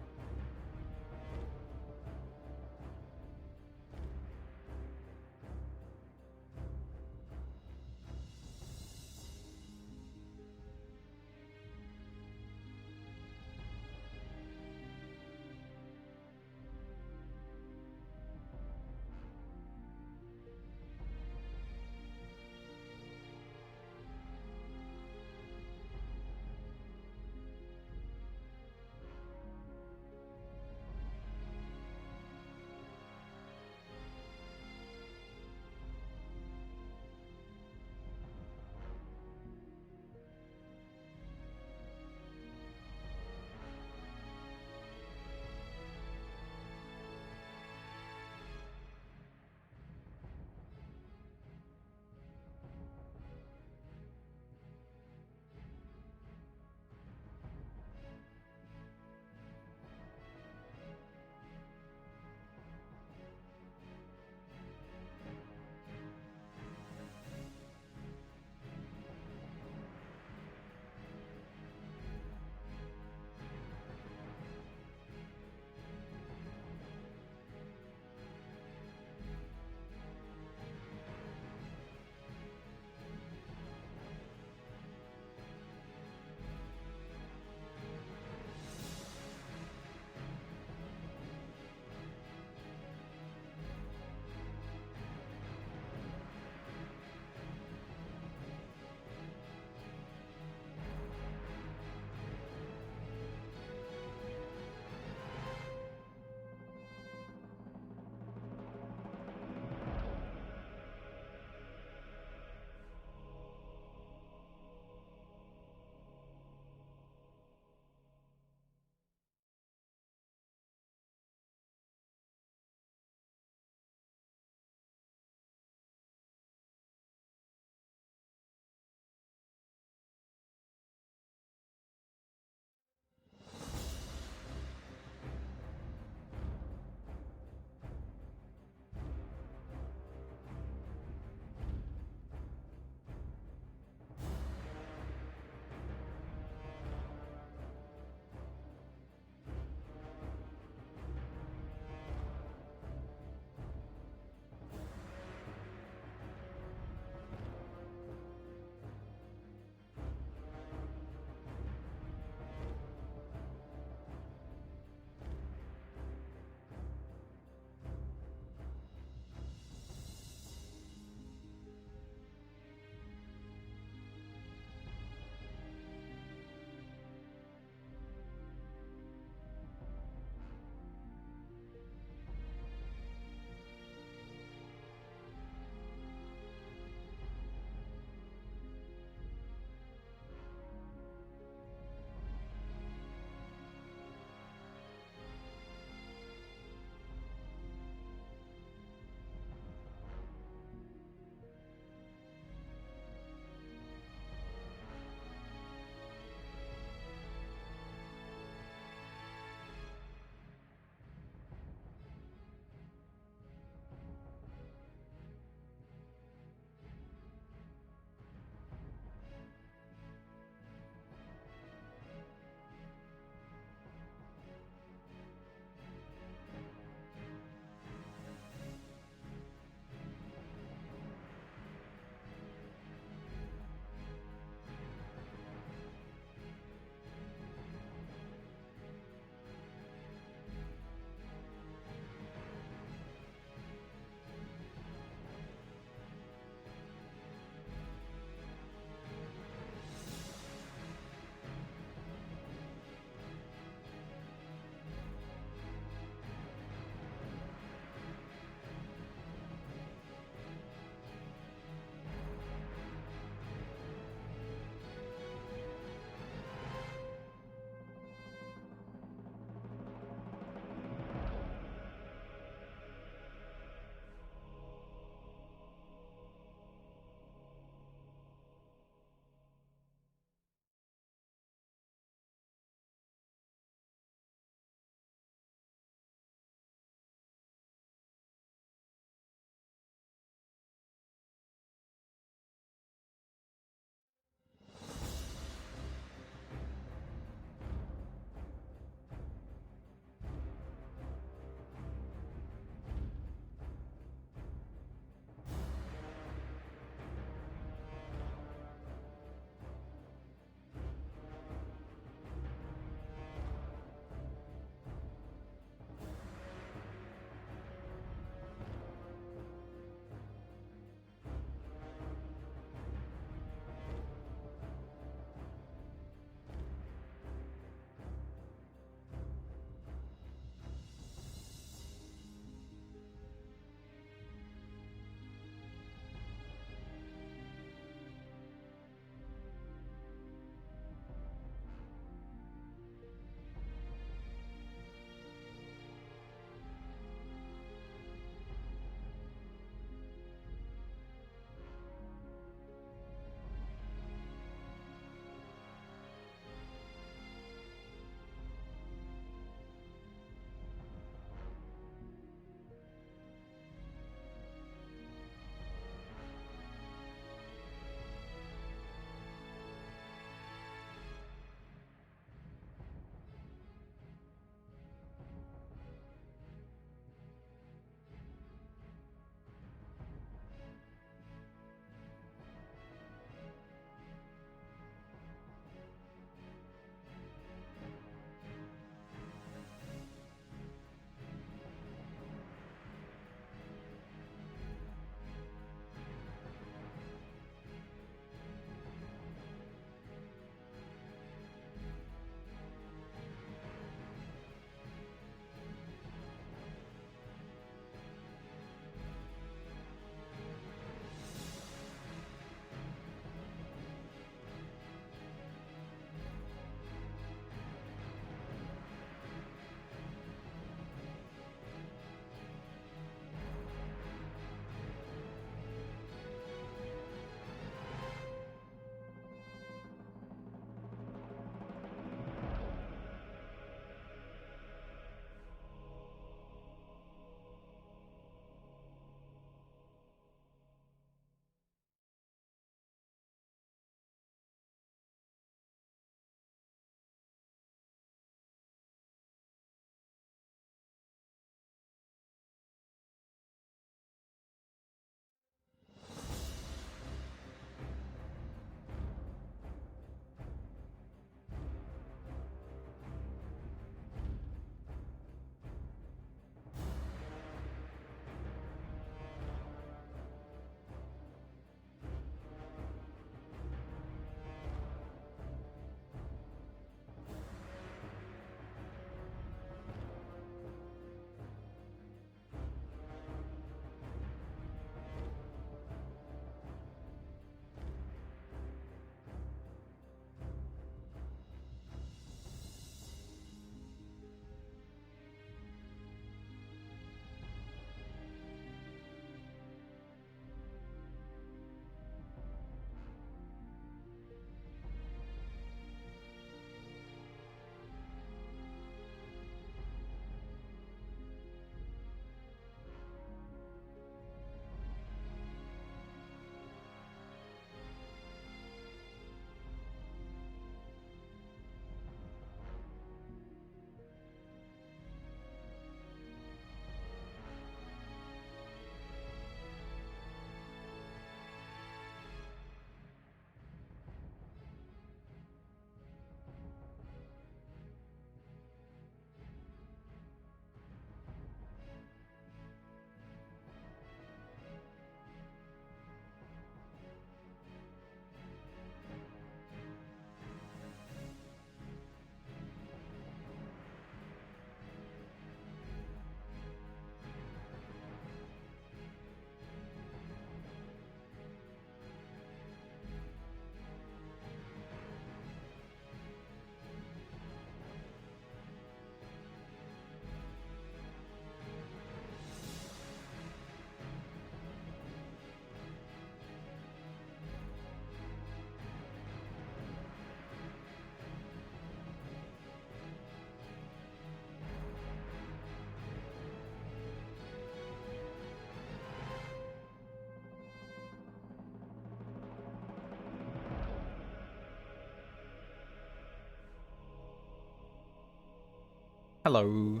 Hello.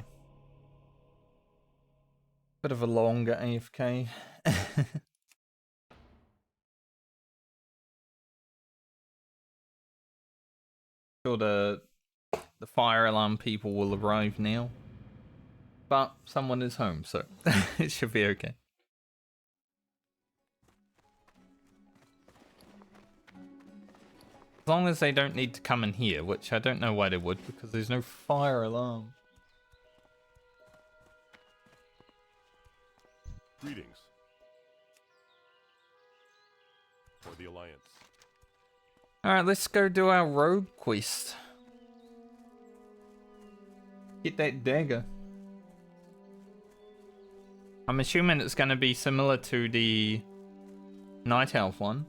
Bit of a longer AFK. Sure, the fire alarm people will arrive now, but someone is home, so it should be okay. As long as they don't need to come in here, which I don't know why they would, because there's no fire alarm. Greetings. For the Alliance. Alright, let's go do our rogue quest. Get that dagger. I'm assuming it's going to be similar to the Night Elf one.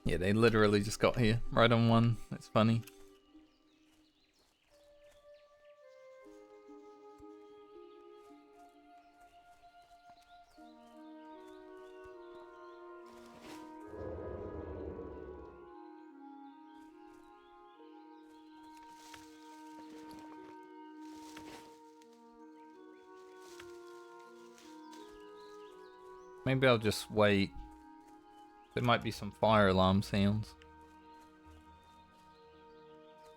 Yeah, they literally just got here. Right on one. That's funny. Maybe I'll just wait. There might be some fire alarm sounds.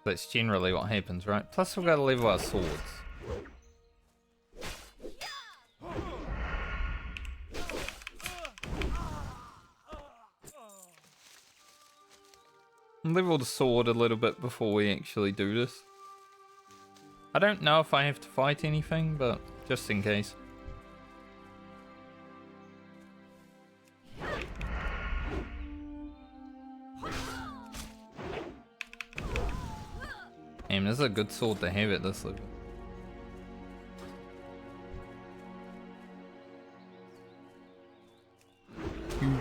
That's generally what happens, right? Plus we've got to level our swords. Level the sword a little bit before we actually do this. I don't know if I have to fight anything, but just in case. Damn, this is a good sword to have at this level. Huge.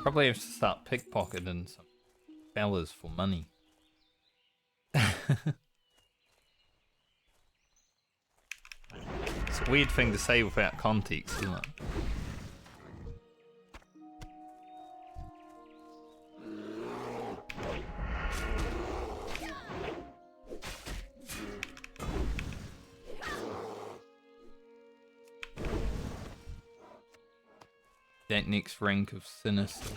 Probably have to start pickpocketing some fellas for money. It's a weird thing to say without context, isn't it? That next rank of sinister.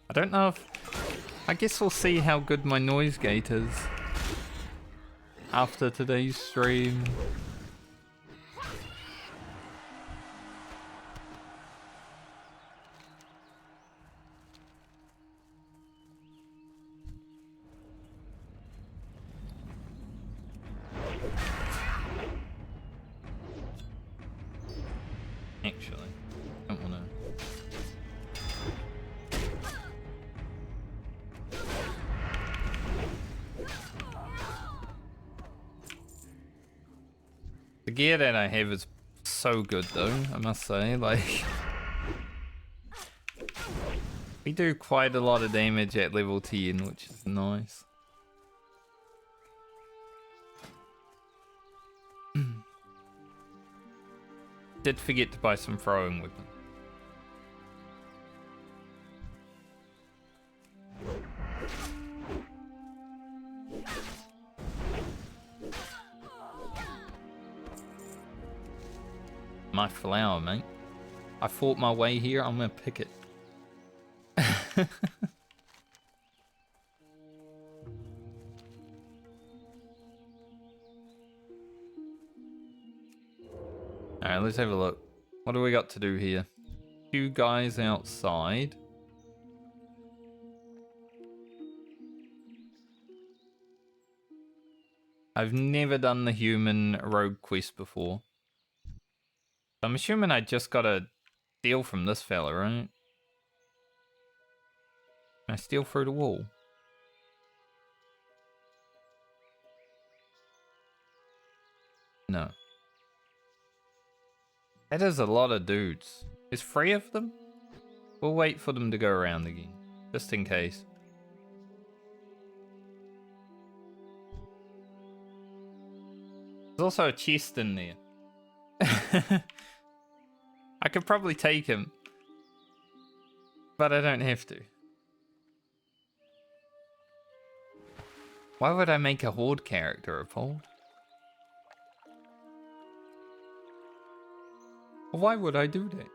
I don't know if... I guess we'll see how good my noise gate is after today's stream. Actually, I don't want to... The gear that I have is so good though, I must say, like... we do quite a lot of damage at level 10, which is nice. Did forget to buy some throwing weapons. My flower, mate. I fought my way here, I'm gonna pick it. Alright, let's have a look. What do we got to do here? Two guys outside. I've never done the human rogue quest before. I'm assuming I just gotta steal from this fella, right? Can I steal through the wall? No. That is a lot of dudes. There's 3 of them? We'll wait for them to go around again. Just in case. There's also a chest in there. I could probably take him. But I don't have to. Why would I make a horde character, Paul? Why would I do that?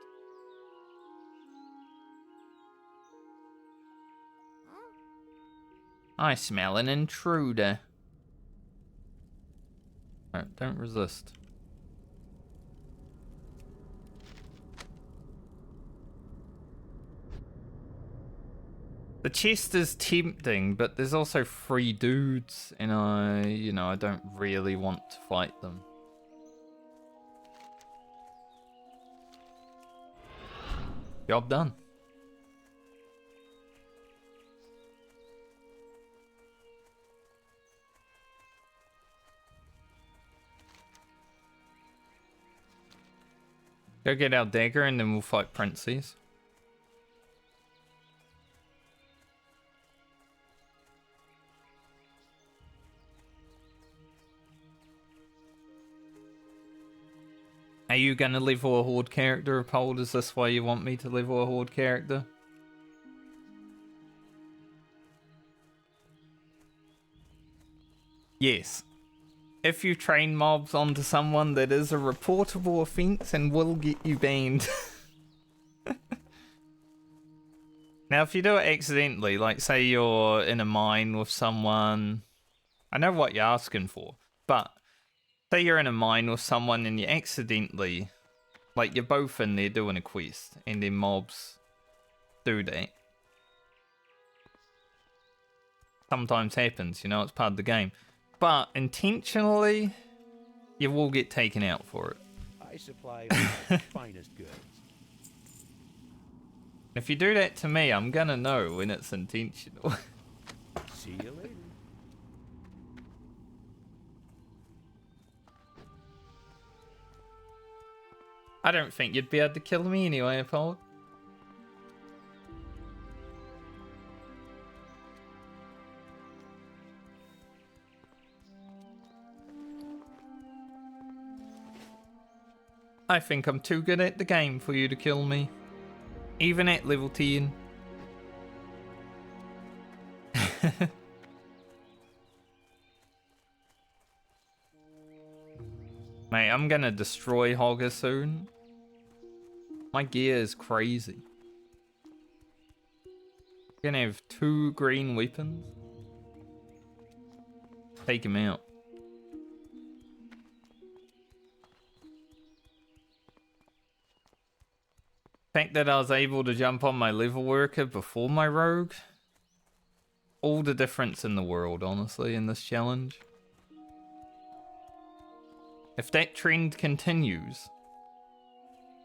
I smell an intruder. Alright, don't resist. The chest is tempting, but there's also 3 dudes, and I don't really want to fight them. Job done. Go get our dagger and then we'll fight Princes. Are you gonna level a horde character, Paul? Is this why you want me to level a horde character? Yes. If you train mobs onto someone, that is a reportable offense and will get you banned. Now, if you do it accidentally, like say you're in a mine with someone, I know what you're asking for, but say you're in a mine with someone and you accidentally, like you're both in there doing a quest, and then mobs do that. Sometimes happens, it's part of the game. But intentionally, you will get taken out for it. I supply my finest goods. If you do that to me, I'm gonna know when it's intentional. See you later. I don't think you'd be able to kill me anyway, Paul. I think I'm too good at the game for you to kill me. Even at level 10. Mate, I'm gonna destroy Hogger soon. My gear is crazy. I'm gonna have 2 green weapons. Take him out. The fact that I was able to jump on my level worker before my rogue. All the difference in the world, honestly, in this challenge. If that trend continues,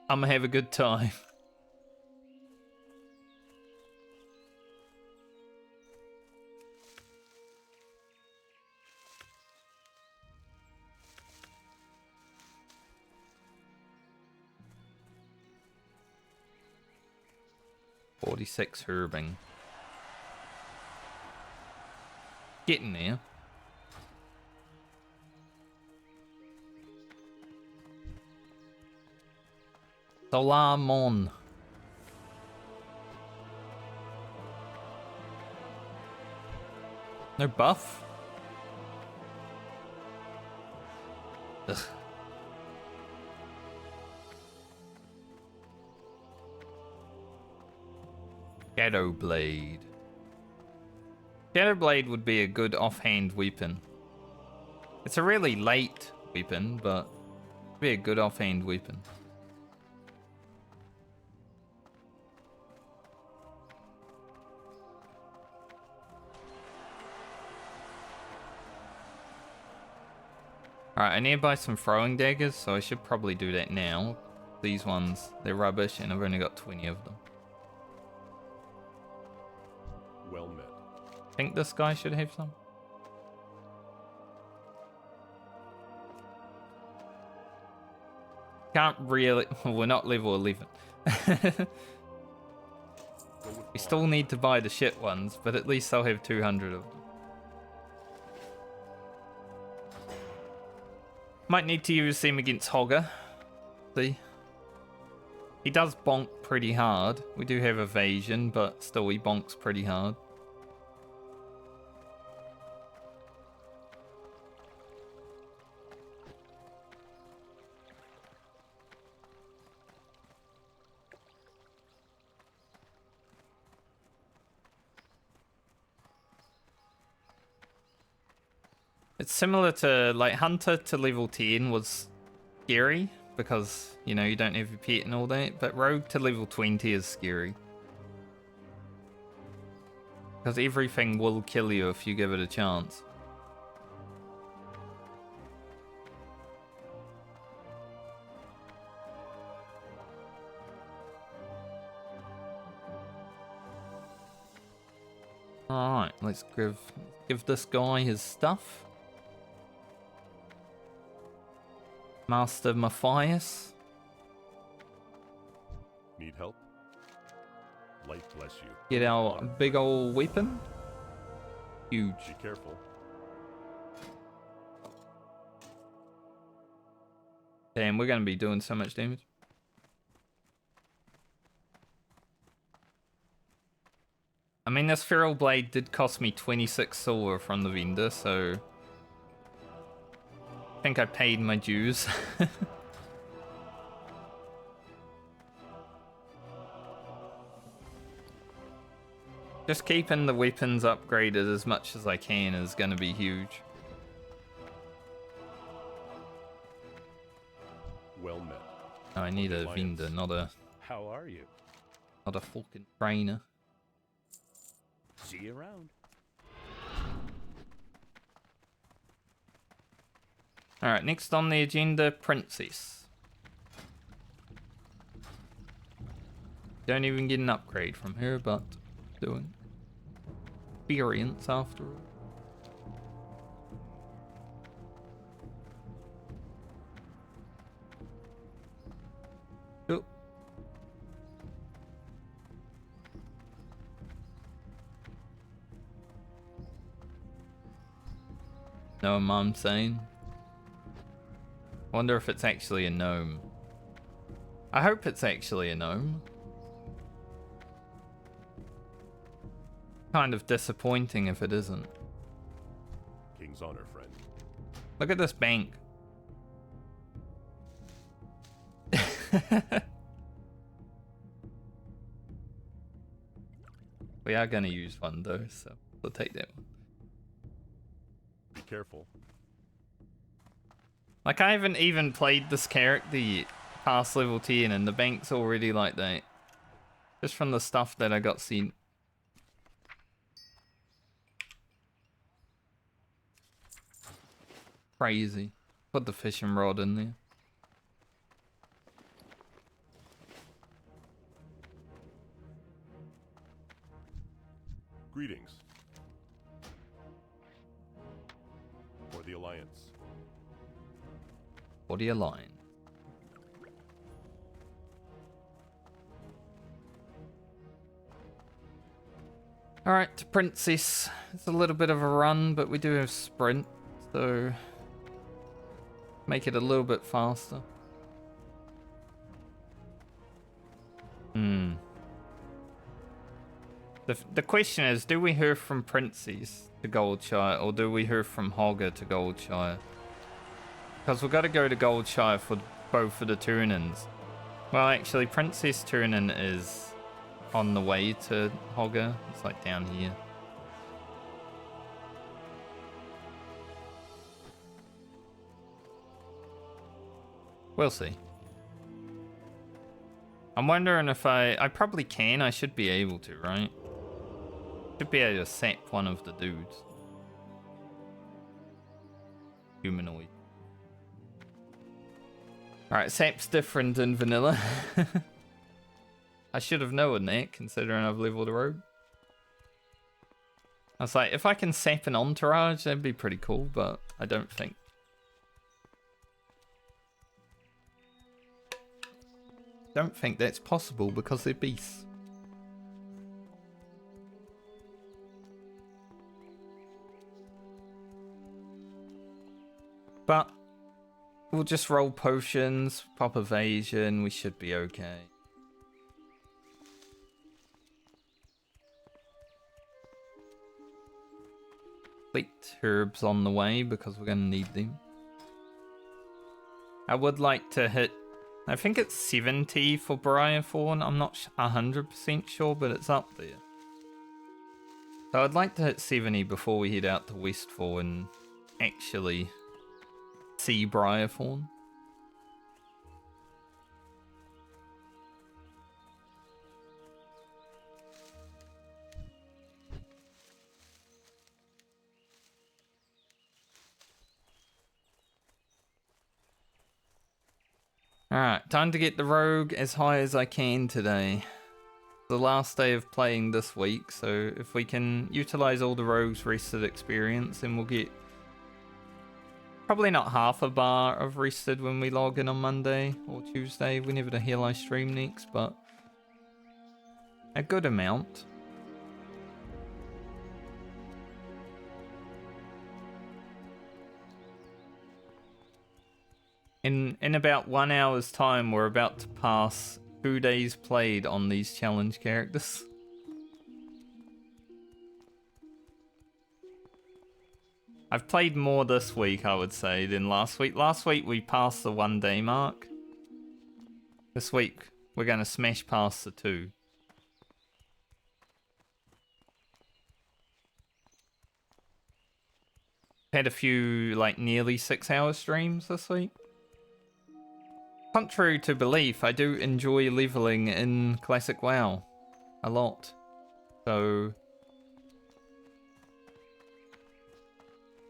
I'm gonna have a good time. .46 herbing. Getting there. Solamon. No buff? Ugh. Shadow Blade. Shadow Blade would be a good offhand weapon. It's a really late weapon, but it'd be a good offhand weapon. Alright, I need to buy some throwing daggers, so I should probably do that now. These ones, they're rubbish, and I've only got 20 of them. Well met. I think this guy should have some. Can't really... We're not level 11. We still need to buy the shit ones, but at least I'll have 200 of them. Might need to use them against Hogger. See? He does bonk pretty hard. We do have evasion, but still he bonks pretty hard. It's similar to, like, Hunter to level 10 was scary because, you know, you don't have your pet and all that, but Rogue to level 20 is scary. Because everything will kill you if you give it a chance. Alright, let's give this guy his stuff. Master Matthias. Need help? Light bless you. Get our big old weapon. Huge. Be careful. Damn, we're going to be doing so much damage. I mean, this Feral Blade did cost me 26 silver from the vendor, so... I think I paid my dues. Just keeping the weapons upgraded as much as I can is going to be huge. Well met. Oh, I need a vendor, not a How are you? fucking trainer. See you around. Alright, next on the agenda, Princess. Don't even get an upgrade from her, but doing experience after all. Oh. Know what I'm saying? Wonder if it's actually a gnome. I hope it's actually a gnome. Kind of disappointing if it isn't. King's honor, friend. Look at this bank. We are going to use one though, so we'll take that one. Be careful. Like, I haven't even played this character yet, past level 10, and the bank's already like that. Just from the stuff that I got sent. Crazy. Put the fishing rod in there. Greetings. For the Alliance. Body align. Alright, to Princess. It's a little bit of a run, but we do have sprint, so make it a little bit faster. The question is, do we hear from Princess to Goldshire, or do we hear from Hogger to Goldshire? Because we've got to go to Goldshire for both of the turn-ins. Well, actually, Princess turn-in is on the way to Hogger. It's like down here. We'll see. I'm wondering if I probably can. I should be able to, right? Should be able to sap one of the dudes. Humanoid. Alright, sap's different in vanilla. I should have known that, considering I've leveled a rogue. I was like, if I can sap an entourage, that'd be pretty cool, but I don't think. don't think that's possible because they're beasts. But we'll just roll potions, pop evasion, we should be okay. Complete herbs on the way because we're going to need them. I would like to hit, I think it's 70 for Briarthorn. I'm not 100% sure, but it's up there. So I'd like to hit 70 before we head out to Westfall and actually see Briarthorn. Alright, time to get the rogue as high as I can today. The last day of playing this week, so if we can utilize all the rogue's rested experience, then we'll get probably not half a bar of rested when we log in on Monday or Tuesday, whenever the hell I stream next, but a good amount. In about 1 hour's time, we're about to pass 2 days played on these challenge characters. I've played more this week, I would say, than last week. Last week we passed the 1 day mark. This week we're going to smash past the 2. Had a few like nearly 6 hour streams this week. Contrary to belief, I do enjoy leveling in Classic WoW a lot. So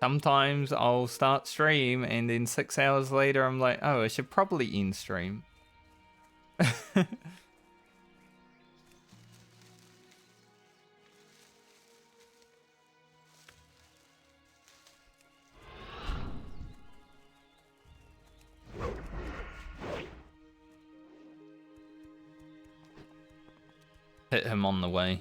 sometimes I'll start stream and then 6 hours later I'm like, oh, I should probably end stream. Hit him on the way.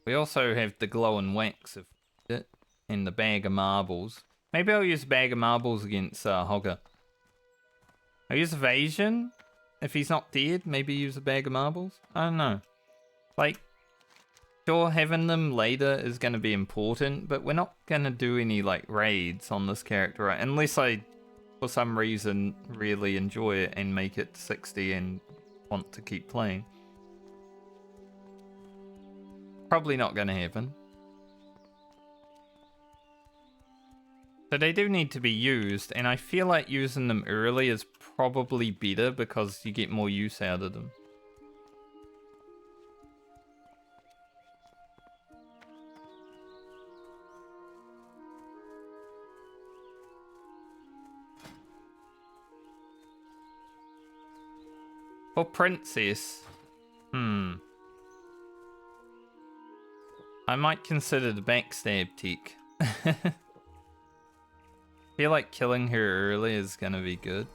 We also have the glow and wax of it and the bag of marbles. Maybe I'll use a bag of marbles against Hogger. I'll use evasion. If he's not dead, maybe use a bag of marbles. I don't know. Like, sure, having them later is going to be important, but we're not going to do any, like, raids on this character, right? Unless I, for some reason, really enjoy it and make it 60 and want to keep playing. Probably not going to happen. So they do need to be used, and I feel like using them early is probably better because you get more use out of them. For Princess, I might consider the backstab tech. Feel like killing her early is gonna be good.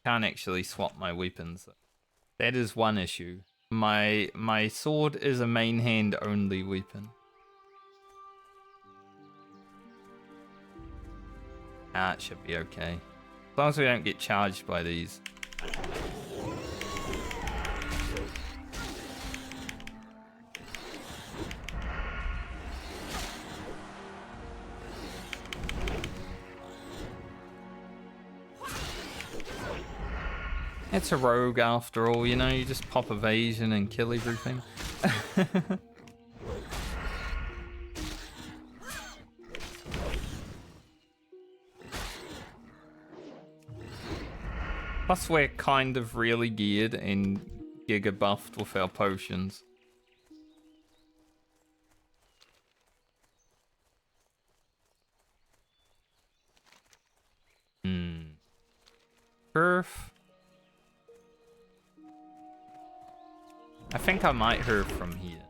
Can't actually swap my weapons. That is one issue. My sword is a main hand only weapon. Ah, it should be okay. As long as we don't get charged by these. It's a rogue after all, you know, you just pop evasion and kill everything. Plus we're kind of really geared and giga buffed with our potions. Herf. I think I might herf from here.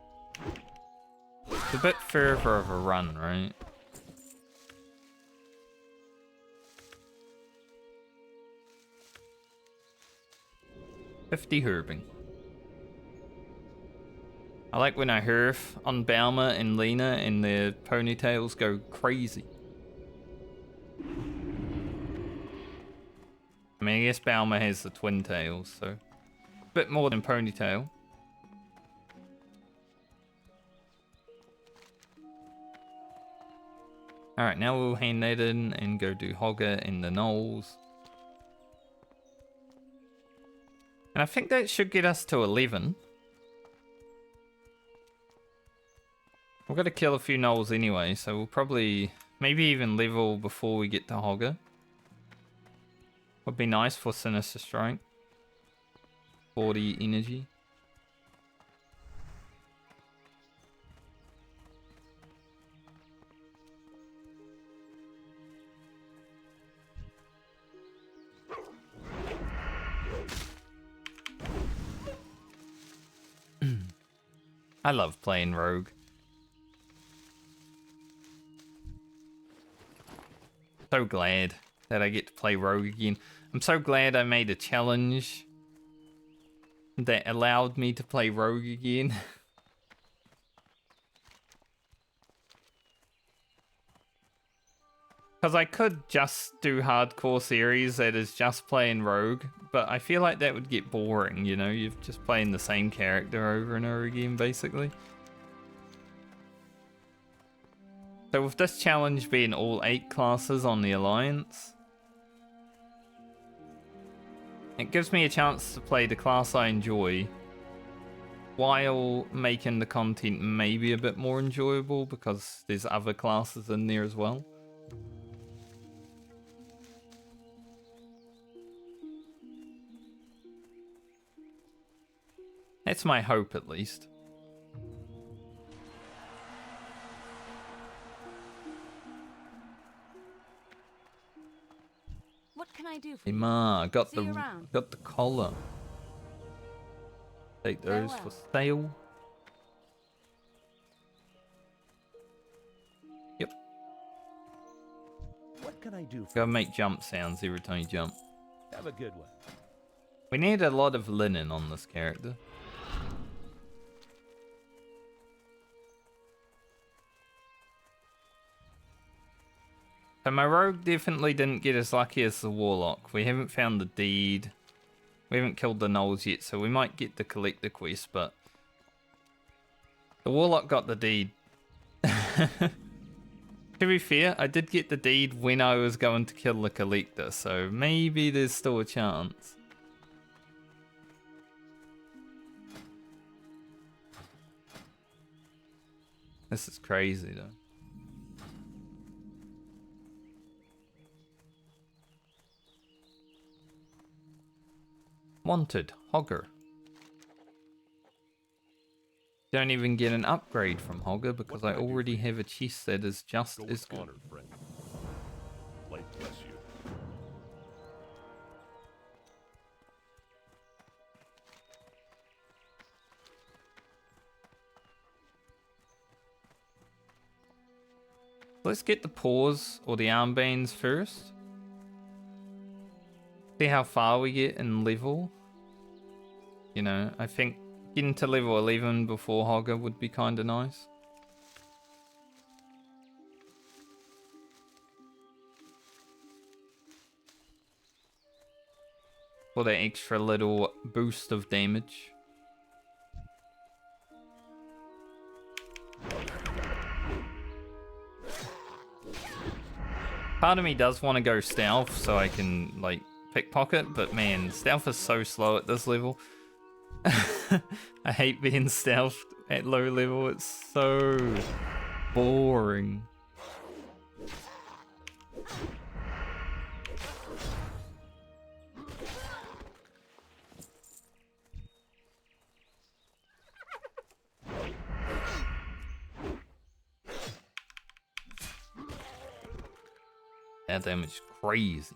It's a bit further of a run, right? $50 herbing. I like when I herf on Balmer and Lyna and their ponytails go crazy. I mean, I guess Balmer has the twin tails, so a bit more than ponytail. Alright, now we'll hand that in and go do Hogger in the Knolls. And I think that should get us to 11. We've got to kill a few Knolls anyway, so we'll probably maybe even level before we get to Hogger. Would be nice for Sinister Strike. 40 energy. I love playing Rogue. So glad that I get to play Rogue again. I'm so glad I made a challenge that allowed me to play Rogue again. Because I could just do hardcore series that is just playing Rogue, but I feel like that would get boring, you know? You're just playing the same character over and over again, basically. So with this challenge being all 8 classes on the Alliance, it gives me a chance to play the class I enjoy while making the content maybe a bit more enjoyable because there's other classes in there as well. That's my hope, at least. What can I do for Hey you? ma, got See you around. the collar. Take those for sale. Yep. What can I do for Gotta make jump sounds every time you jump. you? Have a good one. We need a lot of linen on this character. So my rogue definitely didn't get as lucky as the warlock. We haven't found the deed. We haven't killed the gnolls yet, so we might get the collector quest, but the warlock got the deed. To be fair, I did get the deed when I was going to kill the collector, so maybe there's still a chance. This is crazy though. Wanted, Hogger. Don't even get an upgrade from Hogger because I already have a chest that is just Go as with good. honor, friend. Light bless you. Let's get the paws or the armbands first. See how far we get in level. You know, I think getting to level 11 before Hogger would be kind of nice. For that extra little boost of damage. Part of me does want to go stealth so I can, like, pickpocket, but man, stealth is so slow at this level. I hate being stealthed at low level, it's so boring. That damage is crazy.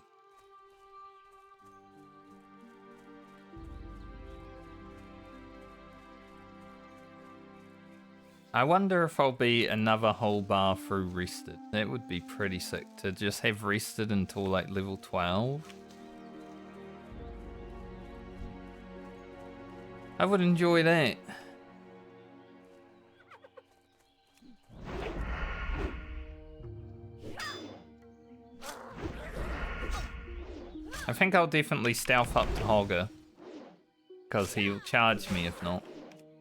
I wonder if I'll be another whole bar through rested. That would be pretty sick to just have rested until like level 12. I would enjoy that. I think I'll definitely stealth up to Hogger, because he'll charge me if not.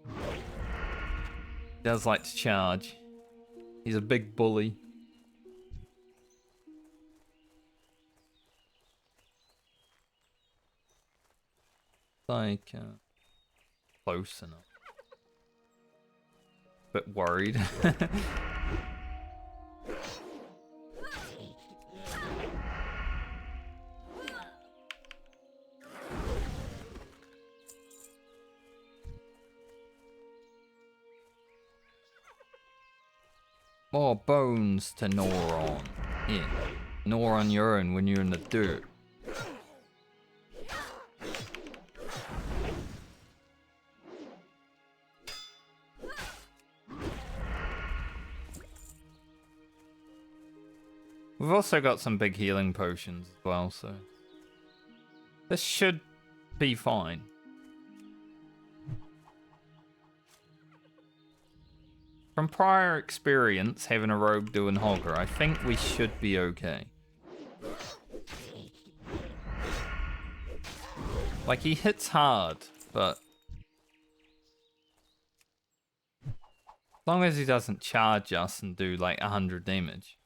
He does like to charge. He's a big bully. Like, close enough. Bit worried. More bones to gnaw on. Yeah, gnaw on your own when you're in the dirt. We've also got some big healing potions as well, so this should be fine. From prior experience, having a rogue doing Hogger, I think we should be okay. Like, he hits hard, but as long as he doesn't charge us and do like 100 damage,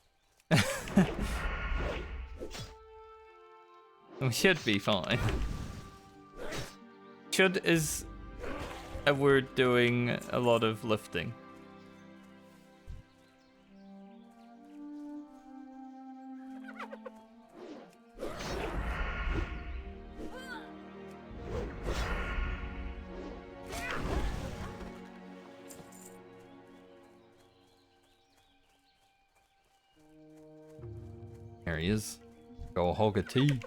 we should be fine. Should is a word doing a lot of lifting. There he is. Go hog a tea.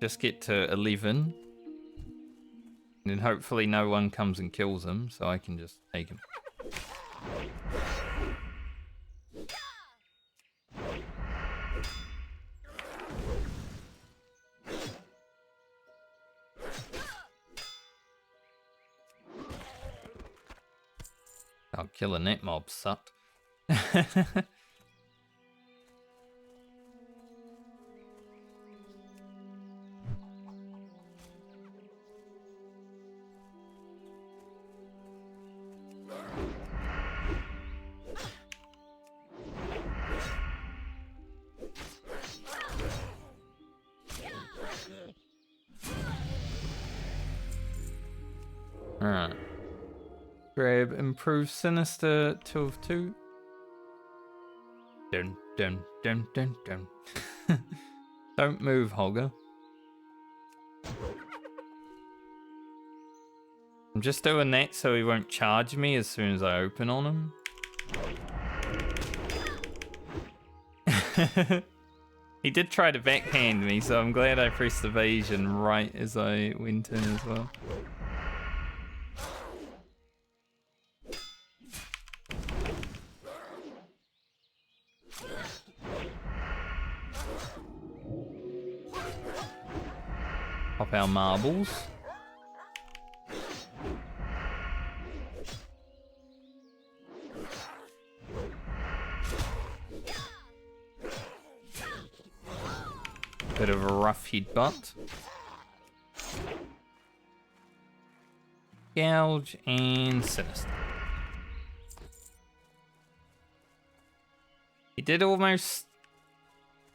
Just get to 11. And then hopefully no one comes and kills him, so I can just take him. Oh, killing that mob sucked. Alright. Grab improve sinister 2 of 2. Dun dun dun dun dun. Don't move, Hogger. I'm just doing that so he won't charge me as soon as I open on him. He did try to backhand me, so I'm glad I pressed evasion right as I went in as well. Pop our marbles. Bit of a rough headbutt. Gouge and sinister. He did almost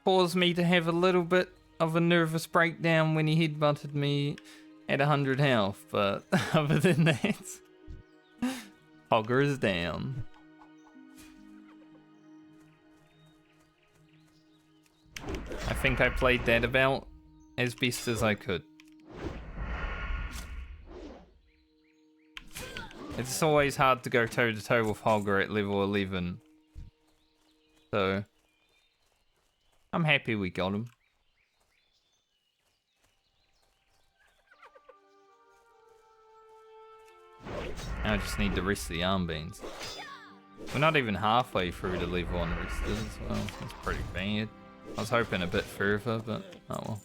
cause me to have a little bit of a nervous breakdown when he headbutted me at 100 health, but other than that, Hogger is down. I think I played that about as best as I could. It's always hard to go toe to toe with Hogger at level 11. So I'm happy we got him. Now I just need the rest of the armbands. We're not even halfway through the level on rested as well. That's pretty bad. I was hoping a bit further, but oh well.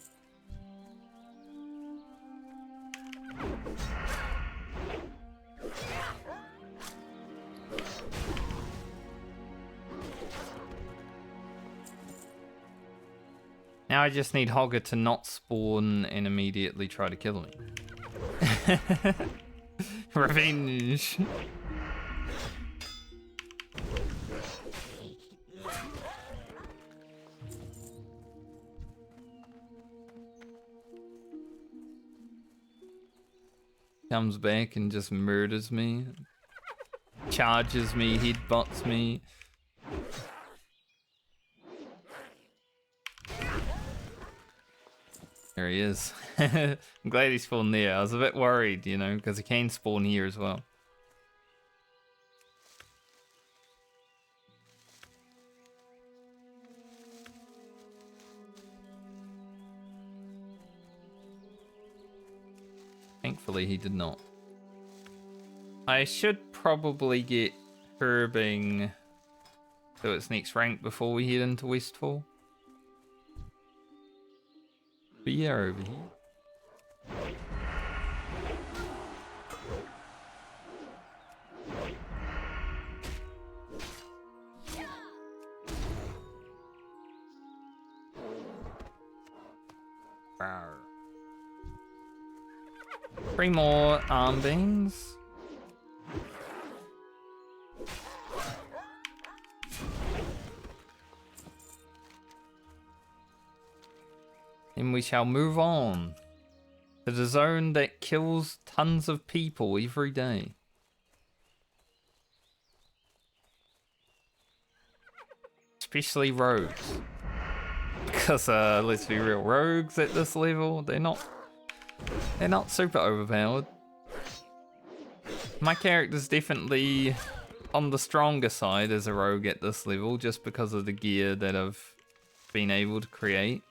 Now I just need Hogger to not spawn and immediately try to kill me. Revenge! Comes back and just murders me. Charges me, headbutts me. There he is. I'm glad he spawned there. I was a bit worried, you know, because he can spawn here as well. Thankfully, he did not. I should probably get Herbing to its next rank before we head into Westfall. But yeah, over here. Rawr. 3 more armbands. And we shall move on to the zone that kills tons of people every day. Especially rogues. Because let's be real, rogues at this level, they're not super overpowered. My character's definitely on the stronger side as a rogue at this level, just because of the gear that I've been able to create.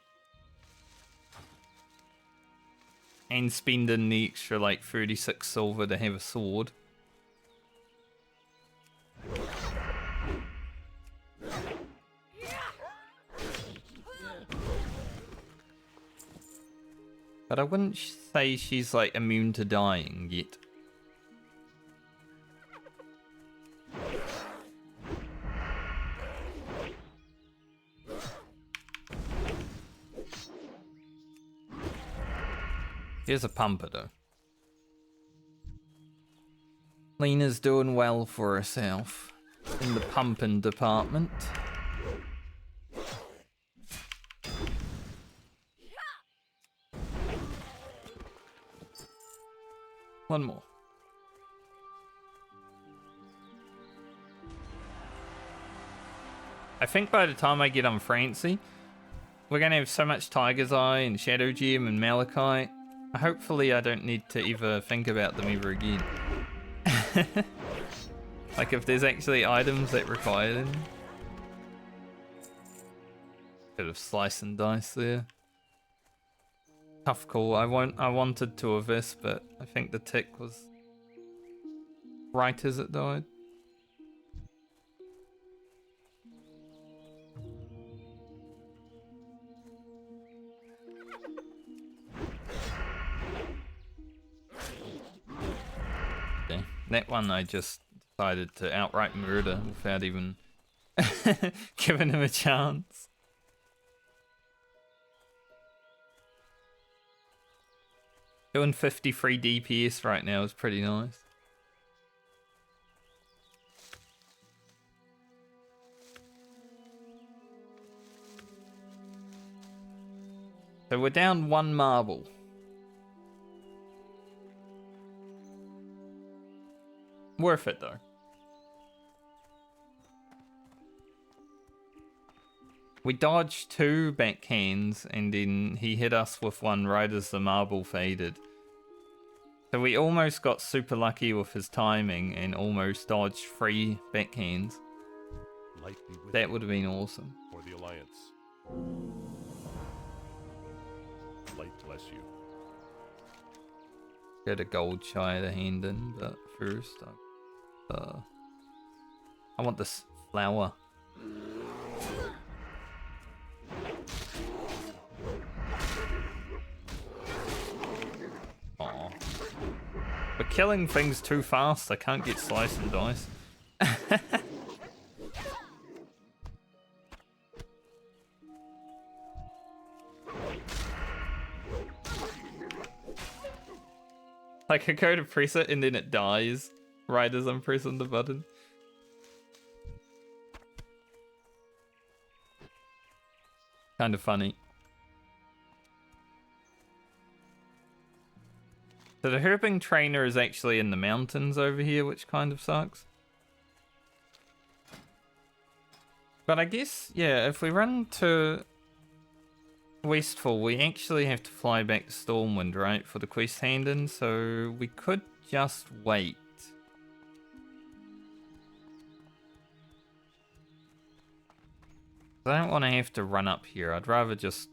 And spending the extra like 36 silver to have a sword. But I wouldn't say she's like immune to dying yet. Here's a pumper though. Lyna's doing well for herself in the pumping department. One more. I think by the time I get on Francie, we're going to have so much Tiger's Eye and Shadow Gem and Malachite. Hopefully I don't need to ever think about them ever again. Like if there's actually items that require them. Bit of slice and dice there. Tough call. I wanted to Avis, but I think the tick was right as it died. Okay, that one I just decided to outright murder without even giving him a chance. Doing 53 DPS right now is pretty nice. So we're down 1 marble. Worth it though. We dodged 2 backhands and then he hit us with one right as the marble faded. So we almost got super lucky with his timing and almost dodged 3 backhands. Light be with That you, would have been awesome. for the Alliance. Light bless you. Get a gold shy to hand in, but first I want this flower. Aw. We're killing things too fast, I can't get slice and dice. Like, I go to press it and then it dies right as I'm pressing the button. Kind of funny. So the herbing trainer is actually in the mountains over here, which kind of sucks. But I guess, yeah, if we run to Westfall, we actually have to fly back to Stormwind, right, for the quest hand-in, so we could just wait. I don't want to have to run up here. I'd rather just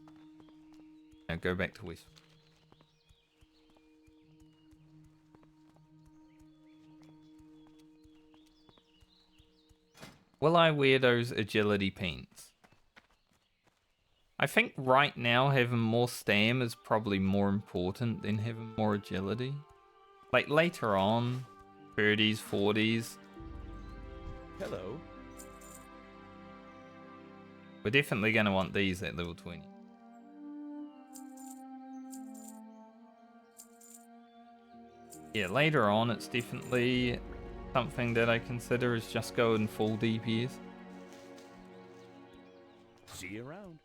go back to Westfall. Will I wear those agility pants? I think right now having more stam is probably more important than having more agility. Like later on, 30s, 40s. Hello. We're definitely going to want these at level 20. Yeah, later on it's definitely something that I consider is just going full DPS. See you around.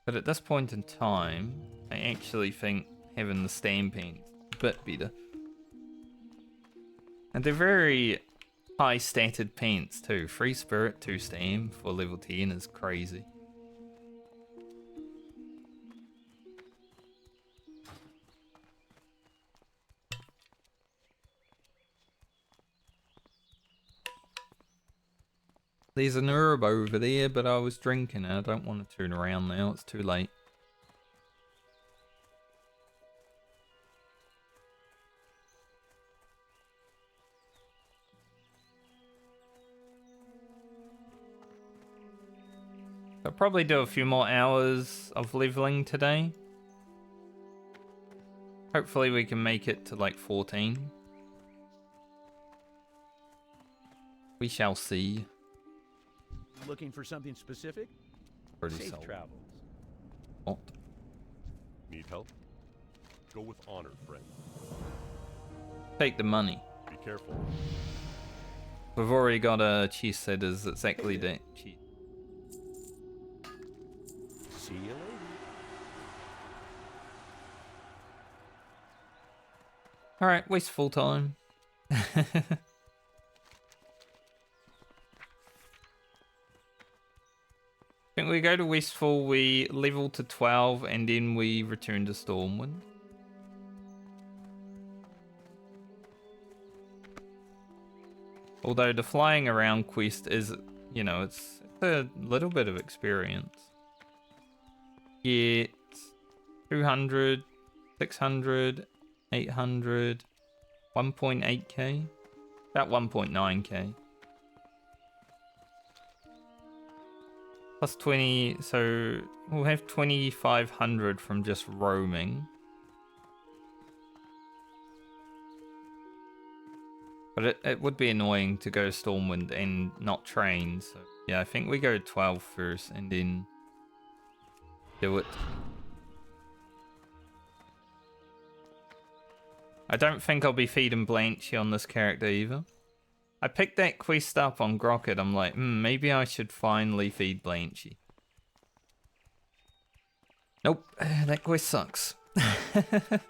But at this point in time, I actually think having the stam pants is a bit better. And they're very high statted pants too. 3 spirit, 2 stam for level 10 is crazy. There's an herb over there, but I was drinking it. I don't want to turn around now, it's too late. I'll probably do a few more hours of leveling today. Hopefully we can make it to like 14. We shall see. Looking for something specific? Pretty Safe solid. travels. Oh, Need help? Go with honor, friend. take the money. Be careful. We've already got a chest that is exactly that cheap. See you later. Alright, waste full time. I think we go to Westfall, we level to 12, and then we return to Stormwind. Although the flying around quest is, you know, it's a little bit of experience. Get 200, 600, 800, 1.8k, about 1.9k. Plus 20, so we'll have 2,500 from just roaming. But it would be annoying to go Stormwind and not train, so yeah, I think we go 12 first and then do it. I don't think I'll be feeding Blanchy on this character either. I picked that quest up on Grocket. I'm like, maybe I should finally feed Blanchy. Nope, that quest sucks. It's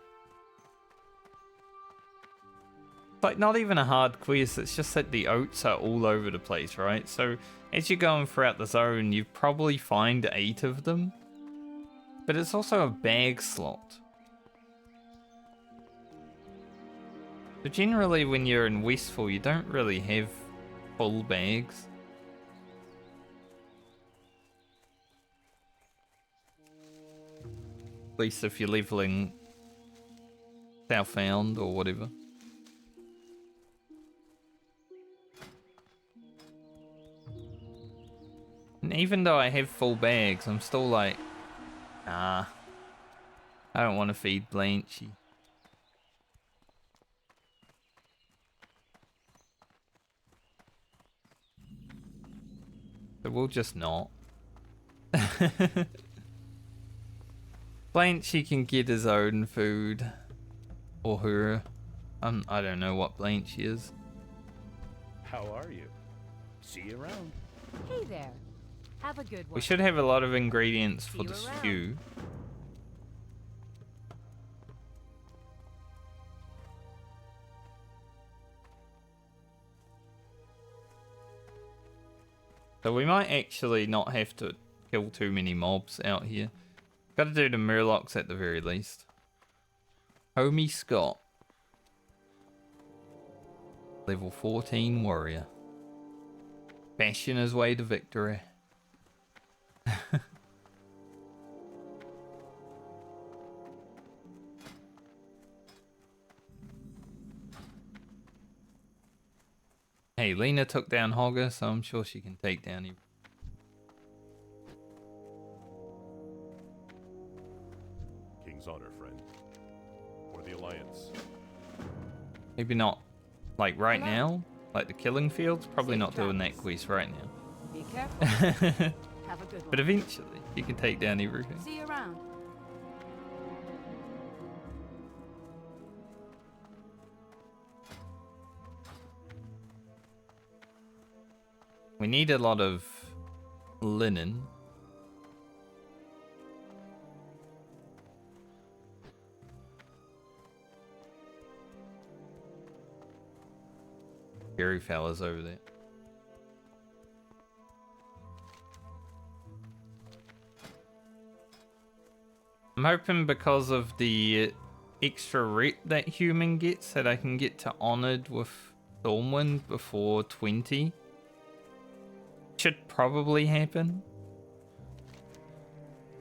like not even a hard quest, it's just that the oats are all over the place, right? So as you're going throughout the zone, you probably find 8 of them. But it's also a bag slot. So generally when you're in Westfall, you don't really have full bags. At least if you're leveling Southbound or whatever. And even though I have full bags, I'm still like, nah, I don't want to feed Blanchy. So we'll just not. Blanchy can get his own food. Or her. I don't know what Blanchy is. How are you? See you around. Hey there. Have a good one. We should have a lot of ingredients for See the you around. stew. So we might actually not have to kill too many mobs out here. Gotta do the Murlocs at the very least. Homie Scott. Level 14 warrior. Bashing his way to victory. Hey, Lyna took down Hogger, so I'm sure she can take down him. King's honor, friend. For the Alliance. Maybe not like right Hello. now. Like the killing fields. Probably Safe not doing that travels. quest right now. Be careful. Have a good one. But eventually, you can take down everything. See you around. We need a lot of linen. Scary fellas over there. I'm hoping because of the extra rep that human gets that I can get to honored with Stormwind before 20. Should probably happen.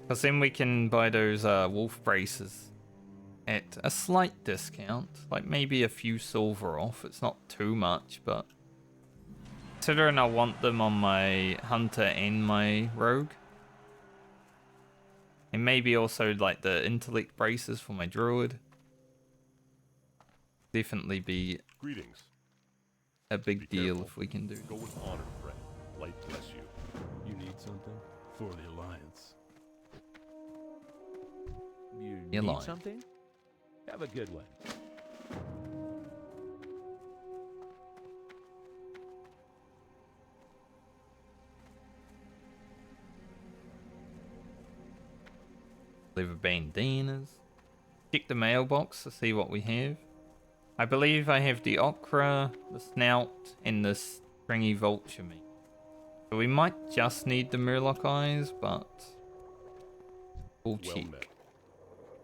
Because then we can buy those wolf braces at a slight discount. Like maybe a few silver off. It's not too much, but considering I want them on my hunter and my rogue. And maybe also like the intellect braces for my druid. Definitely be Greetings. a big Be deal careful. if we can do. Go with honor, friend. Light bless you. You need something? For the Alliance. You You're need lying. something? Have a good one. Liver bandanas. Check the mailbox to see what we have. I believe I have the ochre, the snout, and the stringy vulture meat. So we might just need the murloc eyes, but we'll Well check. met.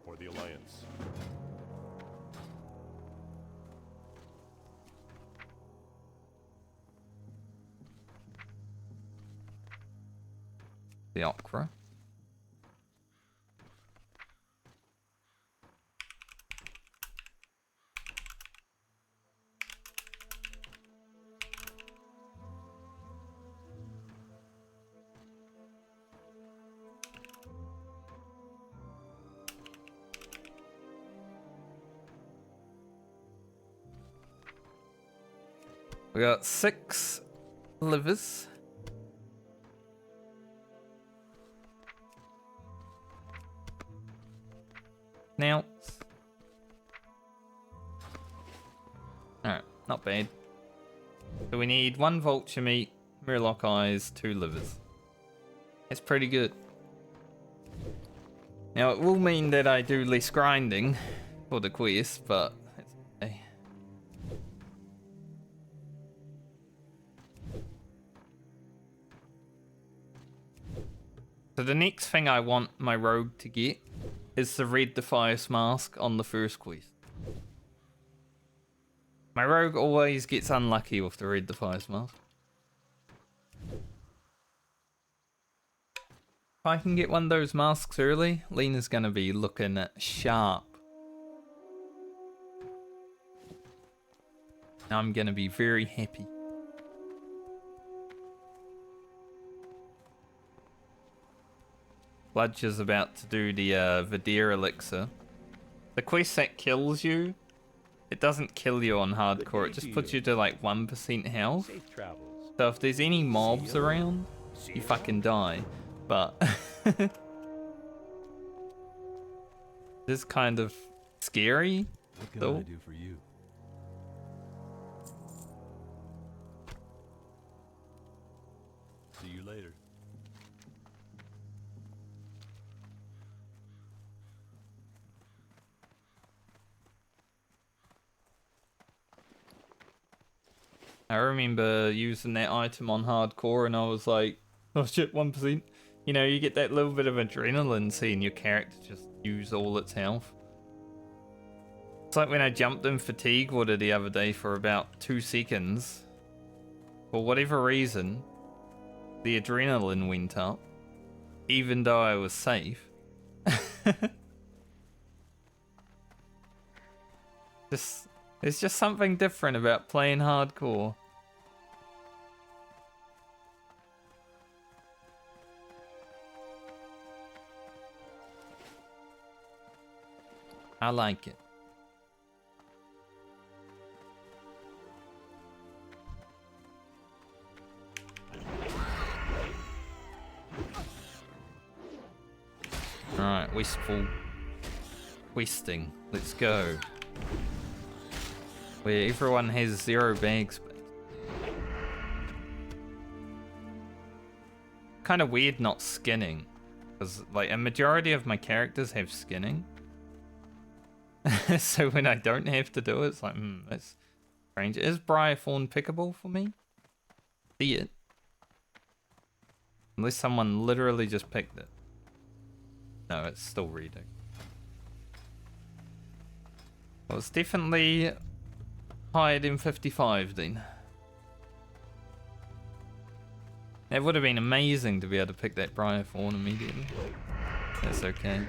For the Alliance. The ochre. We got 6 livers. Snouts. Alright, not bad. So we need 1 vulture meat, murloc eyes, 2 livers. That's pretty good. Now it will mean that I do less grinding for the quest, but it's okay. So the next thing I want my rogue to get is the red Defias mask on the first quest. My rogue always gets unlucky with the red Defias mask. If I can get one of those masks early, Lena's gonna be looking sharp. I'm gonna be very happy. Bludge is about to do the Vidir elixir. The quest that kills you, it doesn't kill you on hardcore, it just puts you to like 1% health. Safe travels. So if there's any mobs around, you fucking die. But this is kind of scary. What can though. I do for you? See you later. I remember using that item on hardcore and I was like, oh shit, 1%. You know, you get that little bit of adrenaline seeing your character just use all its health. It's like when I jumped in fatigue water the other day for about 2 seconds. For whatever reason, the adrenaline went up, even though I was safe. There's just something different about playing hardcore. I like it. Alright, wasteful wasting. Let's go. Where everyone has 0 bag space. Kind of weird not skinning. Because like a majority of my characters have skinning. So when I don't have to do it, it's like, that's strange. Is Briarthorn pickable for me? See it. Unless someone literally just picked it. No, it's still reading. Well, it's definitely higher than 55 then. It would have been amazing to be able to pick that Briarthorn immediately. That's okay.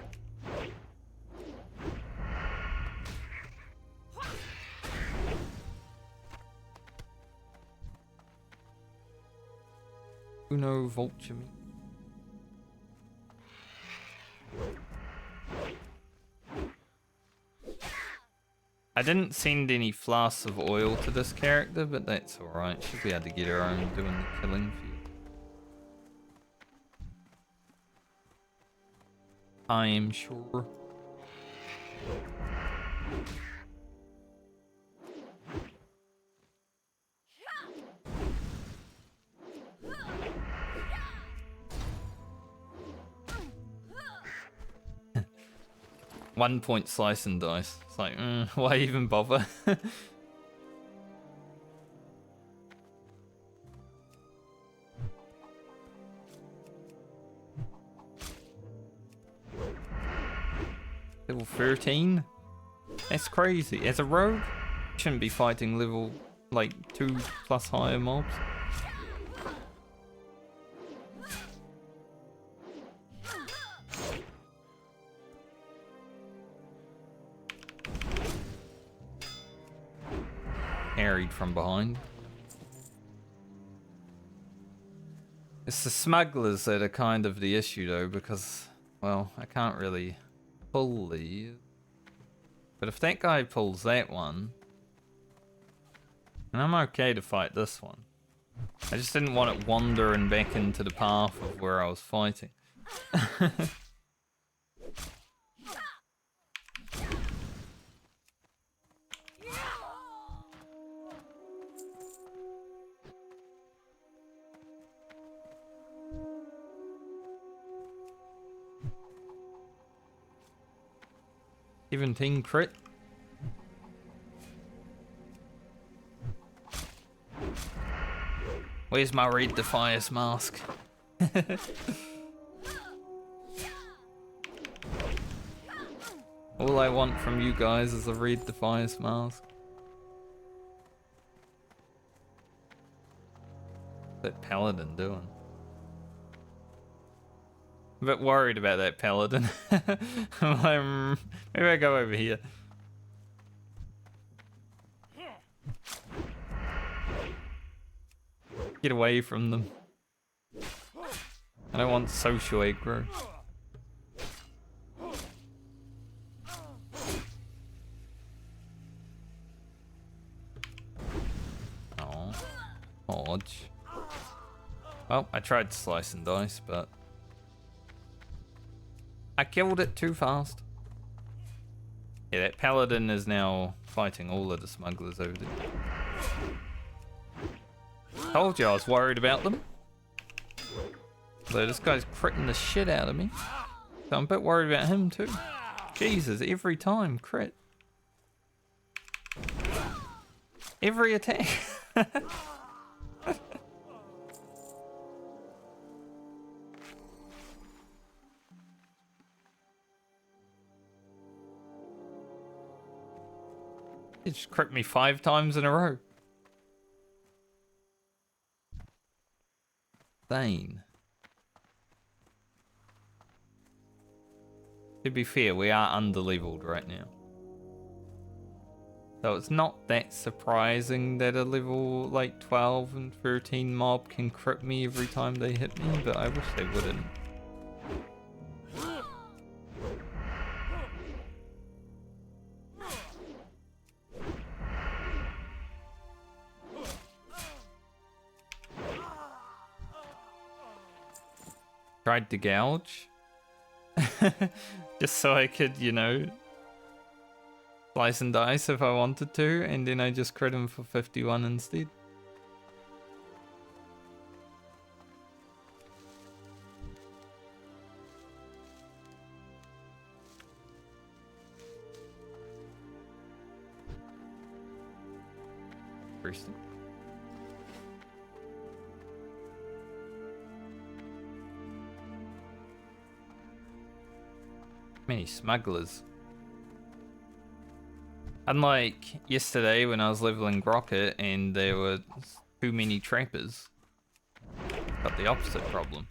Uno vulture me. I didn't send any flasks of oil to this character, but that's alright. She'll be able to get her own doing the killing for you. I am sure. One point slice and dice. It's like, why even bother? Level 13? That's crazy. As a rogue, shouldn't be fighting level like 2+ higher mobs. Harried from behind. It's the smugglers that are kind of the issue though, because, well, I can't really pull these. But if that guy pulls that one, then I'm okay to fight this one. I just didn't want it wandering back into the path of where I was fighting. Team crit. Where's my Read the Fire's mask? All I want from you guys is a Read the Fire's mask. What's that paladin doing? I'm a bit worried about that paladin. Maybe I go over here. Get away from them. I don't want social aggro. Oh, Hodge. Well, I tried to slice and dice, but I killed it too fast. Yeah, that paladin is now fighting all of the smugglers over there. Told you I was worried about them. So this guy's critting the shit out of me. So I'm a bit worried about him too. Jesus, every time, crit. Every attack. It just crit me 5 times in a row. Insane. To be fair, we are under-leveled right now. So it's not that surprising that a level like 12 and 13 mob can crit me every time they hit me, but I wish they wouldn't. Tried to gouge. Just so I could, you know, slice and dice if I wanted to, and then I just crit him for 51 instead. Interesting. Many smugglers. Unlike yesterday when I was leveling Grocket and there were too many trappers. Got the opposite problem.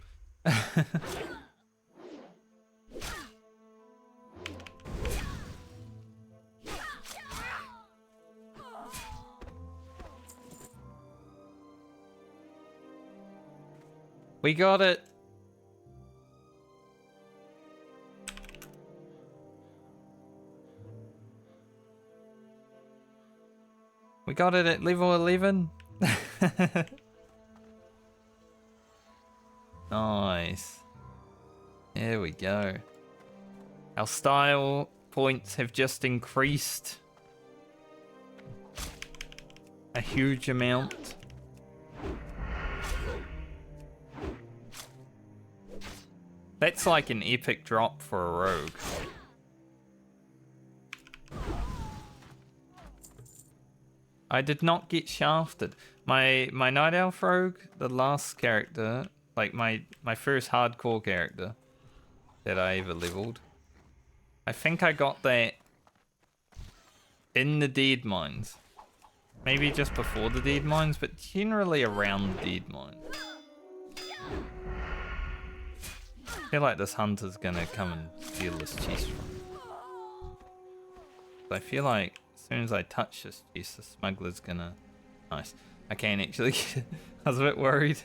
We got it. We got it at level 11. Nice. There we go. Our style points have just increased a huge amount. That's like an epic drop for a rogue. I did not get shafted. My Night Elf Rogue, the last character, like my first hardcore character that I ever leveled, I think I got that in the Dead Mines. Maybe just before the Dead Mines, but generally around the Dead Mines. I feel like this hunter's gonna come and steal this chest from me. I feel like as soon as I touch this chest, the smuggler's gonna... Nice. I can't actually get it. I was a bit worried.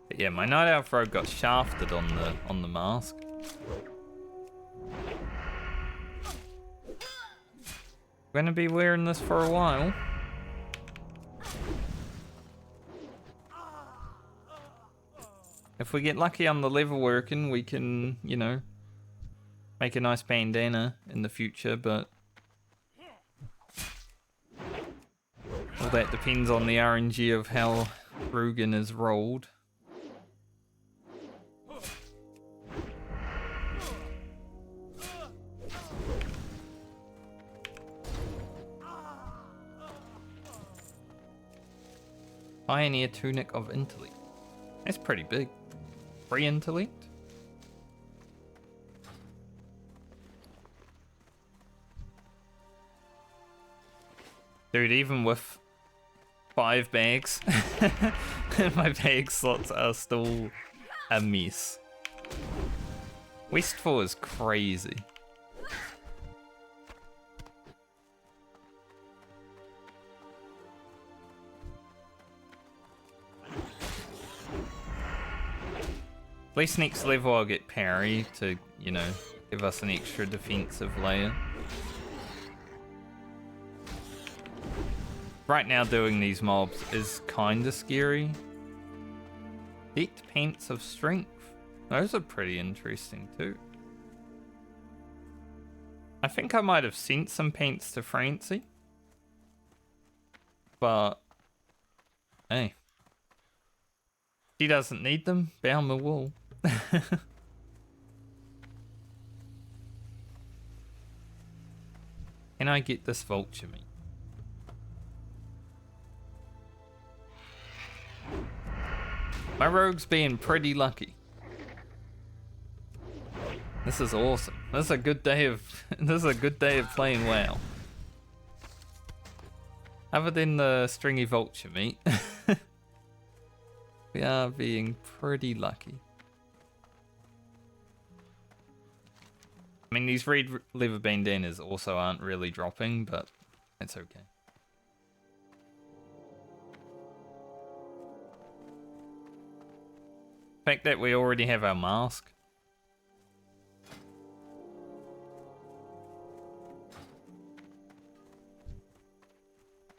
But yeah, my Night Elf Rogue got shafted on the mask. Gonna be wearing this for a while. If we get lucky on the level working, we can, you know, make a nice bandana in the future, but all that depends on the RNG of how Rugen is rolled. Pioneer Tunic of Intellect. That's pretty big. 3 intellect? Dude, even with 5 bags, my bag slots are still a mess. Westfall is crazy. At least next level I'll get parry to, you know, give us an extra defensive layer. Right now doing these mobs is kinda scary. 8 pence of strength. Those are pretty interesting too. I think I might have sent some pence to Francie. But hey. She doesn't need them. Bound will. Can I get this vulture meat? My rogue's being pretty lucky. This is awesome. This is a good day of playing WoW. Other than the stringy vulture meat, we are being pretty lucky. I mean, these red leather bandanas also aren't really dropping, but it's okay. The fact that we already have our mask.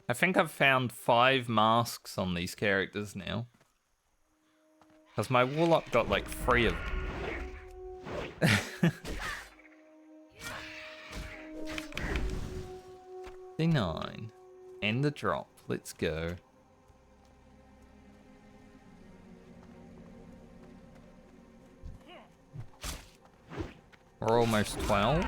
I think I've found 5 masks on these characters now. Because my warlock got like 3 of them. 59. And the drop. Let's go. We're almost 12.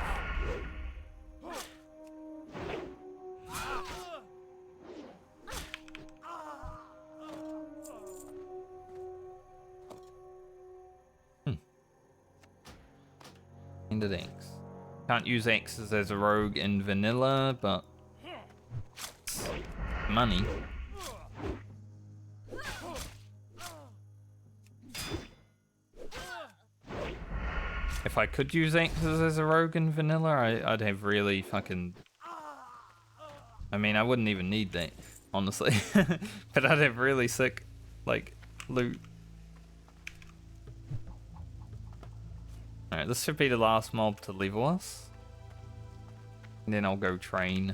Ended X. Can't use X's as a rogue in vanilla, but money. If I could use X's as a rogue in vanilla, I'd have really fucking... I mean, I wouldn't even need that, honestly. But I'd have really sick, like, loot. Alright, this should be the last mob to level us. And then I'll go train.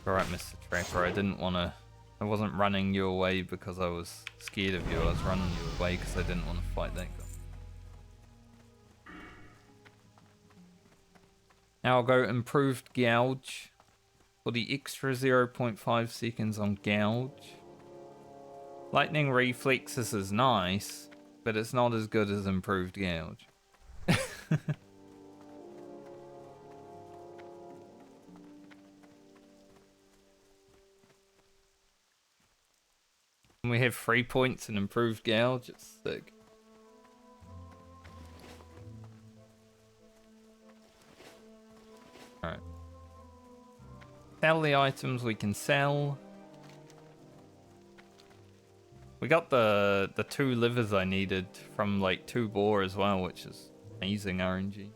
Alright, Mr. Trapper, I wasn't running you away because I was scared of you. I was running you away because I didn't want to fight that guy. Now I'll go improved gouge for the extra 0.5 seconds on gouge. Lightning reflexes is nice, but it's not as good as improved gouge. And we have 3 points in improved gouge. It's sick. Alright. Sell the items we can sell. We got the 2 livers I needed from like 2 boar as well, which is amazing RNG.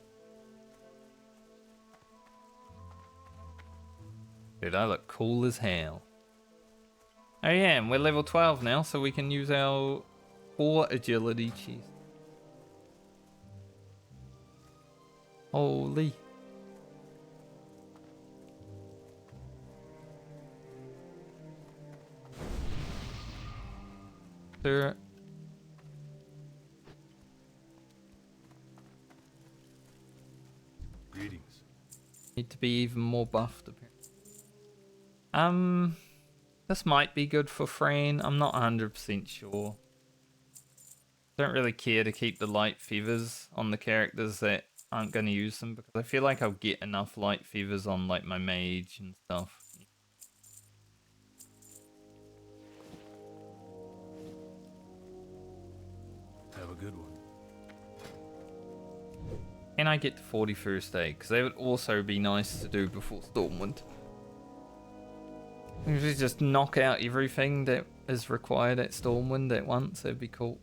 Dude, I look cool as hell. Oh yeah, and we're level 12 now, so we can use our 4 agility cheese. Holy. Sir. Greetings. Need to be even more buffed apparently. This might be good for Fran. I'm not 100% sure. Don't really care to keep the light feathers on the characters that aren't going to use them because I feel like I'll get enough light feathers on like my mage and stuff. Have a good one. Can I get to 41st day? Because that would also be nice to do before Stormwind. If we just knock out everything that is required at Stormwind at once, that'd be cool.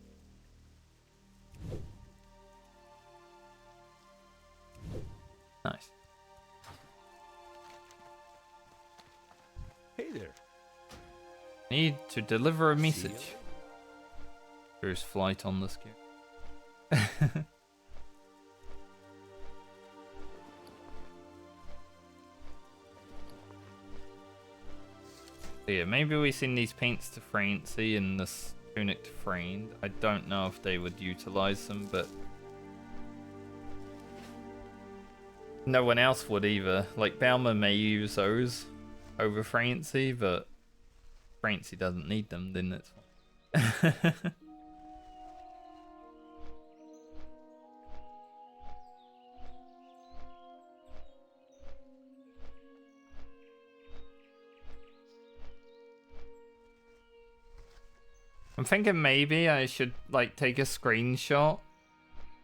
Nice. Need to deliver a message. First flight on this game. So yeah, maybe we send these paints to Francie and this tunic to Friend. I don't know if they would utilize them, but no one else would either. Like, Balmer may use those over Francie, but Francie doesn't need them, then that's fine. I'm thinking maybe I should like take a screenshot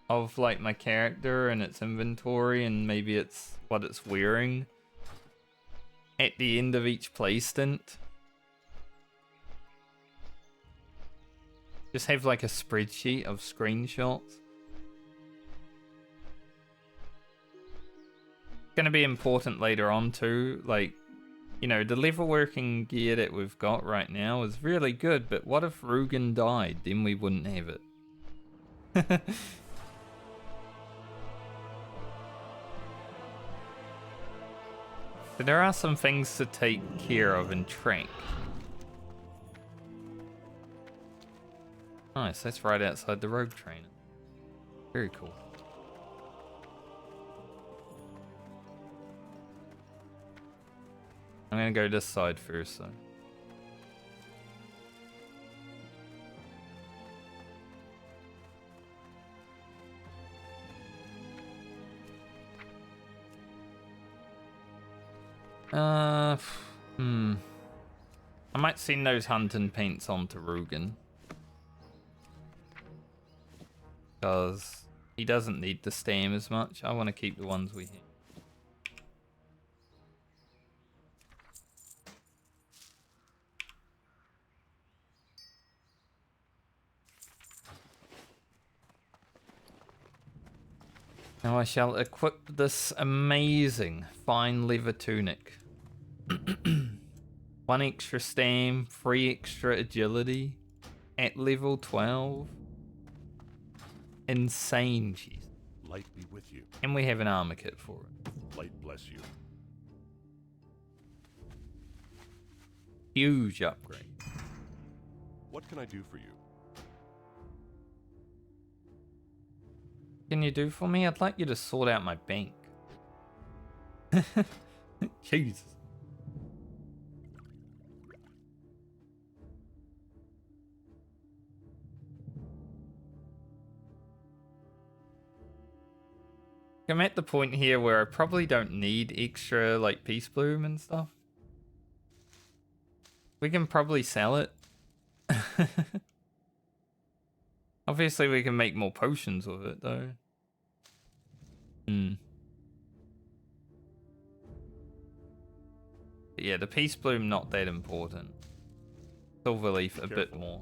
of like my character and its inventory, and maybe it's what it's wearing at the end of each play stint. Just have like a spreadsheet of screenshots. Gonna be important later on too, like, you know, the level working gear that we've got right now is really good, but what if Rugen died? Then we wouldn't have it. But there are some things to take care of in Trank. Nice, that's right outside the Rogue trainer. Very cool. I'm gonna go this side first, though. I might send those hunting paints on to Rugen. Because he doesn't need the stam as much. I want to keep the ones we have. Now I shall equip this amazing fine leather tunic. 1 extra stam, 3 extra agility at level 12. Insane, jeez. Light be with you. And we have an armor kit for it. Light bless you. Huge upgrade. What can I do for you? Can you do for me? I'd like you to sort out my bank. Jesus. I'm at the point here where I probably don't need extra like Peace Bloom and stuff. We can probably sell it. Obviously we can make more potions with it though. But yeah, the Peace Bloom not that important. Silverleaf a bit more.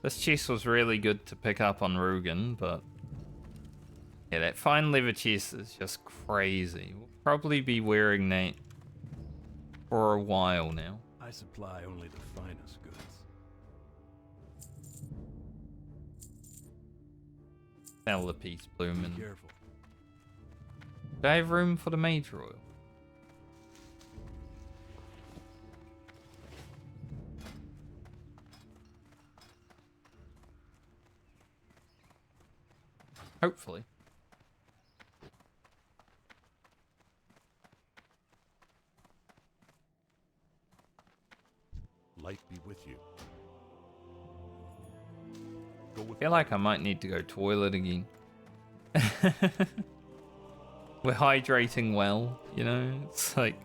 This chest was really good to pick up on Rugen, but yeah, that fine leather chest is just crazy. We'll probably be wearing that for a while now. I supply only the finest goods. Sell the Peace Bloom and... Be careful. Do I have room for the Mage Royal? Hopefully. Light be with you. Go with I feel like I might need to go toilet again. We're hydrating well, you know? It's like...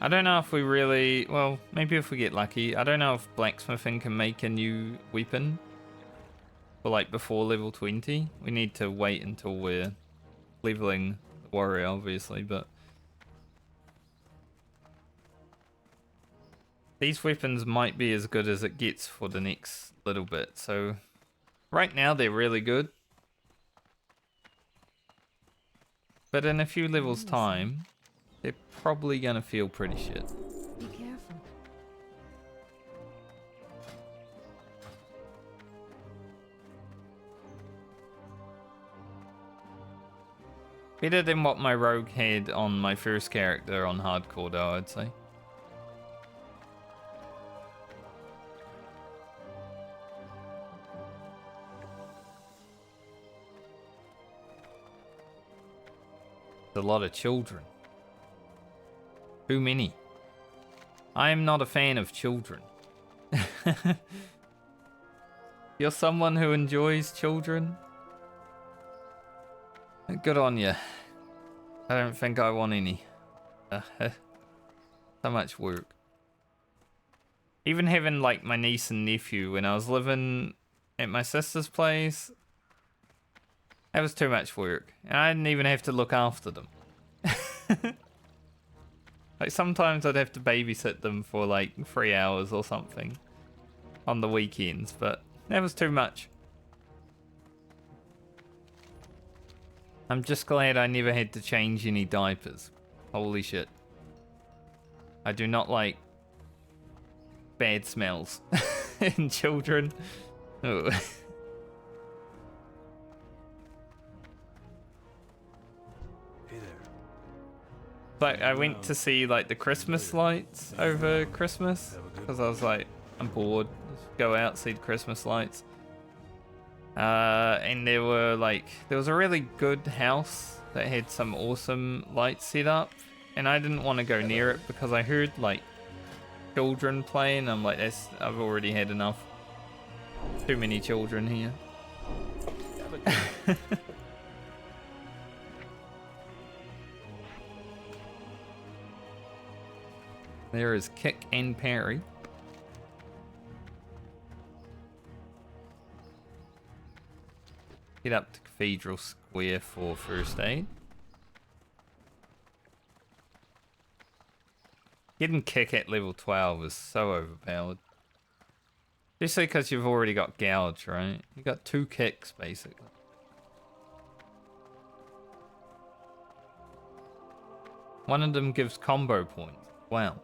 I don't know if we really... Well, maybe if we get lucky. I don't know if blacksmithing can make a new weapon. for like before level 20. We need to wait until we're leveling the warrior, obviously, but these weapons might be as good as it gets for the next little bit. So right now they're really good, but in a few levels time they're probably gonna feel pretty shit. Be careful. Better than what my rogue had on my first character on hardcore though, I'd say. A lot of children. Too many. I am not a fan of children. You're someone who enjoys children? Good on you. I don't think I want any. So much work. Even having like my niece and nephew when I was living at my sister's place, that was too much work. And I didn't even have to look after them. Like sometimes I'd have to babysit them for like 3 hours or something on the weekends, but that was too much. I'm just glad I never had to change any diapers. Holy shit. I do not like bad smells in children. Oh. Like I went to see like the Christmas lights over Christmas because I was like, I'm bored. Let's go out, see the Christmas lights. And there was a really good house that had some awesome lights set up, and I didn't want to go near it because I heard like children playing. I'm like, I've already had enough. Too many children here. There is kick and parry. Head up to Cathedral Square for first aid. Getting kick at level 12 is so overpowered. Especially because you've already got gouge, right? You got 2 kicks basically. One of them gives combo points. Wow.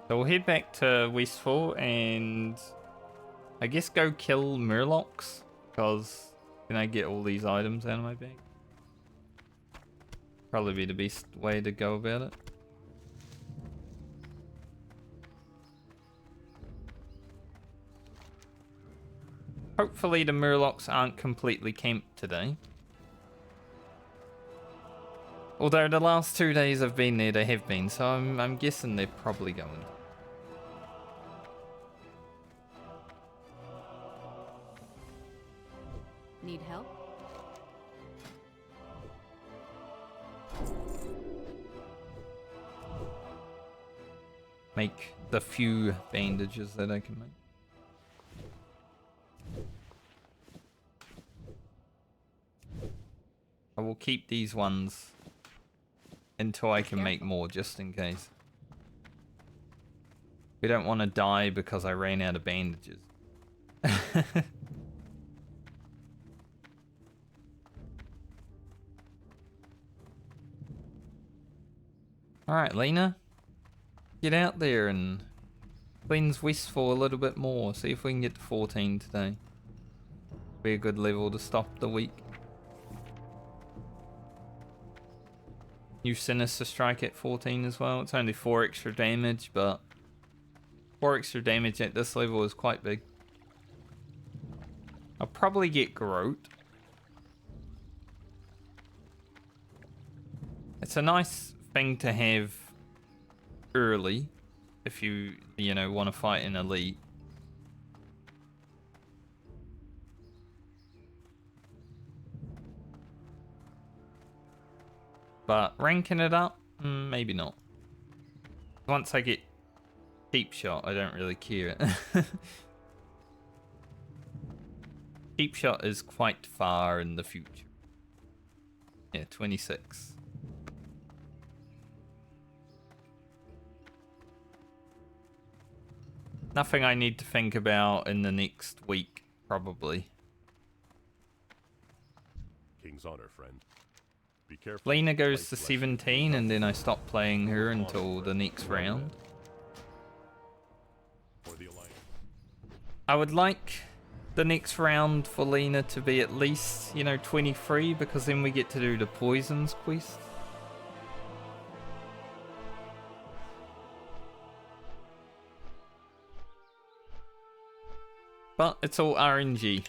So we'll head back to Westfall and I guess go kill Murlocs because then I get all these items out of my bag. Probably be the best way to go about it. Hopefully the Murlocs aren't completely camped today. Although the last 2 days I've been there, they have been, so I'm guessing they're probably going. Need help? Make the few bandages that I can make. I will keep these ones until I can make more, just in case. We don't want to die because I ran out of bandages. Alright, Lyna. Get out there and cleanse Westfall a little bit more. See if we can get to 14 today. Be a good level to stop the week. New Sinister Strike at 14 as well. It's only 4 extra damage, but 4 extra damage at this level is quite big. I'll probably get Groot. It's a nice thing to have early if you know, want to fight an elite. But ranking it up, maybe not. Once I get Deep Shot, I don't really care. Deep Shot is quite far in the future. Yeah, 26. Nothing I need to think about in the next week, probably. King's honor, friend. Be careful. Lyna goes Life to bless 17 and then I stop playing her until the next round. you. For the alliance. I would like the next round for Lyna to be at least, 23, because then we get to do the Poisons quest. But it's all RNG.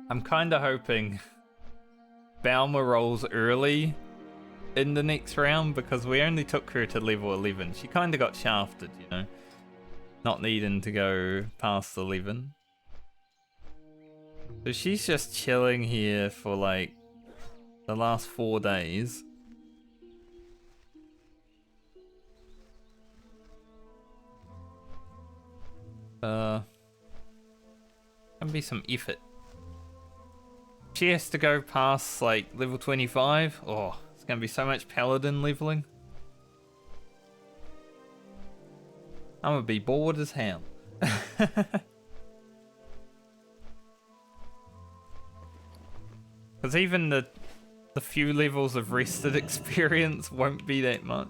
I'm kind of hoping Balmer rolls early in the next round, because we only took her to level 11. She kind of got shafted, not needing to go past 11. So she's just chilling here for like the last 4 days. Can be some effort. She has to go past like level 25. Oh, it's gonna be so much paladin leveling. I'm gonna be bored as hell. Because even the few levels of rested experience won't be that much.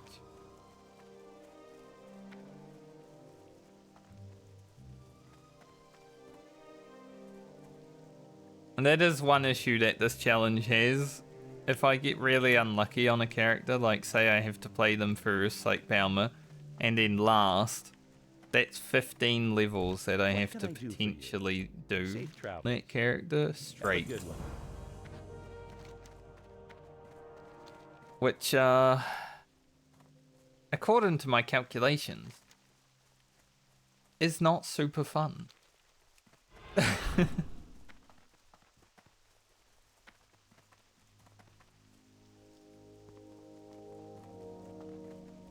And that is one issue that this challenge has. If I get really unlucky on a character, like say I have to play them first, like Balmer, and then last, that's 15 levels that I have to potentially do Safe travel. that character Have a straight. good one. Which, according to my calculations, is not super fun.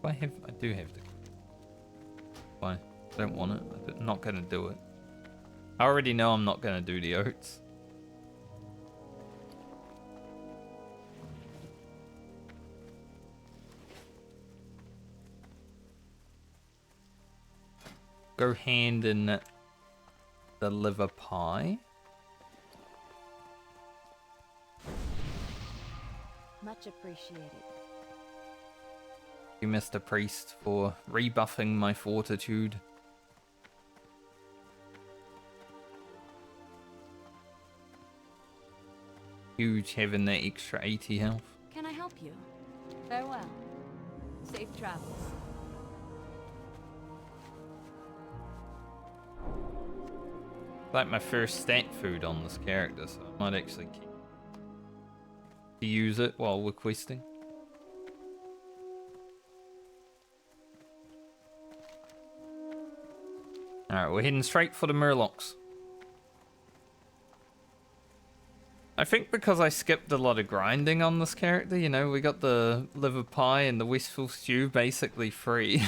I do have to. Why? I don't want it. I'm not gonna do it. I already know I'm not gonna do the oats. Go hand in the liver pie. Much appreciated. You, Mr. Priest, for rebuffing my fortitude. Huge having that extra 80 health. Can I help you? Farewell. Safe travels. Like my first stat food on this character, so I might actually keep to use it while we're questing. Alright, we're heading straight for the Murlocs. I think because I skipped a lot of grinding on this character, we got the liver pie and the wistful stew basically free.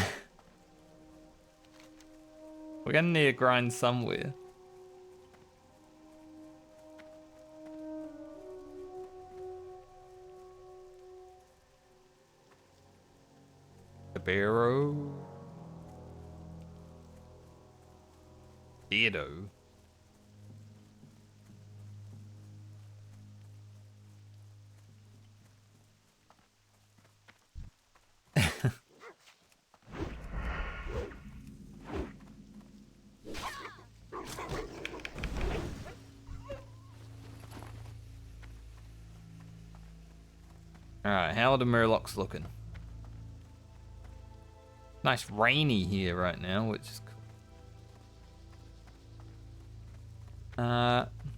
We're gonna need to grind somewhere. The barrow. Ditto. Alright, how are the Murlocs looking? Nice rainy here right now, which is cool.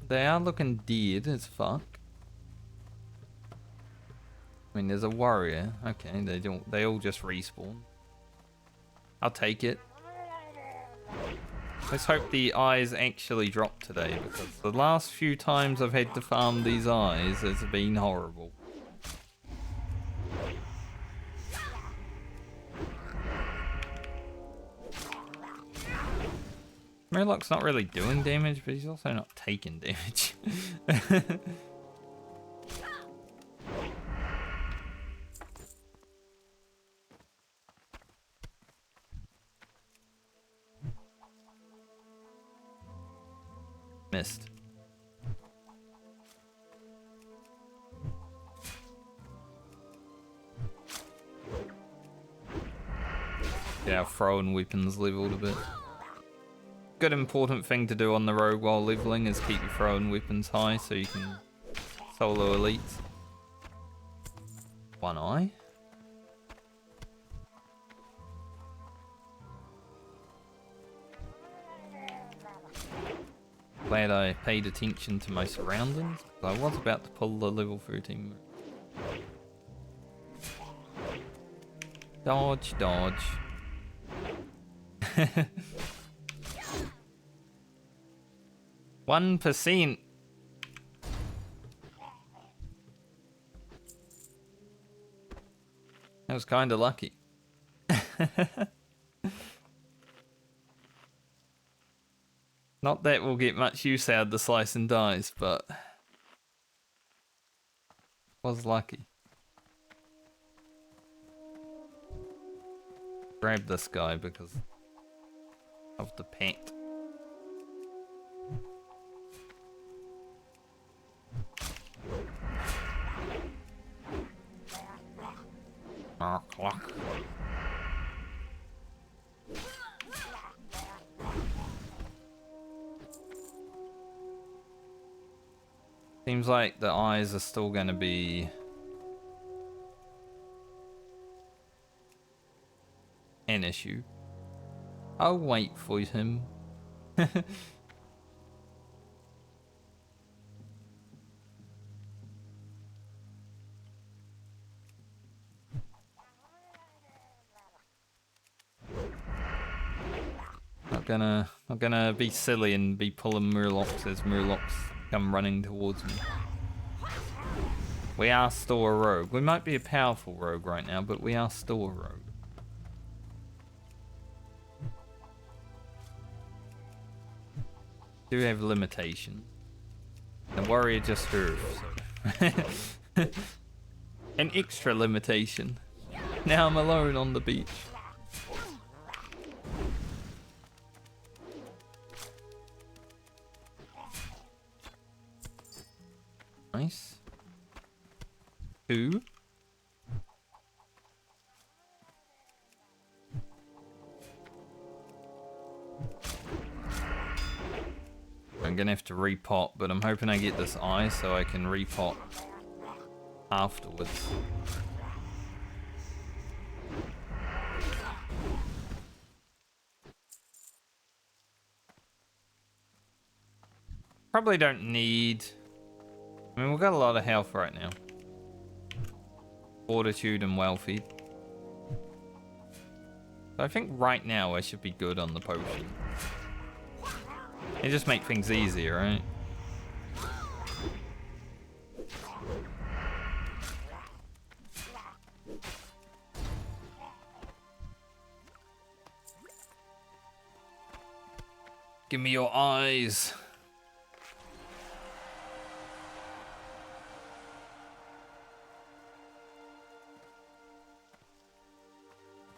They are looking dead as fuck. I mean, there's a warrior. Okay, they all just respawn. I'll take it. Let's hope the eyes actually drop today, because the last few times I've had to farm these eyes has been horrible. Murloc's not really doing damage, but he's also not taking damage. Missed. Yeah, throwing weapons leveled a bit. Good important thing to do on the rogue while leveling is keep your throwing weapons high so you can solo elites. One eye? Glad I paid attention to my surroundings, because I was about to pull the level 13 move. Dodge, dodge. 1%. That was kind of lucky. Not that we'll get much use out of the slice and dice, but was lucky. Grab this guy because of the pet. Seems like the eyes are still gonna be an issue. I'll wait for him. Not gonna be silly and be pulling Murlocs as Murlocs come running towards me. We are still a rogue. We might be a powerful rogue right now, but we are still a rogue. Do have limitations. The warrior just serves. So. An extra limitation. Now I'm alone on the beach. Nice. 2. I'm gonna have to repot, but I'm hoping I get this eye so I can repot afterwards. Probably don't need... I mean, we've got a lot of health right now. Fortitude and well feed. So I think right now I should be good on the potion. It just make things easier, right? Give me your eyes.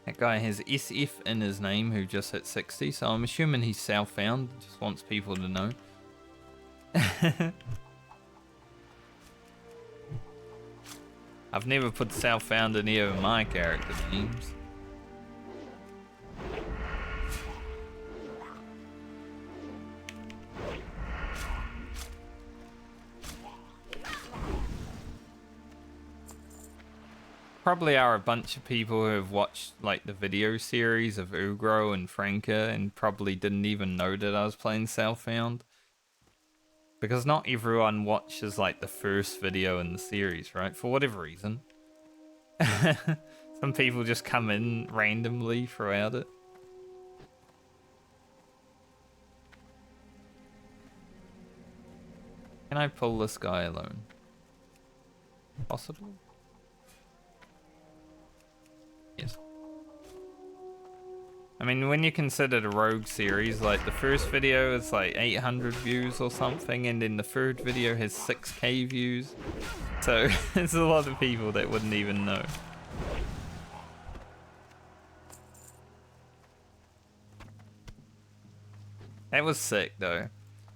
That guy has SF in his name who just hit 60, so I'm assuming he's southbound, just wants people to know. I've never put southbound in any of my character names. Probably are a bunch of people who have watched like the video series of Ugro and Franca and probably didn't even know that I was playing Southbound. Because not everyone watches like the first video in the series, right? For whatever reason. Some people just come in randomly throughout it. Can I pull this guy alone? Possibly? Yes. I mean, when you consider the Rogue series, like the first video is like 800 views or something, and then the third video has 6k views. So there's a lot of people that wouldn't even know. That was sick though.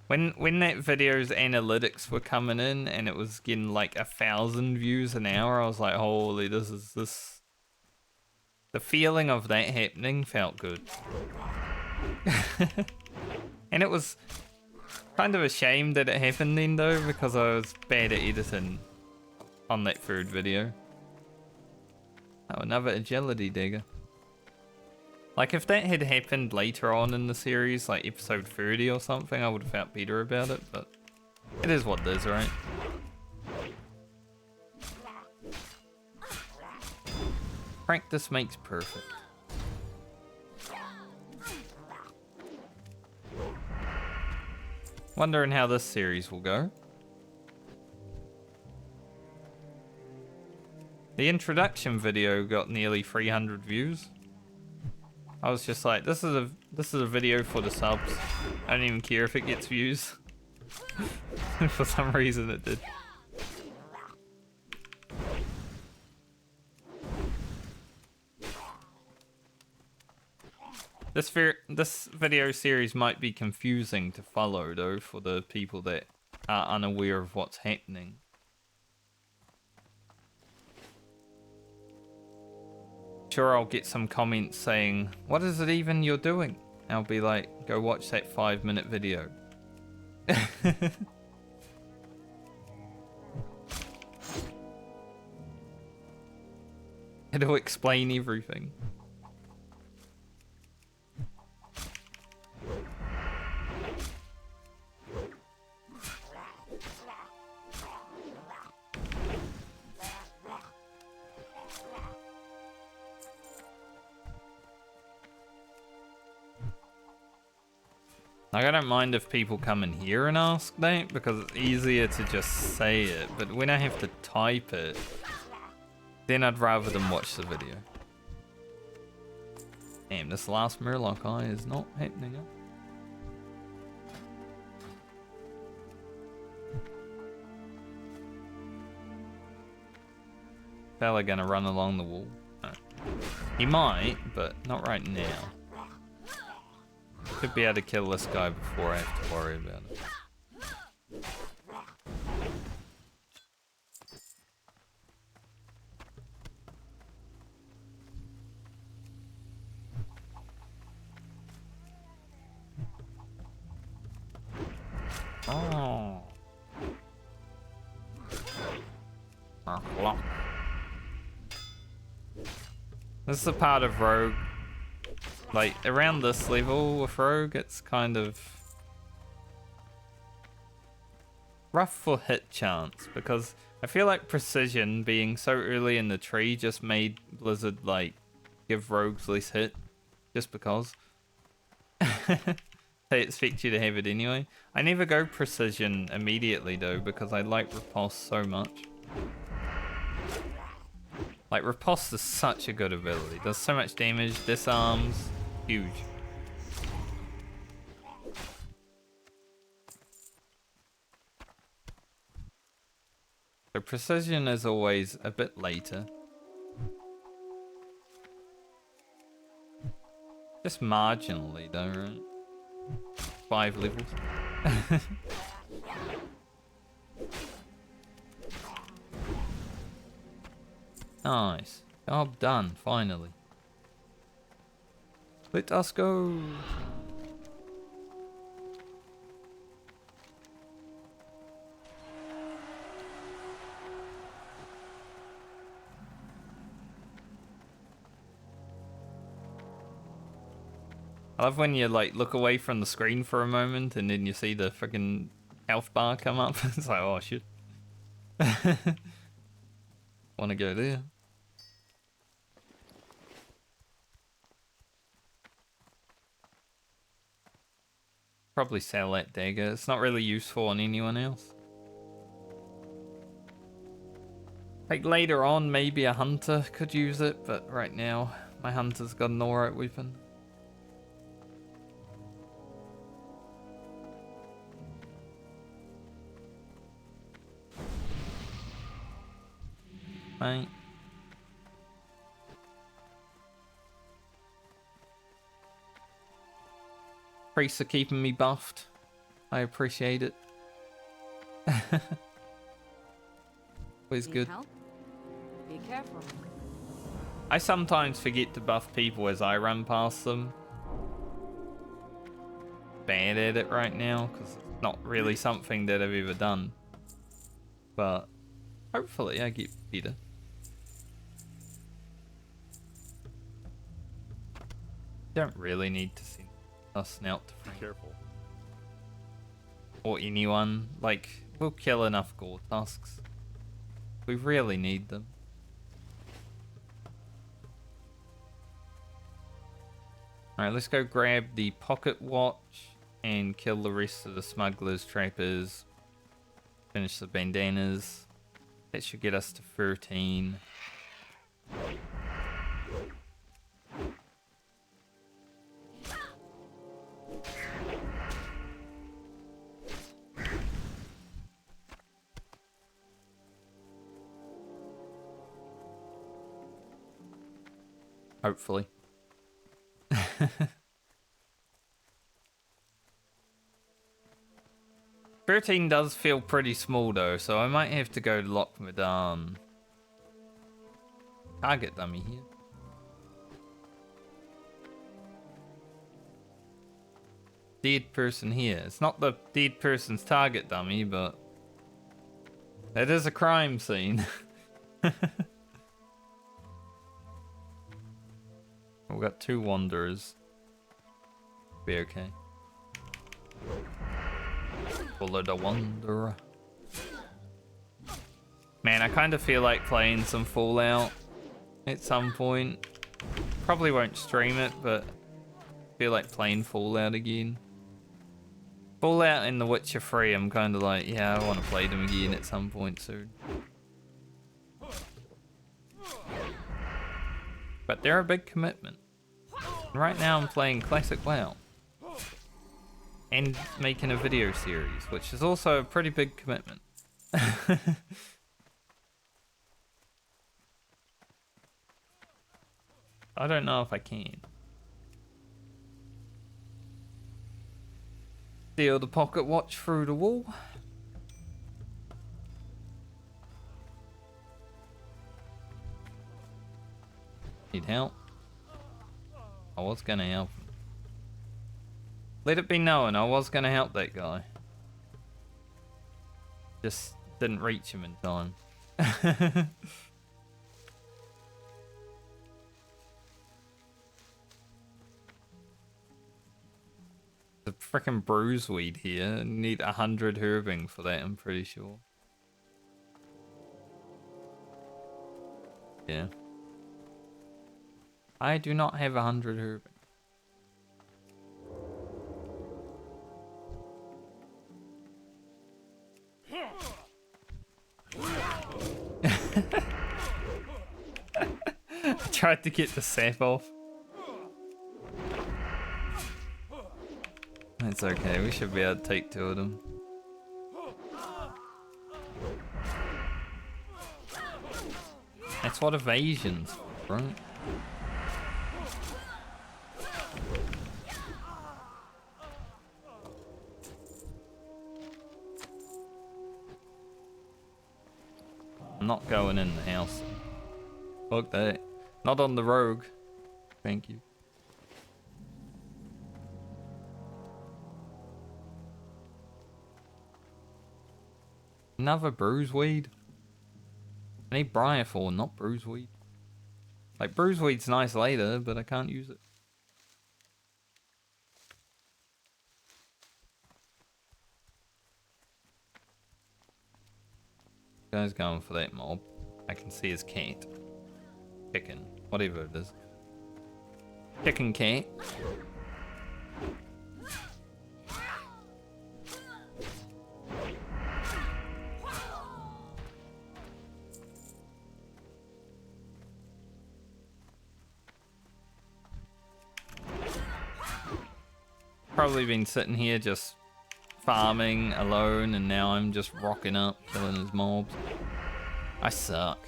When that video's analytics were coming in and it was getting like 1,000 views an hour, I was like, holy, this. The feeling of that happening felt good. And it was kind of a shame that it happened then though, because I was bad at editing on that third video. Oh, another agility dagger. Like, if that had happened later on in the series, like episode 30 or something, I would have felt better about it, but it is what it is, right? Practice makes perfect. Wondering how this series will go. The introduction video got nearly 300 views. I was just like, this is a video for the subs. I don't even care if it gets views. For some reason it did. This video series might be confusing to follow though for the people that are unaware of what's happening. Sure, I'll get some comments saying, what is it even you're doing? I'll be like, go watch that 5-minute video. It'll explain everything. Like, I don't mind if people come in here and ask that, because it's easier to just say it, but when I have to type it, then I'd rather them watch the video. Damn, this last Murloc eye is not happening up. Fella gonna run along the wall? No. He might, but not right now. Should be able to kill this guy before I have to worry about it. Oh. This is the part of Rogue. Like, around this level with Rogue, it's kind of rough for hit chance, because I feel like Precision being so early in the tree just made Blizzard, like, give Rogues less hit, just because. They expect you to have it anyway. I never go Precision immediately, though, because I like Riposte so much. Like, Riposte is such a good ability. Does so much damage, disarms. Huge. So Precision is always a bit later. Just marginally though, right? 5 levels. Nice. Job done, finally. Let us go. I love when you like look away from the screen for a moment and then you see the freaking health bar come up. It's like, oh shit. Wanna go there? Probably sell that dagger. It's not really useful on anyone else. Like later on, maybe a hunter could use it, but right now, my hunter's got an alright weapon. Right. Priests are keeping me buffed. I appreciate it. Always good. Help? Be careful. I sometimes forget to buff people as I run past them. Bad at it right now, because it's not really something that I've ever done. But hopefully I get better. Don't really need to send us out to Be Frank. careful. Or anyone. Like, we'll kill enough gore tusks. We really need them. Alright, let's go grab the pocket watch and kill the rest of the smugglers, trappers. Finish the bandanas. That should get us to 13. Hopefully. 13 does feel pretty small though, so I might have to go to Loch Madan. Target dummy here. Dead person here. It's not the dead person's target dummy, but it is a crime scene. We've got 2 wanderers. Be okay. Follow the wanderer. Man, I kind of feel like playing some Fallout at some point. Probably won't stream it, but I feel like playing Fallout again. Fallout and The Witcher 3, I'm kind of like, yeah, I want to play them again at some point soon. But they're a big commitment. And right now I'm playing Classic WoW. And making a video series, which is also a pretty big commitment. I don't know if I can. Steal the pocket watch through the wall. Need help? I was gonna help him. Let it be known, I was gonna help that guy. Just didn't reach him in time. The frickin' bruiseweed here. Need 100 herbing for that, I'm pretty sure. Yeah. I do not have 100 herbing. Tried to get the sap off. It's okay, we should be able to take 2 of them. That's what evasion's for, right? I'm not going in the house. Fuck that. Not on the rogue. Thank you. Another bruiseweed? I need briarthorn, not bruiseweed. Like, bruiseweed's nice later, but I can't use it. Guy's going for that mob. I can see his cat. Chicken. Whatever it is. Chicken cat. Probably been sitting here just farming alone, and now I'm just rocking up, killing his mobs. I suck.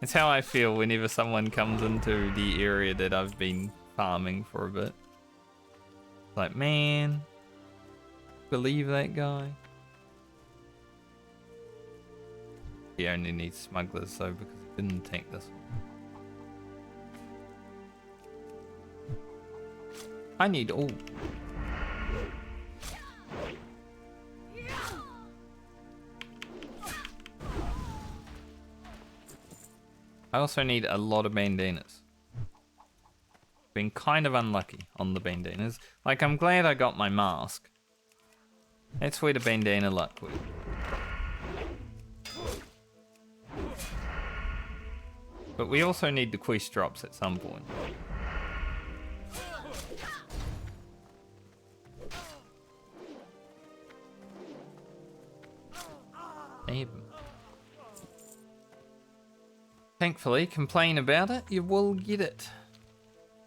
It's how I feel whenever someone comes into the area that I've been farming for a bit. Like, man, believe that guy? He only needs smugglers though, because he didn't tank this one. I need all. I also need a lot of bandanas. Been kind of unlucky on the bandanas. Like, I'm glad I got my mask. That's where the bandana luck went. But we also need the quest drops at some point. Damn. Thankfully, complain about it, you will get it.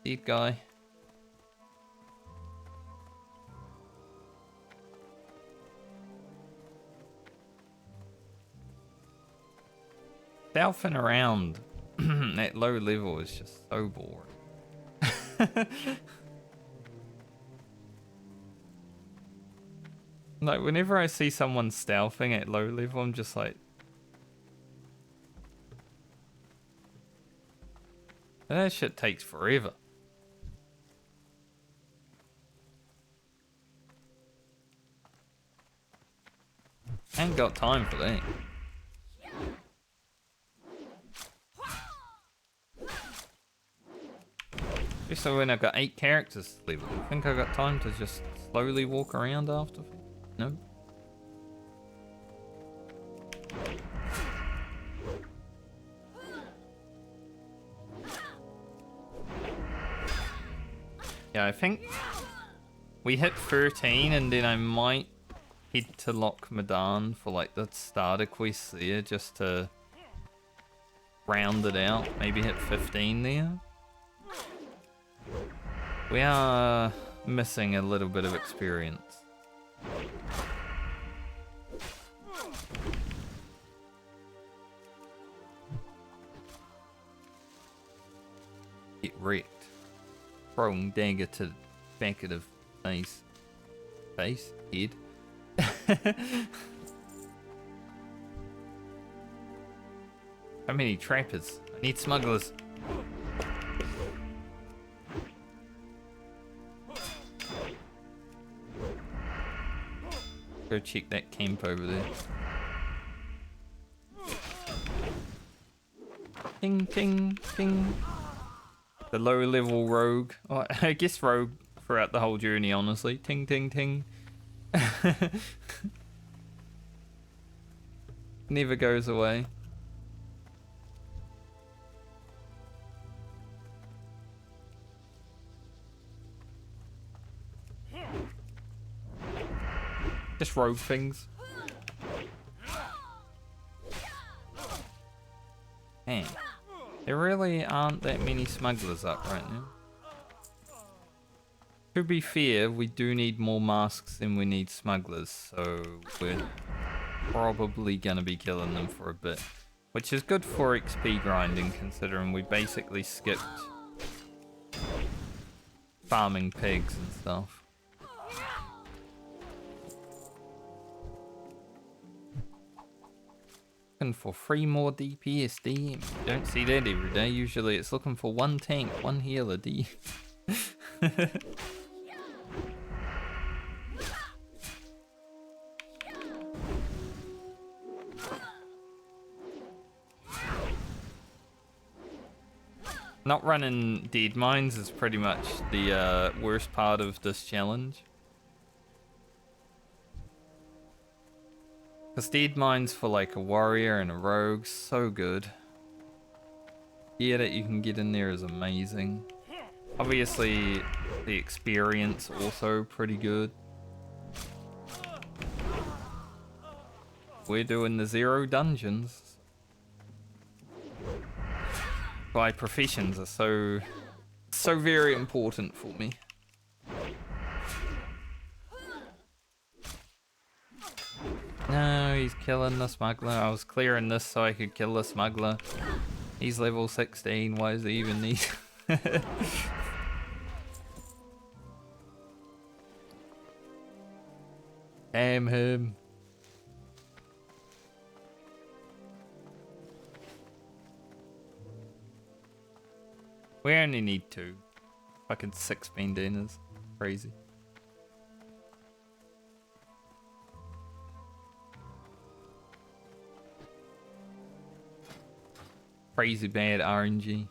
Dead guy. Stealthing around at low level is just so boring. Like, whenever I see someone stealthing at low level, I'm just like... that shit takes forever. Ain't got time for that. Especially when I've got 8 characters to level. I think I got time to just slowly walk around after. No. Yeah, I think we hit 13 and then I might head to Loch Madan for like the starter quest there just to round it out. Maybe hit 15 there. We are missing a little bit of experience. Get wrecked. Throwing dagger to the back of the face. Face? Head? How many trappers? I need smugglers. Go check that camp over there. Ting, ting, ting. The low level rogue. Oh, I guess rogue throughout the whole journey, honestly. Ting, ting, ting. Never goes away. Just rogue things. Man, there really aren't that many smugglers up right now. To be fair, we do need more masks than we need smugglers, so we're probably gonna be killing them for a bit. Which is good for XP grinding, considering we basically skipped farming pigs and stuff. Looking for 3 more DPS DM. Don't see that every day. Usually it's looking for 1 tank, 1 healer DM. Not running dead mines is pretty much the worst part of this challenge. Because dead mines for like a warrior and a rogue, so good. Yeah, that you can get in there is amazing. Obviously, the experience also pretty good. We're doing the 0 dungeons. My professions are so So very important for me. No, he's killing the smuggler. I was clearing this so I could kill the smuggler. He's level 16. Why is he even need? Damn him. We only need 2. Fucking 6 bandanas. Crazy. Crazy bad RNG.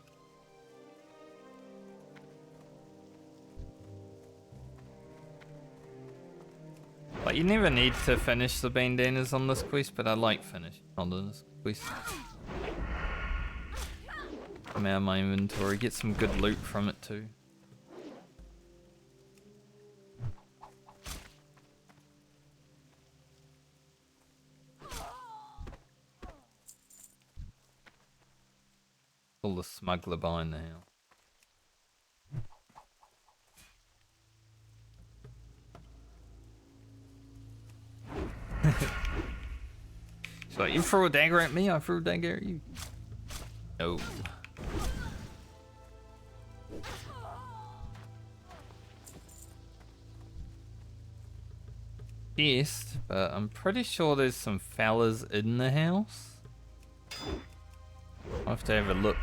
Like, you never need to finish the bandanas on this quest, but I like finishing on this quest. Come out of my inventory, get some good loot from it too. All the smuggler behind the house. She's like, you throw a dagger at me, I threw a dagger at you. No. Yes, but I'm pretty sure there's some fellas in the house. I'll have to have a look.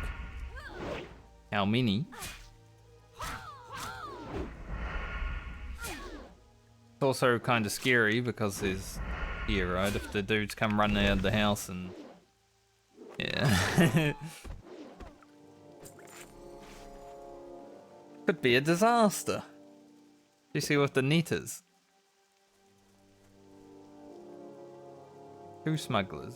How many? It's also kind of scary because there's here, right? If the dudes come running out of the house and... yeah. Could be a disaster. You see what the net is? 2 smugglers.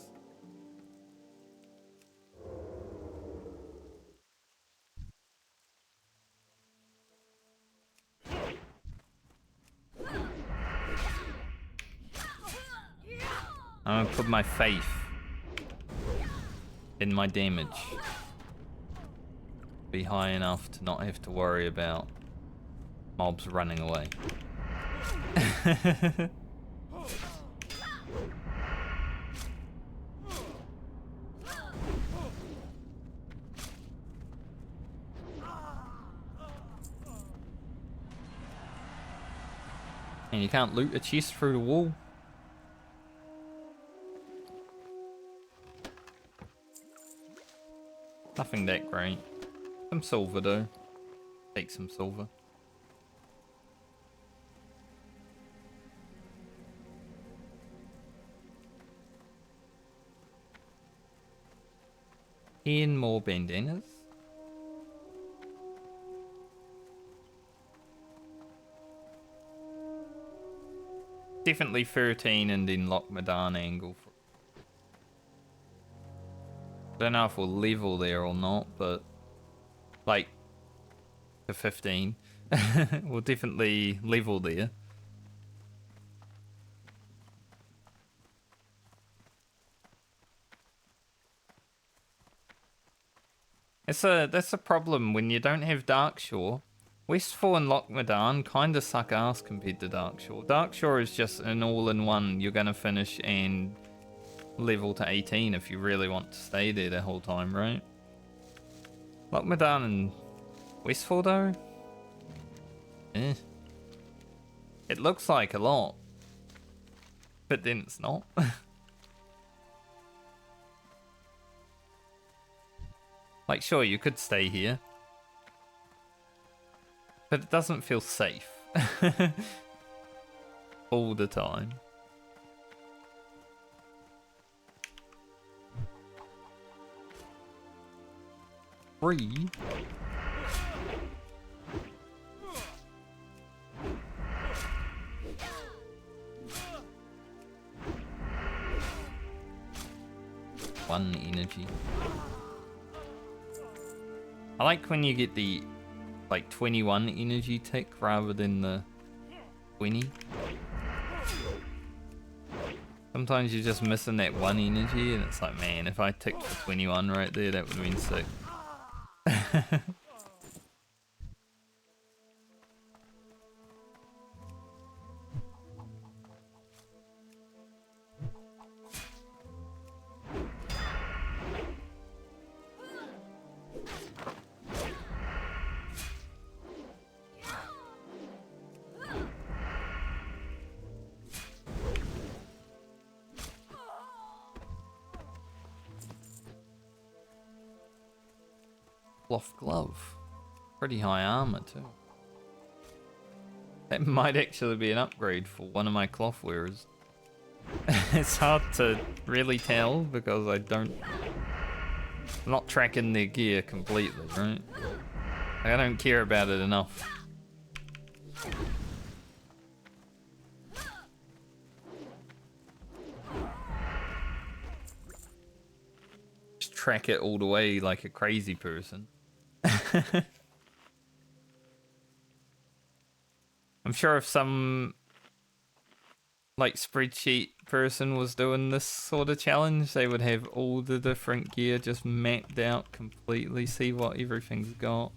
I'm gonna put my faith in my damage. Be high enough to not have to worry about mobs running away. And you can't loot a chest through the wall. Nothing that great. Some silver though. Take some silver. And more bandanas. Definitely 13 and then Lochmadan angle. Don't know if we'll level there or not, but like to 15. We'll definitely level there. That's a problem when you don't have Darkshore. Westfall and Lochmadan kind of suck ass compared to Darkshore. Darkshore is just an all-in-one. You're gonna finish and level to 18 if you really want to stay there the whole time, right? Lochmadan and Westfall though? Eh. It looks like a lot. But then it's not. Like, sure, you could stay here. But it doesn't feel safe. All the time. Free. One energy. I like when you get the like 21 energy tick rather than the 20. Sometimes you're just missing that 1 energy and it's like, man, if I ticked for 21 right there, that would have been sick. cloth glove. Pretty high armor too. That might actually be an upgrade for one of my cloth wearers. It's hard to really tell because I'm not tracking their gear completely, right? I don't care about it enough. Just track it all the way like a crazy person. I'm sure if some like spreadsheet person was doing this sort of challenge, they would have all the different gear just mapped out completely, see what everything's got.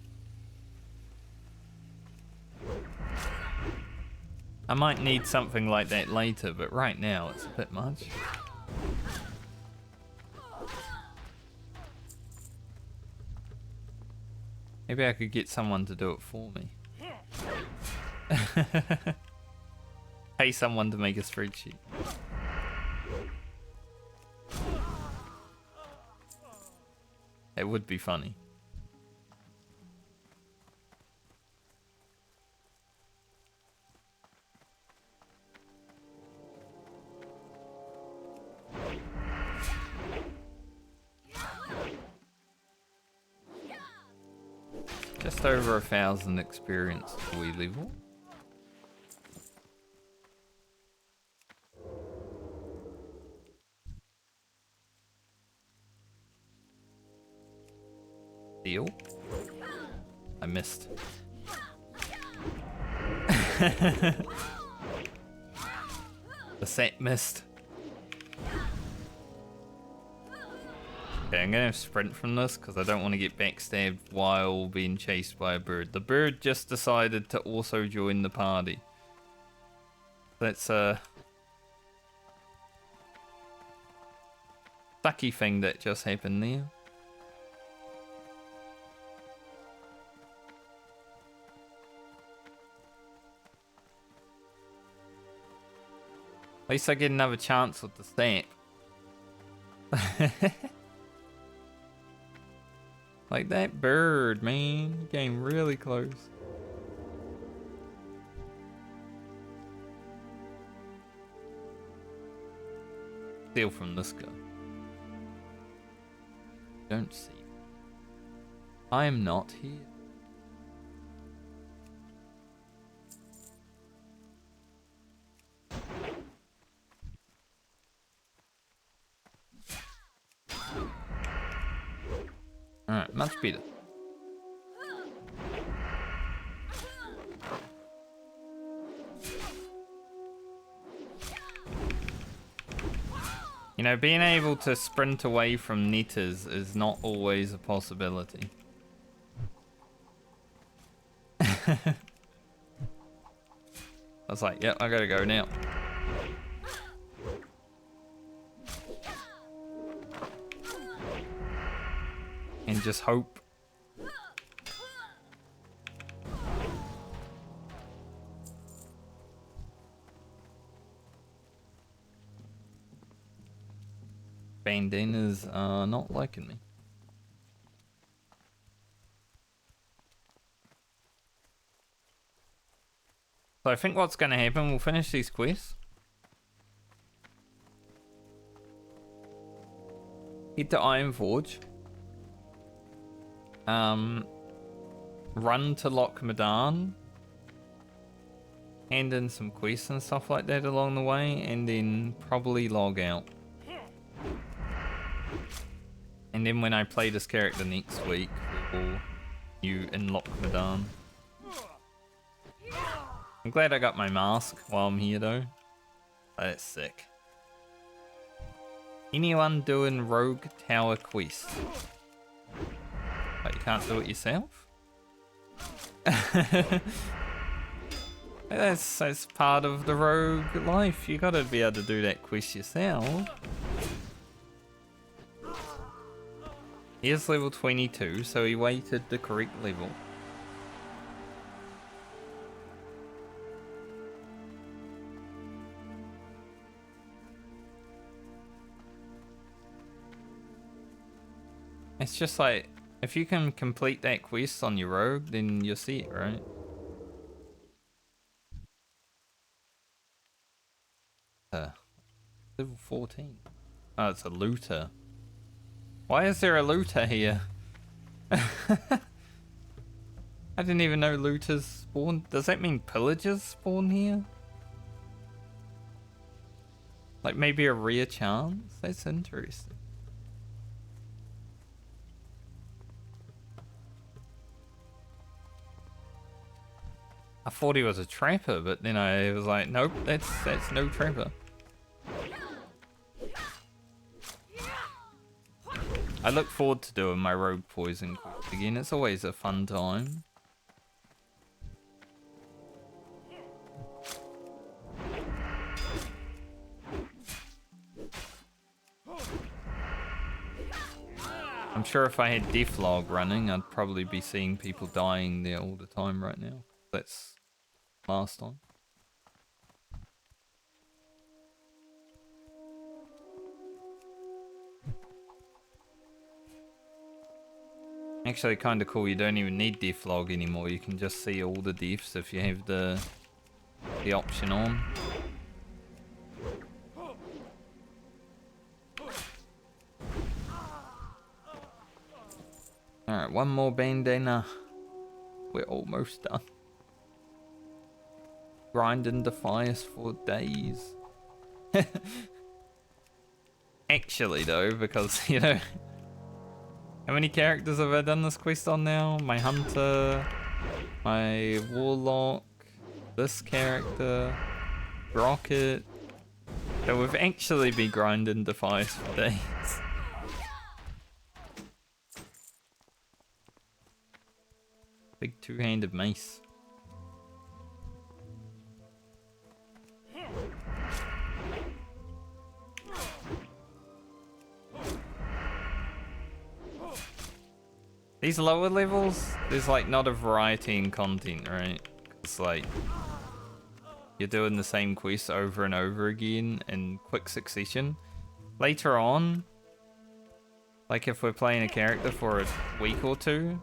I might need something like that later, but right now it's a bit much. Maybe I could get someone to do it for me. Pay someone to make a spreadsheet. It would be funny. Just over 1,000 experience till we level. Deal. I missed. The set missed. Okay, I'm gonna sprint from this because I don't want to get backstabbed while being chased by a bird. The bird just decided to also join the party. That's a sucky thing that just happened there. At least I get another chance with the stamp. Like that bird, man. You came really close. Steal from this guy. Don't see. I am not here. Alright, much better. You know, being able to sprint away from netters is not always a possibility. I was like, yep, I gotta go now. And just hope. Bandanas are not liking me. So I think what's going to happen, we'll finish these quests. Head to Ironforge. Run to Loch Madan. Hand in some quests and stuff like that along the way, and then probably log out. And then when I play this character next week, we'll you in Loch Madan. I'm glad I got my mask while I'm here though. That's sick. Anyone doing Rogue Tower quest? But you can't do it yourself? That's part of the rogue life. You gotta be able to do that quest yourself. Here's level 22, so he waited the correct level. It's just like, If you can complete that quest on your rogue, then you'll see it, right? Level 14. Oh, it's a looter. Why is there a looter here? I didn't even know looters spawn. Does that mean pillagers spawn here? Like maybe a rare chance? That's interesting. I thought he was a trapper, but then I was like, nope, that's no trapper. I look forward to doing my rogue poison quest again. It's always a fun time. I'm sure if I had Deathlog running, I'd probably be seeing people dying there all the time right now. That's last time. Actually, kind of cool. You don't even need Deathlog anymore. You can just see all the deaths if you have the option on. Alright, one more bandana. We're almost done. Grind and defy us for days. Actually though, because, you know, how many characters have I done this quest on now? My hunter, my warlock, this character, Grocket. So we've actually been grinding defies for days. Big two-handed mace. These lower levels, there's like not a variety in content, right? It's like you're doing the same quest over and over again in quick succession. Later on, like if we're playing a character for a week or two,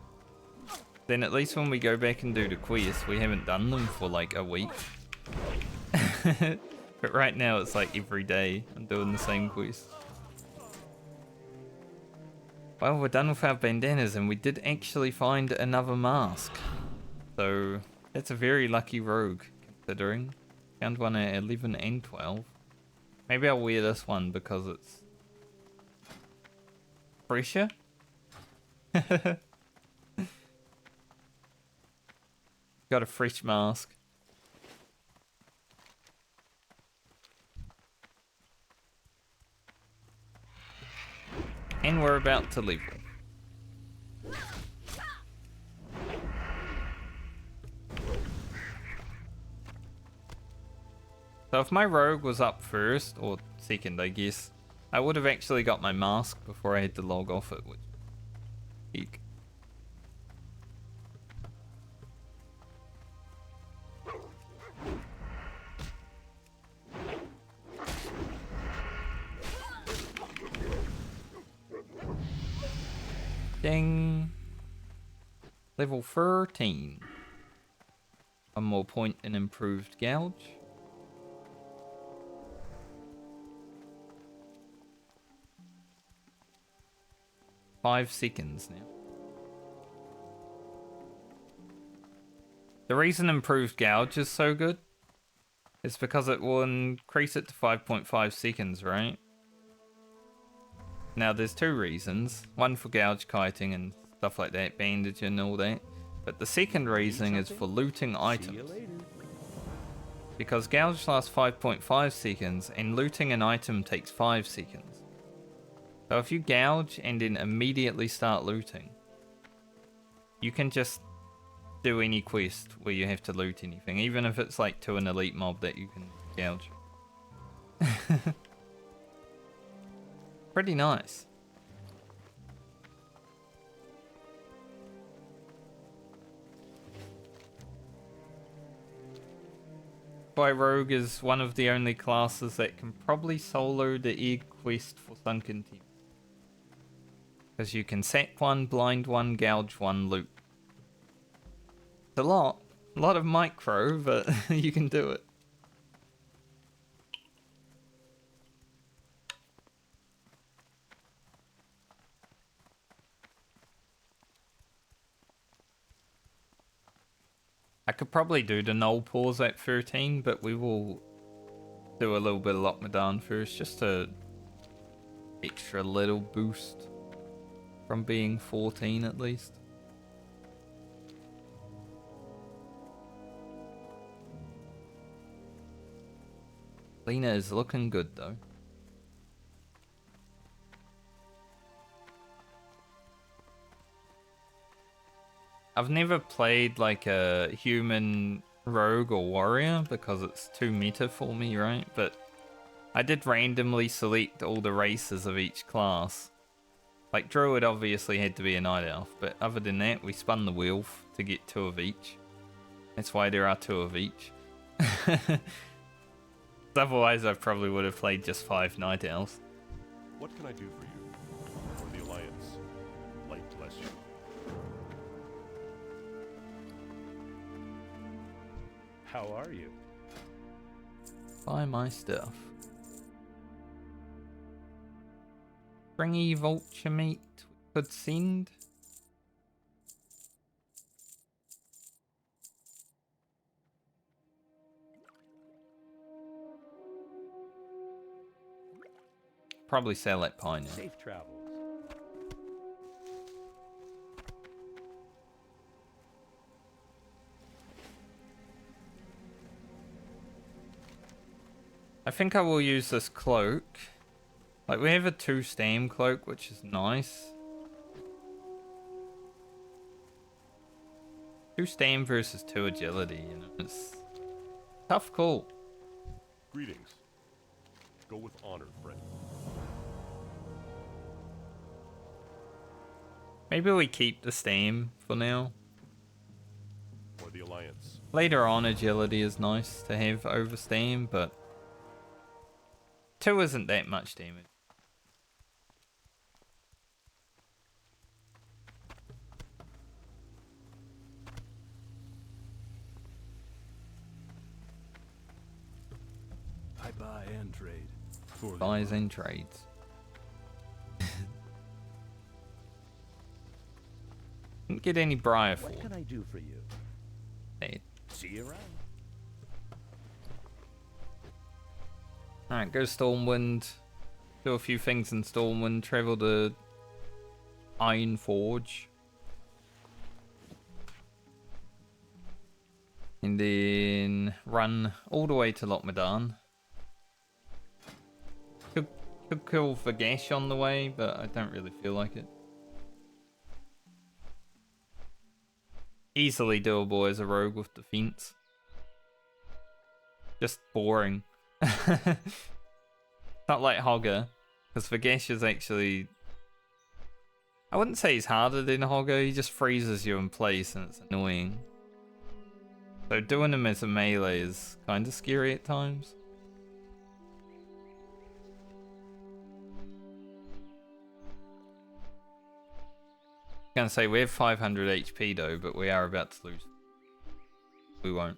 then at least when we go back and do the quest, we haven't done them for like a week. But right now it's like every day I'm doing the same quest. Well, we're done with our bandanas and we did actually find another mask. So that's a very lucky rogue considering. Found one at 11 and 12. Maybe I'll wear this one because it's fresher. Got a fresh mask. And we're about to leave. So if my rogue was up first, or second I guess, I would have actually got my mask before I had to log off it, which eek. Ding. Level 13. One more point in improved gouge. Five seconds now. The reason improved gouge is so good is because it will increase it to 5.5 seconds, right? Now there's two reasons. One for gouge kiting and stuff like that, bandage and all that. But the second reason is for looting items. Because gouge lasts 5.5 seconds and looting an item takes 5 seconds. So if you gouge and then immediately start looting, you can just do any quest where you have to loot anything, even if it's like to an elite mob that you can gouge. Pretty nice. Rogue is one of the only classes that can probably solo the egg quest for Sunken Team. Because you can sack one, blind one, gouge one, loot. It's a lot of micro, but you can do it. I could probably do the null pause at 13, but we will do a little bit of Lockmadan first, just a extra little boost from being 14 at least. Lyna is looking good though. I've never played like a human rogue or warrior because it's too meta for me, right? But I did randomly select all the races of each class. Like druid obviously had to be a night elf, but other than that we spun the wheel to get 2 of each. That's why there are 2 of each. Otherwise I probably would have played just 5 night elves. What can I do for you? For the Alliance? Light bless you. How are you? Buy my stuff. Springy vulture meat we could send. Probably sell that pine. Safe travels. I think I will use this cloak. Like, we have a 2 stam cloak, which is nice. 2 stam versus 2 agility, you know, it's tough call. Greetings. Go with honor, friend. Maybe we keep the stam for now. For the Alliance. Later on, agility is nice to have over stam, but 2 isn't that much damage. I buy and trade. For the Buys and trades. Didn't get any briar What can for I do for you? it. See you around. Alright, go Stormwind. Do a few things in Stormwind. Travel to Iron Forge. And then run all the way to Lockmadan. Could kill Vagash on the way, but I don't really feel like it. Easily doable as a rogue with defense. Just boring. Not like Hogger, because Vagash is actually... I wouldn't say he's harder than Hogger, he just freezes you in place and it's annoying. So doing him as a melee is kind of scary at times. I was gonna say we have 500 HP though, but we are about to lose. We won't.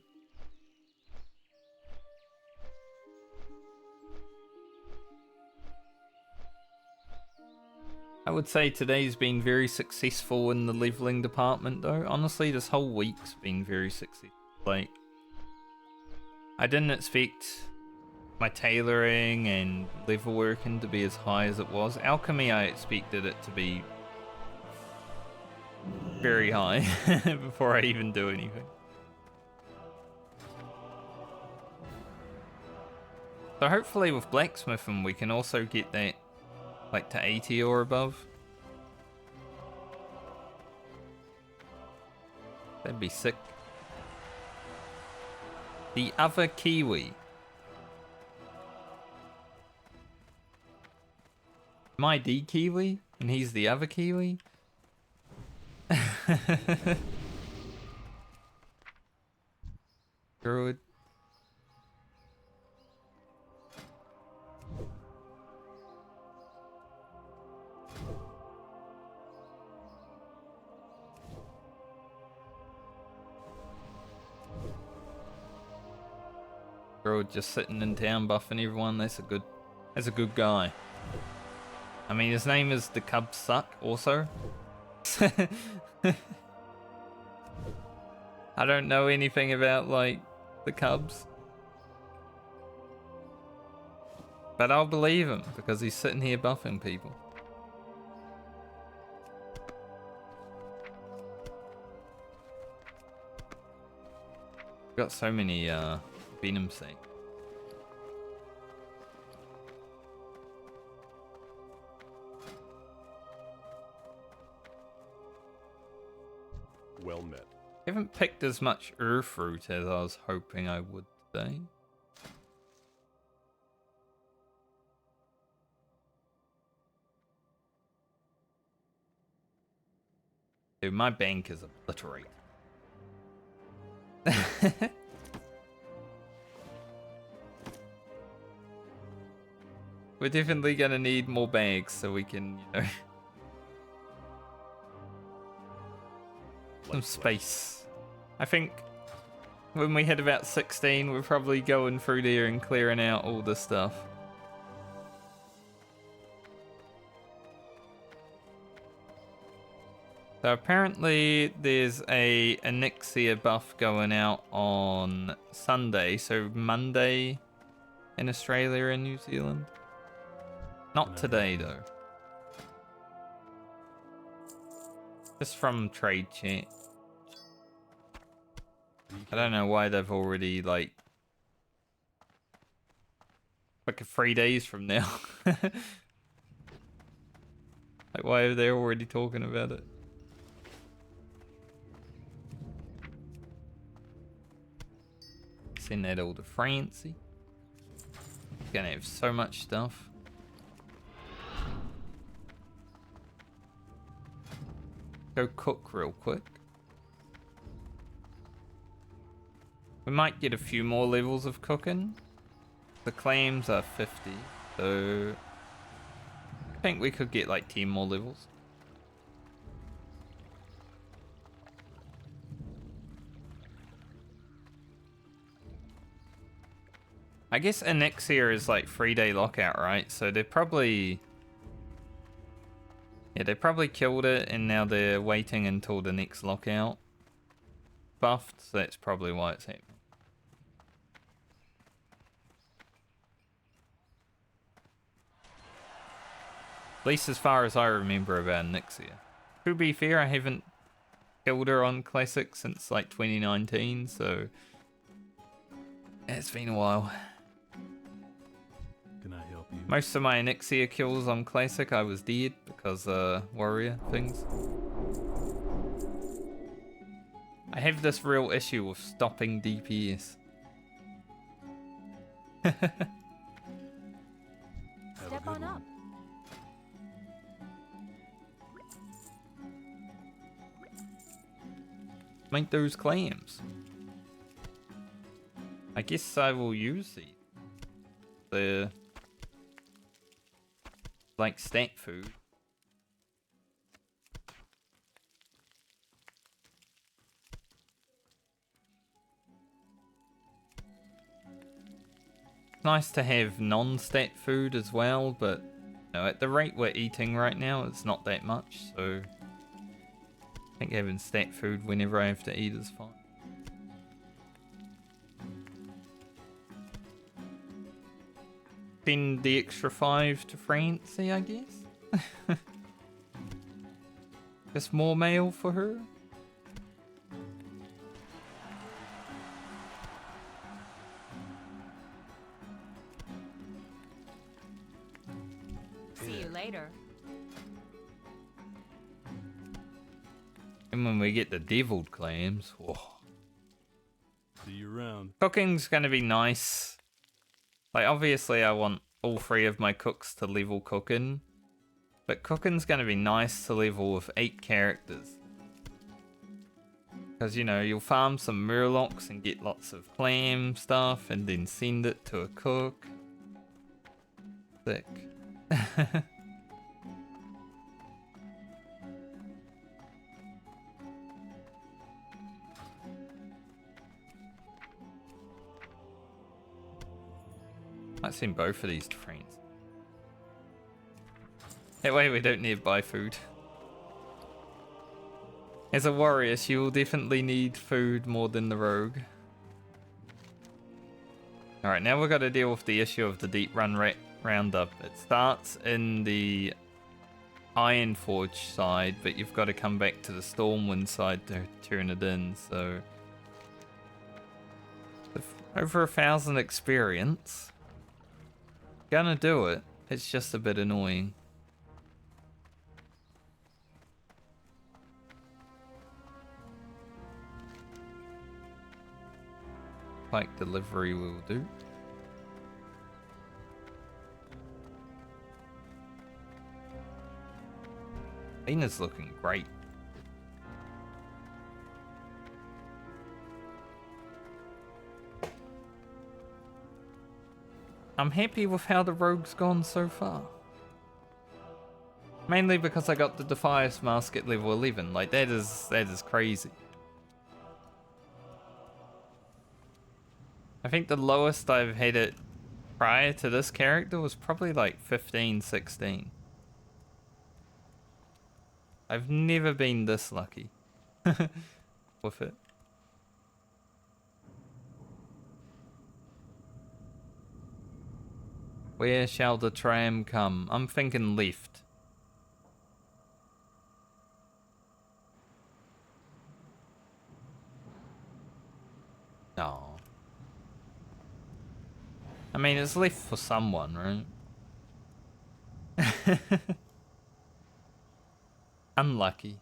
I would say today's been very successful in the leveling department though. Honestly, this whole week's been very successful. Like, I didn't expect my tailoring and level working to be as high as it was. Alchemy, I expected it to be very high before I even do anything. So hopefully with blacksmithing we can also get that like to 80 or above. That'd be sick. The other Kiwi. Am I the Kiwi and he's the other Kiwi? Druid. Girl just sitting in town buffing everyone. That's a good guy. I mean, his name is The Cubs Suck also. I don't know anything about, like, the Cubs. But I'll believe him because he's sitting here buffing people. Got so many Venom Saint. Well met. I haven't picked as much fruit as I was hoping I would today. Dude, my bank is obliterated. We're definitely gonna need more bags so we can, you know, some space. I think when we hit about 16, we're probably going through there and clearing out all the stuff. So apparently there's a Onyxia buff going out on Sunday, so Monday in Australia and New Zealand. Not today though. Just from trade chat. I don't know why they've already like 3 days from now. Like why are they already talking about it? Send that all to Francie. Gonna have so much stuff. Go cook real quick. We might get a few more levels of cooking. The claims are 50, so I think we could get like 10 more levels. I guess Onyxia is like 3-day lockout, right? So they're probably... Yeah, they probably killed it and now they're waiting until the next lockout buffed, so that's probably why it's happening. At least as far as I remember about Onyxia. To be fair, I haven't killed her on Classic since like 2019, so it's been a while. Can I help you? Most of my Onyxia kills on Classic, I was dead because warrior things. I have this real issue with stopping DPS. Have a Step good on one. up. Make those claims. I guess I will use the like stat food. Nice to have non-stat food as well, but you know, at the rate we're eating right now, it's not that much, so I think having stat food whenever I have to eat is fine. Send the extra 5 to Francie, I guess. Just more mail for her. See you later. And when we get the deviled clams, whoa. See you around. Cooking's gonna be nice. Like, obviously I want all 3 of my cooks to level cooking, but cooking's gonna be nice to level with 8 characters. Because, you know, you'll farm some murlocs and get lots of clam stuff and then send it to a cook. Sick. I've seen both of these trains. That way we don't need to buy food. As a warrior, she will definitely need food more than the rogue. Alright, now we've got to deal with the issue of the deep run roundup. It starts in the Ironforge side, but you've got to come back to the Stormwind side to turn it in, so... Over 1,000 experience. Gonna do it, it's just a bit annoying. Like delivery will do. Lyna's looking great. I'm happy with how the rogue's gone so far. Mainly because I got the Defias mask at level 11. Like that is crazy. I think the lowest I've had it prior to this character was probably like 15, 16. I've never been this lucky with it. Where shall the tram come? I'm thinking left. No. I mean, it's left for someone, right? Unlucky.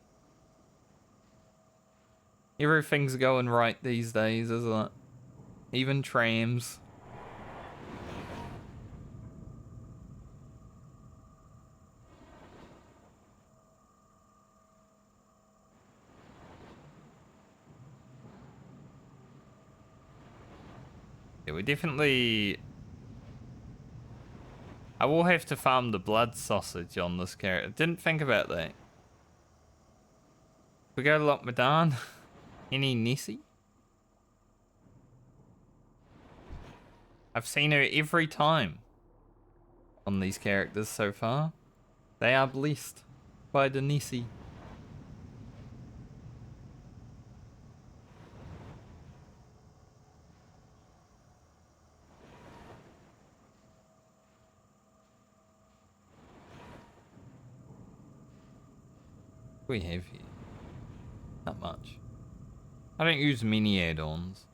Everything's going right these days, isn't it? Even trams. Yeah, we definitely... I will have to farm the blood sausage on this character. Didn't think about that. We go to Lockmadan. Any Nessie? I've seen her every time on these characters so far. They are blessed by the Nessie. We have here? Not much. I don't use many add-ons.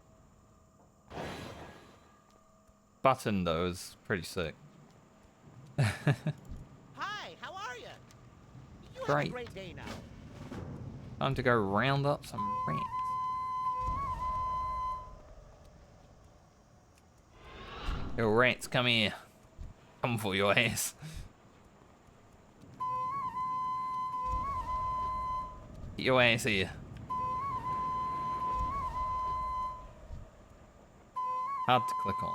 Button though is pretty sick. Hi, how are you? You have a great day now. Time to go round up some rats. Yo, rats, come here. Come for your ass. Get your ass here. Hard to click on.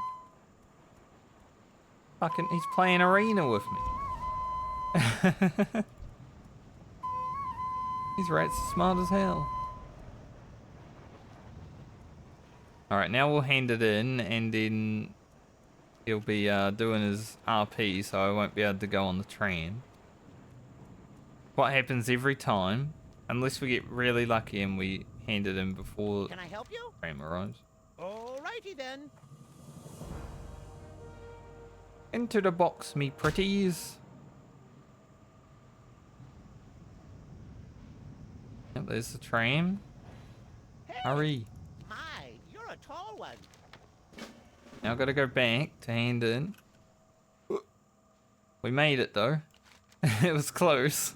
Fucking, he's playing arena with me. These rats are smart as hell. Alright, now we'll hand it in, and then he'll be doing his RP, so I won't be able to go on the tram. What happens every time, unless we get really lucky and we hand it in before Can I help you? the tram arrives. Alrighty then. Into the box, me pretties. Yep, there's the tram. Hey, Hurry. my, you're a tall one. Now I've got to go back to hand in. We made it though. It was close.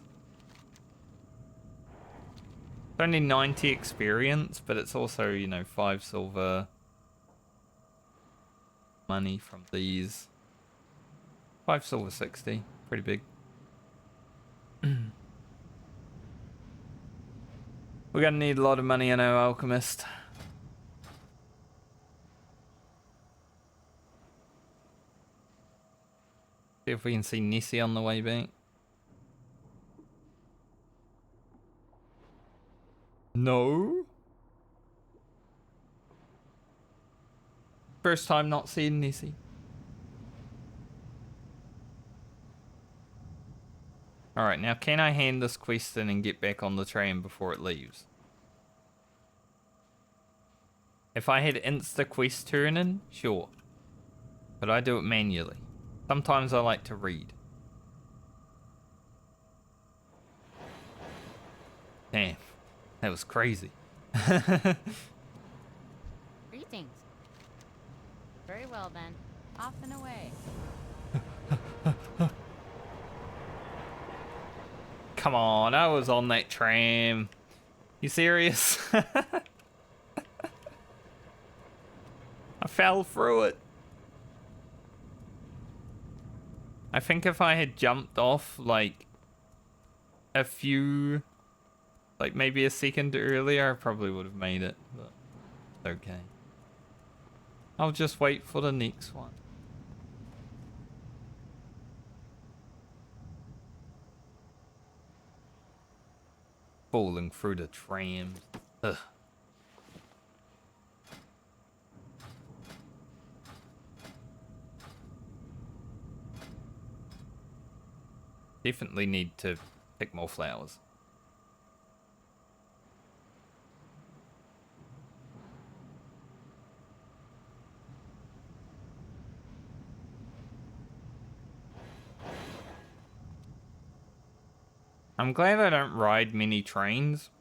It's only 90 experience, but it's also, you know, 5 silver money from these. 5 silver 60. Pretty big. We're gonna need a lot of money, I know, Alchemist. See if we can see Nessie on the way back. No. First time not seeing Nessie. Alright, now can I hand this quest in and get back on the train before it leaves? If I had insta quest turn-in, sure. But I do it manually. Sometimes I like to read. Damn, that was crazy. Greetings. Very well then. Off and away. Come on, I was on that tram. You serious? I fell through it. I think if I had jumped off like a few, like maybe a second earlier, I probably would have made it, but it's okay. I'll just wait for the next one. Falling through the trams. Ugh. Definitely need to pick more flowers. I'm glad I don't ride many trains,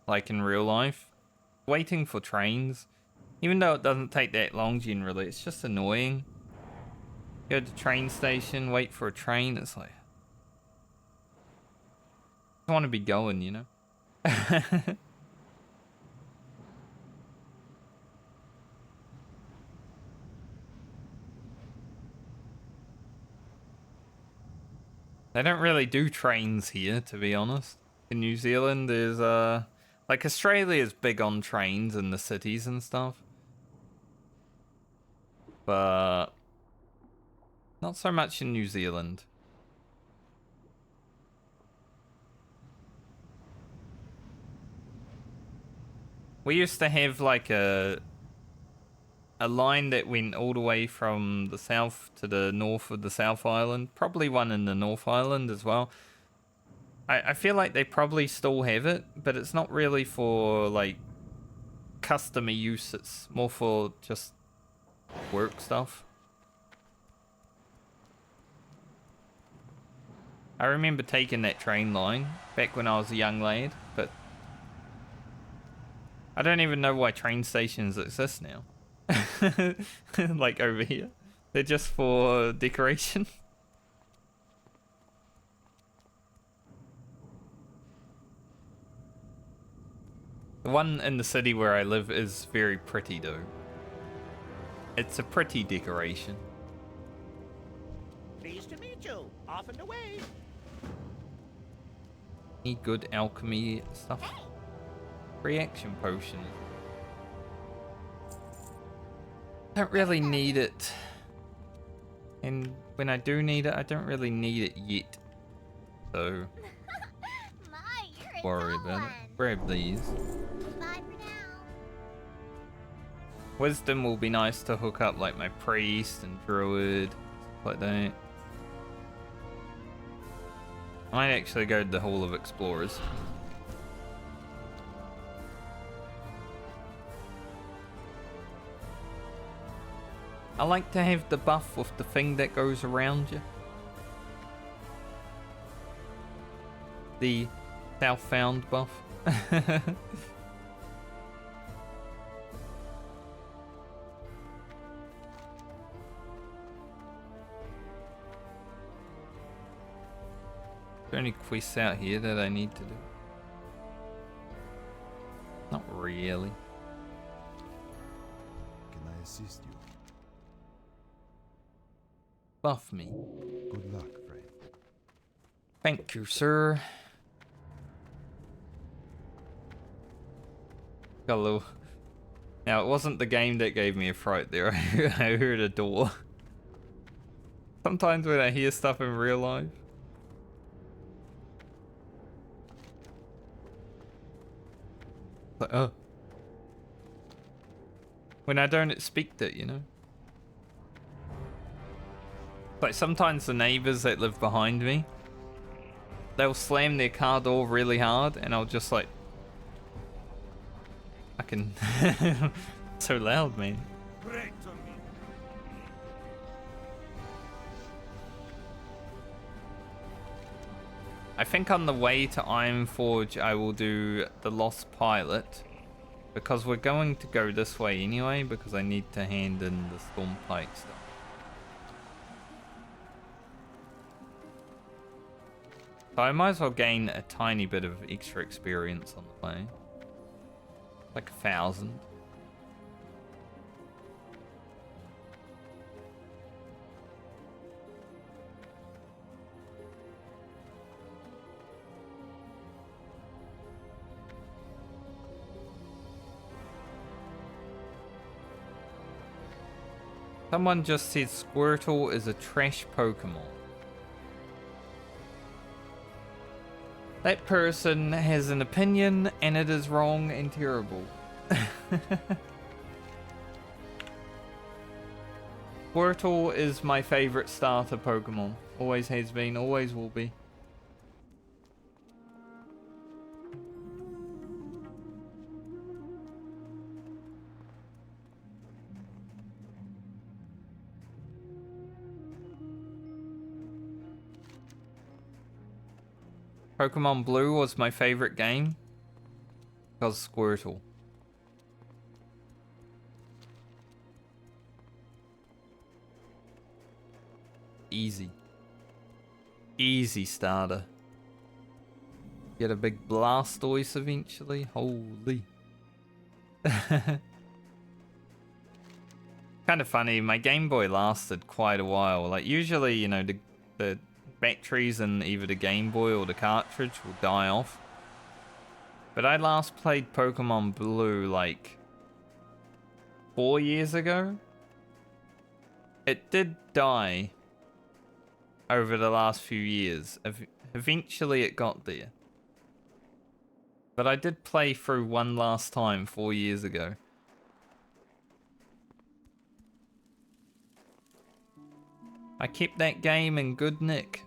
like in real life. Waiting for trains, even though it doesn't take that long generally, it's just annoying. Go to the train station, wait for a train, it's like... I want to be going, you know? They don't really do trains here, to be honest. In New Zealand, there's like Australia's big on trains in the cities and stuff, but not so much in New Zealand. We used to have like a line that went all the way from the south to the north of the South Island. Probably one in the North Island as well. I feel like they probably still have it, but it's not really for like customer use. It's more for just work stuff. I remember taking that train line back when I was a young lad, but I don't even know why train stations exist now. Like over here. They're just for decoration. The one in the city where I live is very pretty though. It's a pretty decoration. Pleased to meet you. Off and away. Any good alchemy stuff? Reaction potion. Don't really need it. And when I do need it, I don't really need it yet. So, worry about it. Grab these. Bye for now. Wisdom will be nice to hook up like my priest and druid, stuff like that. I might actually go to the Hall of Explorers. I like to have the buff with the thing that goes around you. The Southbound buff. Are there any quests out here that I need to do? Not really. Can I assist you? Buff me. Good luck, friend. Thank you, sir. Got a little... Now, it wasn't the game that gave me a fright there. I heard a door. Sometimes when I hear stuff in real life. Like, oh. When I don't expect it, you know? Like sometimes the neighbors that live behind me, they'll slam their car door really hard, and I'll just like, I can so loud, man. Break to me. I think on the way to Ironforge I will do the Lost Pilot, because we're going to go this way anyway, because I need to hand in the Stormpike stuff. So I might as well gain a tiny bit of extra experience on the way. Like 1,000. Someone just said Squirtle is a trash Pokemon. That person has an opinion and it is wrong and terrible. Squirtle is my favorite starter Pokemon. Always has been, always will be. Pokemon Blue was my favorite game because Squirtle. Easy. Easy starter. Get a big Blastoise eventually. Holy. Kind of funny, my Game Boy lasted quite a while. Like usually, you know, the batteries in either the Game Boy or the cartridge will die off. But I last played Pokemon Blue like 4 years ago. It did die over the last few years. Eventually it got there. But I did play through one last time 4 years ago. I kept that game in good nick.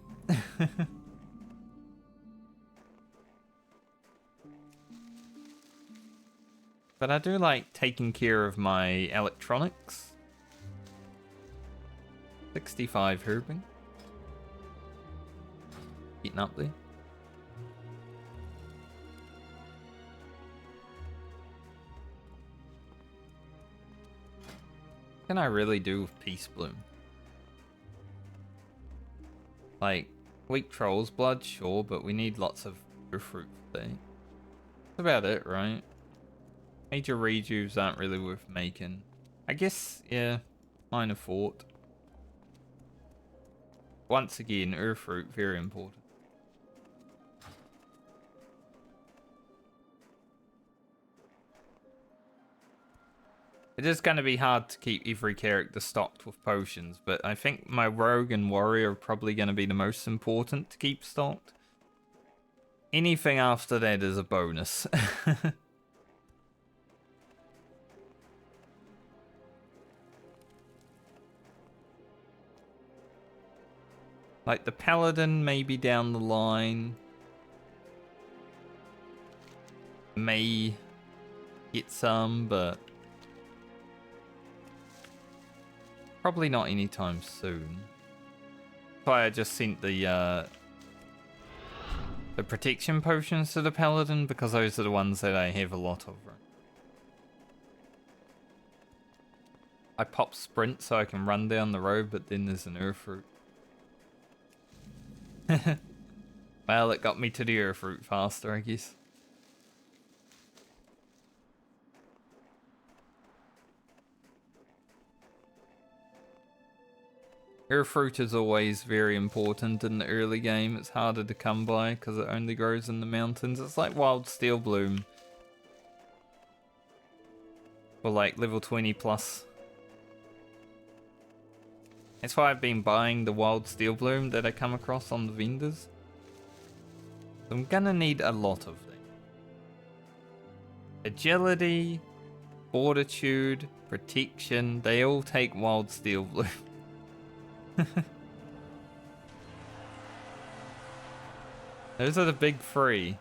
But I do like taking care of my electronics. 65 herbing. Getting up there. What can I really do with Peace Bloom? Like, weak Troll's Blood, sure, but we need lots of fruit for that. That's about it, right? Major rejuves aren't really worth making. I guess, yeah, Minor Fort. Once again, Earthroot, very important. It is going to be hard to keep every character stocked with potions, but I think my Rogue and Warrior are probably going to be the most important to keep stocked. Anything after that is a bonus. Like the Paladin maybe down the line. May get some, but probably not anytime soon. That's why I just sent the protection potions to the Paladin, because those are the ones that I have a lot of. Right? I pop Sprint so I can run down the road, but then there's an Earthroot. Well, it got me to the Earthroot faster, I guess. Earthroot is always very important in the early game. It's harder to come by because it only grows in the mountains. It's like Wild Steel Bloom. Or like level 20 plus. That's why I've been buying the Wild Steel Bloom that I come across on the vendors. I'm gonna need a lot of them. Agility, Fortitude, Protection, they all take Wild Steel Bloom. Those are the big three.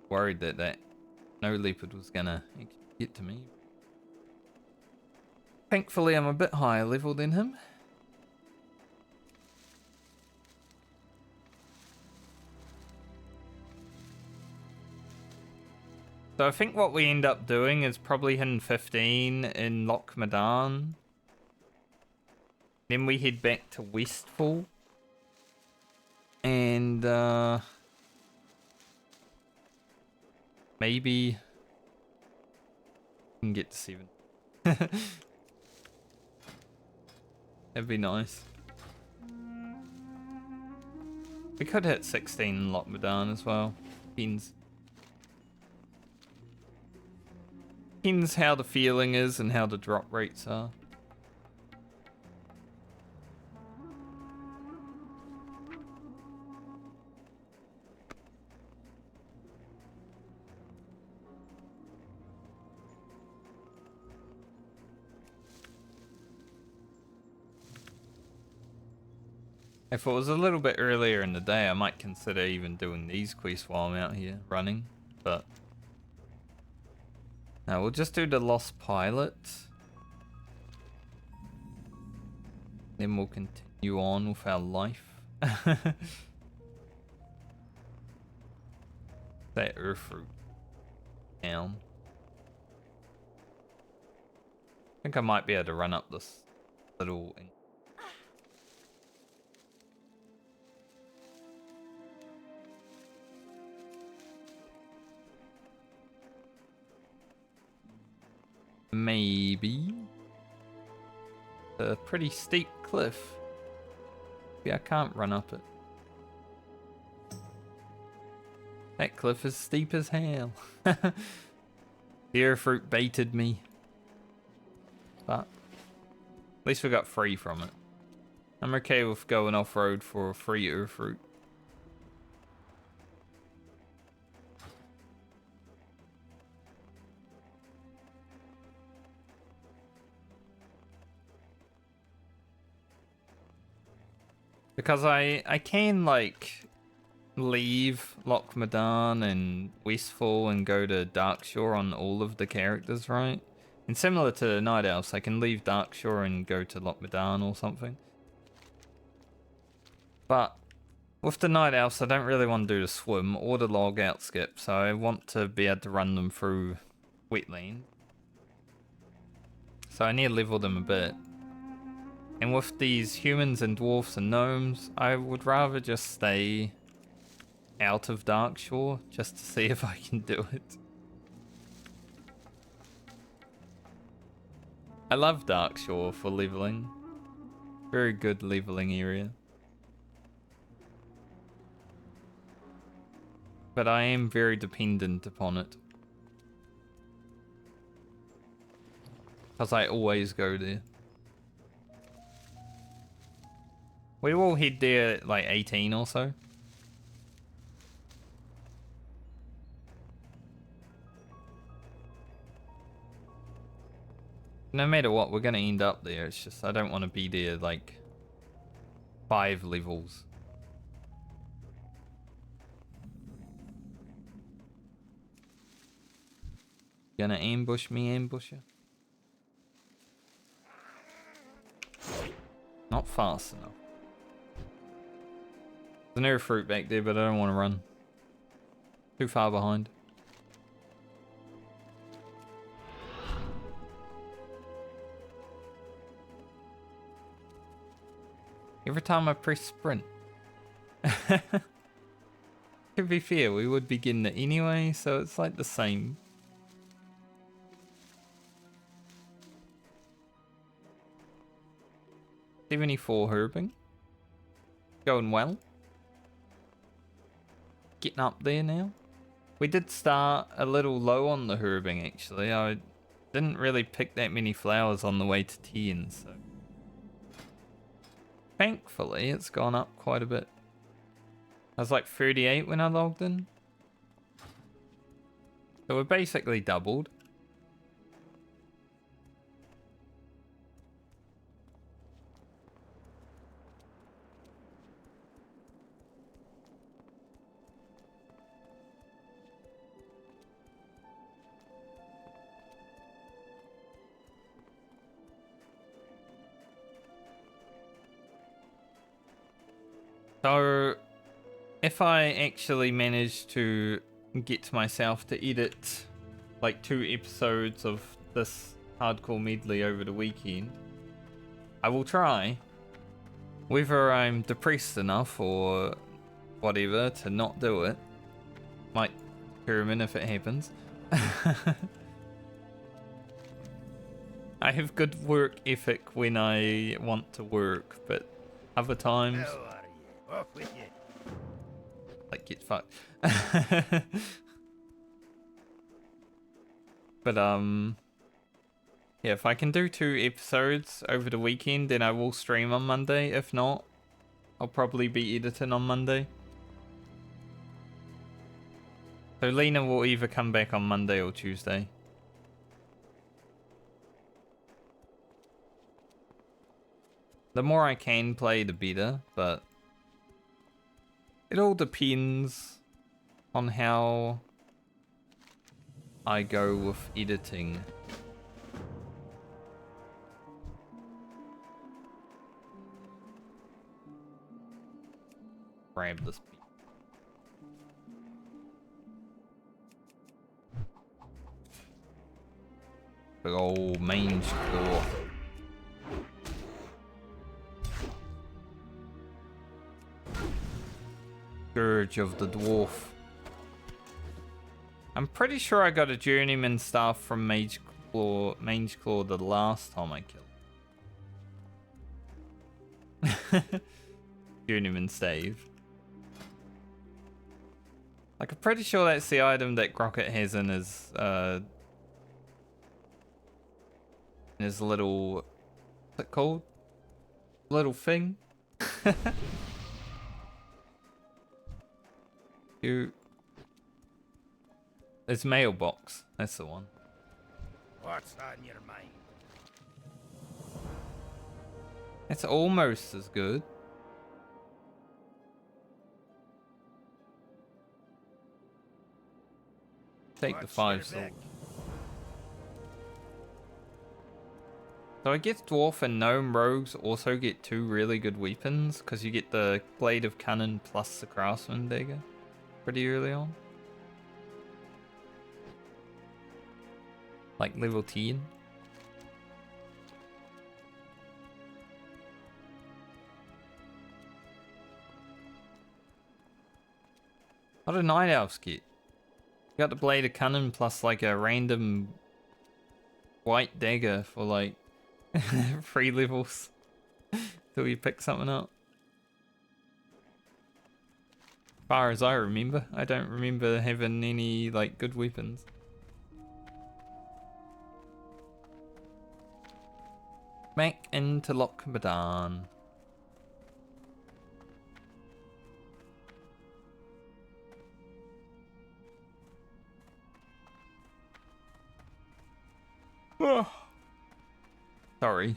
Worried that no leopard was gonna get to me. Thankfully, I'm a bit higher level than him. So I think what we end up doing is probably hitting 15 in Loch Madan. Then we head back to Westfall. And maybe we can get to 7. That'd be nice. We could hit 16 in Loch Madan as well. Depends. Depends how the feeling is and how the drop rates are. If it was a little bit earlier in the day, I might consider even doing these quests while I'm out here running, but no, we'll just do the Lost Pilot. Then we'll continue on with our life. That earth root down. I think I might be able to run up this little maybe a pretty steep cliff. Yeah, I can't run up it. That cliff is steep as hell. The earth fruit baited me, but at least we got free from it. I'm okay with going off-road for a free earth fruit. Because I can, like, leave Loch Madan and Westfall and go to Darkshore on all of the characters, right? And similar to Night Elves, I can leave Darkshore and go to Loch Madan or something. But with the Night Elves, I don't really want to do the swim or the log out skip, so I want to be able to run them through wetland. So I need to level them a bit. And with these humans and dwarfs and gnomes, I would rather just stay out of Darkshore just to see if I can do it. I love Darkshore for leveling. Very good leveling area. But I am very dependent upon it. Because I always go there. We will head there at like 18 or so. No matter what, we're going to end up there. It's just I don't want to be there like 5 levels. Gonna ambush me, ambusher? Not fast enough. There's an air fruit back there, but I don't want to run. Too far behind. Every time I press sprint. To be fair, we would be getting it anyway, so it's like the same. $74 herbing. Going well. Getting up there now. We did start a little low on the herbing actually. I didn't really pick that many flowers on the way to 10, so thankfully it's gone up quite a bit. I was like 38 when I logged in. So we're basically doubled. So, if I actually manage to get myself to edit like 2 episodes of this hardcore medley over the weekend, I will try. Whether I'm depressed enough or whatever to not do it, might determine if it happens. I have good work ethic when I want to work, but other times, How are you? Off with you. like, get fucked. But yeah, if I can do 2 episodes over the weekend, then I will stream on Monday. If not, I'll probably be editing on Monday. So Lyna will either come back on Monday or Tuesday. The more I can play, the better, but it all depends on how I go with editing. Grab this beat. Big old mange claw. Scourge of the Dwarf. I'm pretty sure I got a journeyman staff from Mange Claw the last time I killed. Journeyman stave. Like, I'm pretty sure that's the item that Grocket has in his little, what's it called? Little thing. His mailbox. That's the one. What's on your mind? It's almost as good. Take the 5 silver. So I guess Dwarf and Gnome Rogues also get 2 really good weapons, because you get the Blade of Cunning plus the Craftsman Dagger pretty early on. Like level 10. What do Night Elves get? You got the Blade of Cunning plus like a random white dagger for like 3 levels till you pick something up. As far as I remember, I don't remember having any like good weapons. Back into Lochmadan. Sorry.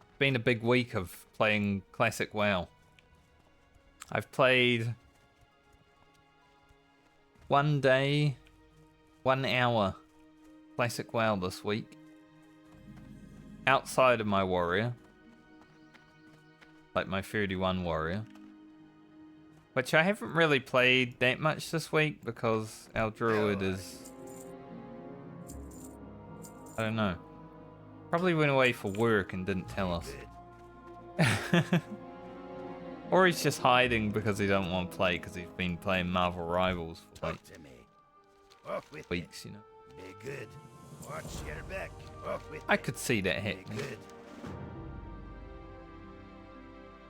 It's been a big week of playing classic WoW. I've played 1 day, 1 hour classic WoW this week. Outside of my warrior. Like my 31 warrior. Which I haven't really played that much this week because our druid is... I don't know. Probably went away for work and didn't tell us. Or he's just hiding because he don't want to play because he's been playing Marvel Rivals for like weeks, you know. Be good. Watch your back. Off with I could see that happening. good.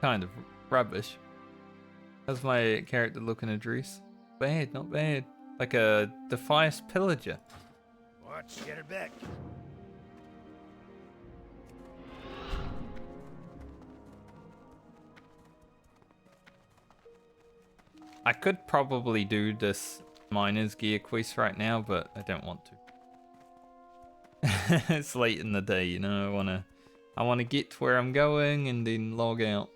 Kind of rubbish. How's my character looking a dress? Bad, not bad. Like a Defias Pillager. Watch your back. I could probably do this miner's gear quest right now, but I don't want to. It's late in the day, you know. I wanna get to where I'm going and then log out.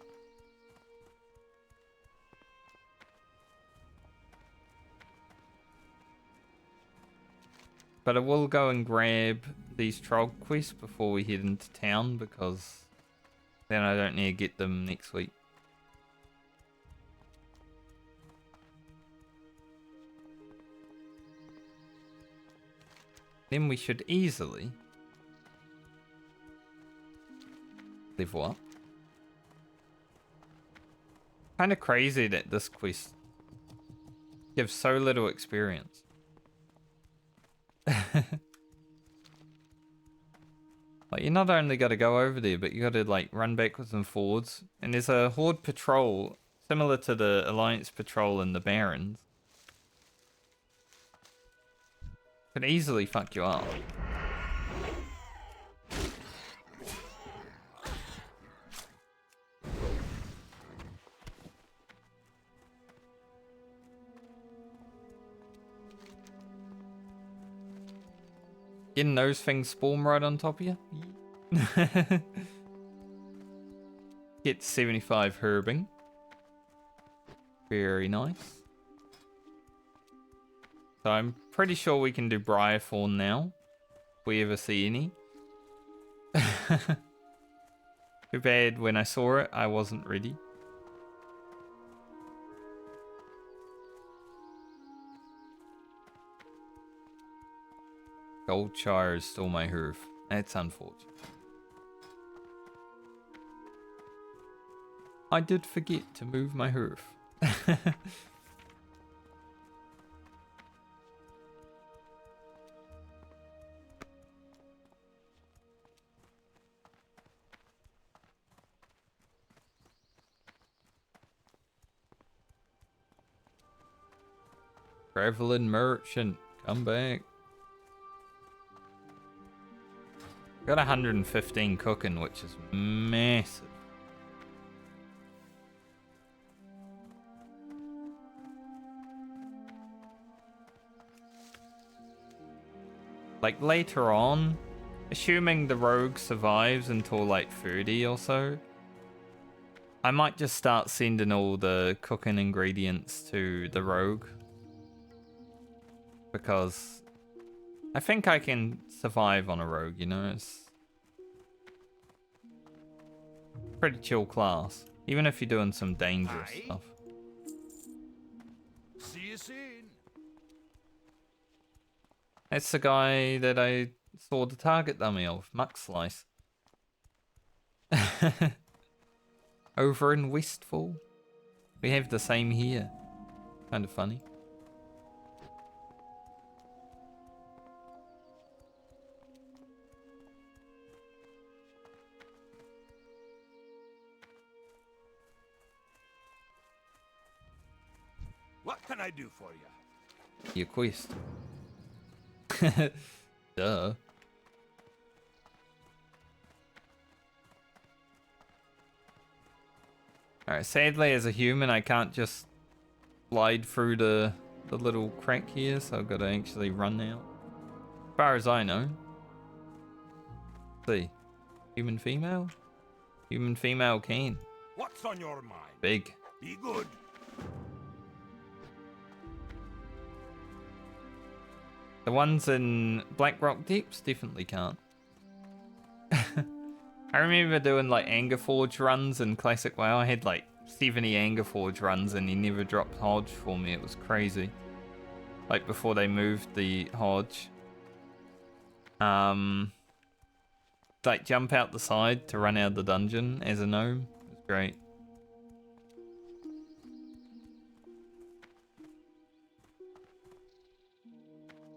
But I will go and grab these troll quests before we head into town because then I don't need to get them next week. Then we should easily level up. Kind of crazy that this quest gives so little experience. Like, you not only got to go over there, but you got to like run backwards and forwards. And there's a horde patrol similar to the Alliance patrol in the Barrens. Could easily fuck you up. Getting those things spawn right on top of you. Get 75 herbing. Very nice. So I'm pretty sure we can do Briarthorn now. If we ever see any. Too bad when I saw it, I wasn't ready. Goldshire stole my hoof. That's unfortunate. I did forget to move my hoof. Traveling merchant, come back. Got 115 cooking, which is massive. Like later on, assuming the rogue survives until like 30 or so, I might just start sending all the cooking ingredients to the rogue. Because I think I can survive on a rogue, you know? It's pretty chill class. Even if you're doing some dangerous stuff. See you soon. That's the guy that I saw the target dummy of, Muck Slice. Over in Westfall. We have the same here. Kind of funny. What can I do for you? Your quest. Duh. Alright, sadly as a human I can't just slide through the little crack here, so I've got to actually run now. As far as I know. Let's see. Human female? Human female can. What's on your mind? Big. Be good. The ones in Blackrock Deeps definitely can't. I remember doing like Angerforge runs in Classic WoW. I had like 70 Angerforge runs and he never dropped Hodge for me. It was crazy. Like before they moved the Hodge. Like jump out the side to run out of the dungeon as a gnome. It was great.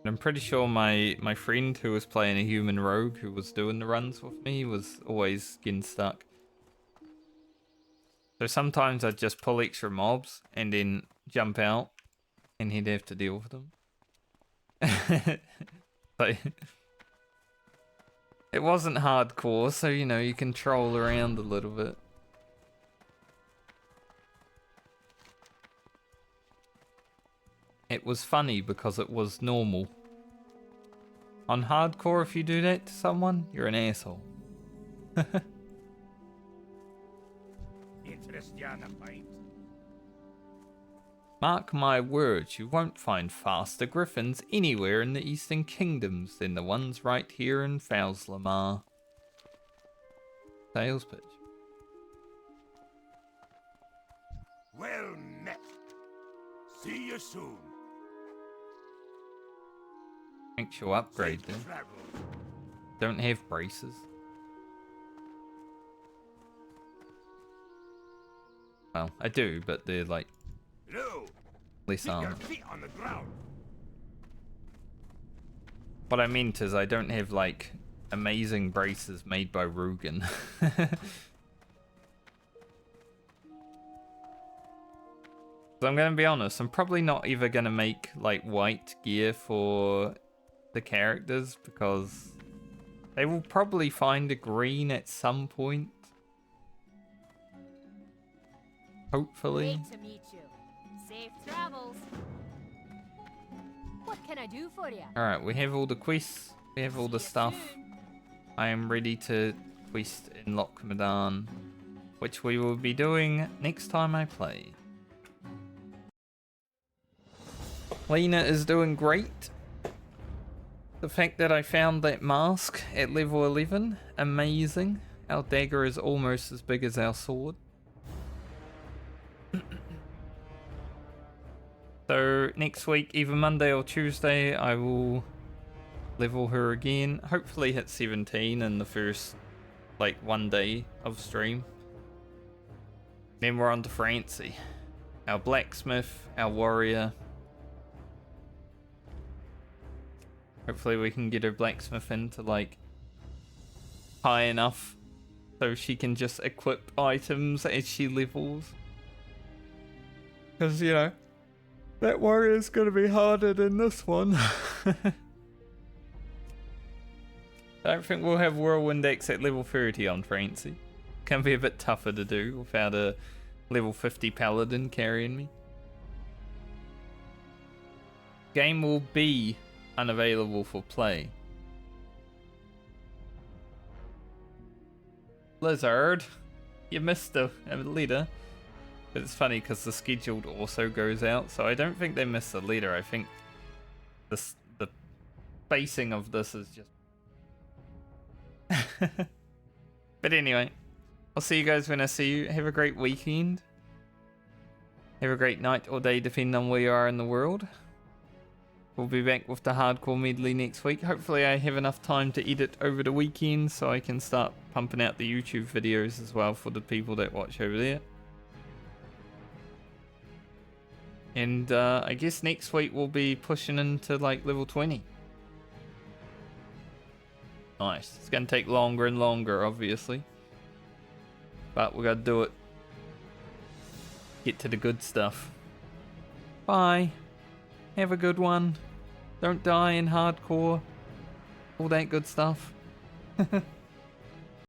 I'm pretty sure my friend who was playing a human rogue who was doing the runs with me was always getting stuck. So sometimes I'd just pull extra mobs and then jump out and he'd have to deal with them. But it wasn't hardcore, so you know, you can troll around a little bit. It was funny because it was normal. On hardcore, if you do that to someone, you're an asshole. Mark my words, you won't find faster griffins anywhere in the Eastern Kingdoms than the ones right here in Fowslamar. Sales pitch. Well met. See you soon. Actual upgrade then. Don't have braces. Well, I do, but they're like No. less Keep your armor. feet on the ground. What I meant is I don't have like amazing braces made by Rugen. So I'm gonna be honest, I'm probably not even gonna make like white gear for the characters because they will probably find a green at some point. Hopefully. Great to meet you. Safe travels. What can I do for you? Alright, we have all the quests, we have all the stuff. I am ready to quest in Lochmadan, which we will be doing next time I play. Lyna is doing great. The fact that I found that mask at level 11, amazing. Our dagger is almost as big as our sword. So next week, either Monday or Tuesday, I will level her again. Hopefully hit 17 in the first like 1 day of stream. Then we're on to Francie. Our blacksmith, our warrior. Hopefully we can get her blacksmith into like high enough so she can just equip items as she levels. Because, you know, that warrior's gonna be harder than this one. I don't think we'll have Whirlwind Axe at level 30 on Francie. Can be a bit tougher to do without a level 50 paladin carrying me. Game will be unavailable for play. Blizzard, you missed a leader. But it's funny because the scheduled also goes out, so I don't think they missed the leader. I think the spacing of this is just... But anyway, I'll see you guys when I see you. Have a great weekend. Have a great night or day, depending on where you are in the world. We'll be back with the hardcore medley next week. Hopefully I have enough time to edit over the weekend so I can start pumping out the YouTube videos as well for the people that watch over there. And I guess next week we'll be pushing into like level 20. Nice. It's going to take longer and longer, obviously. But we got to do it. Get to the good stuff. Bye. Have a good one. Don't die in hardcore. All that good stuff.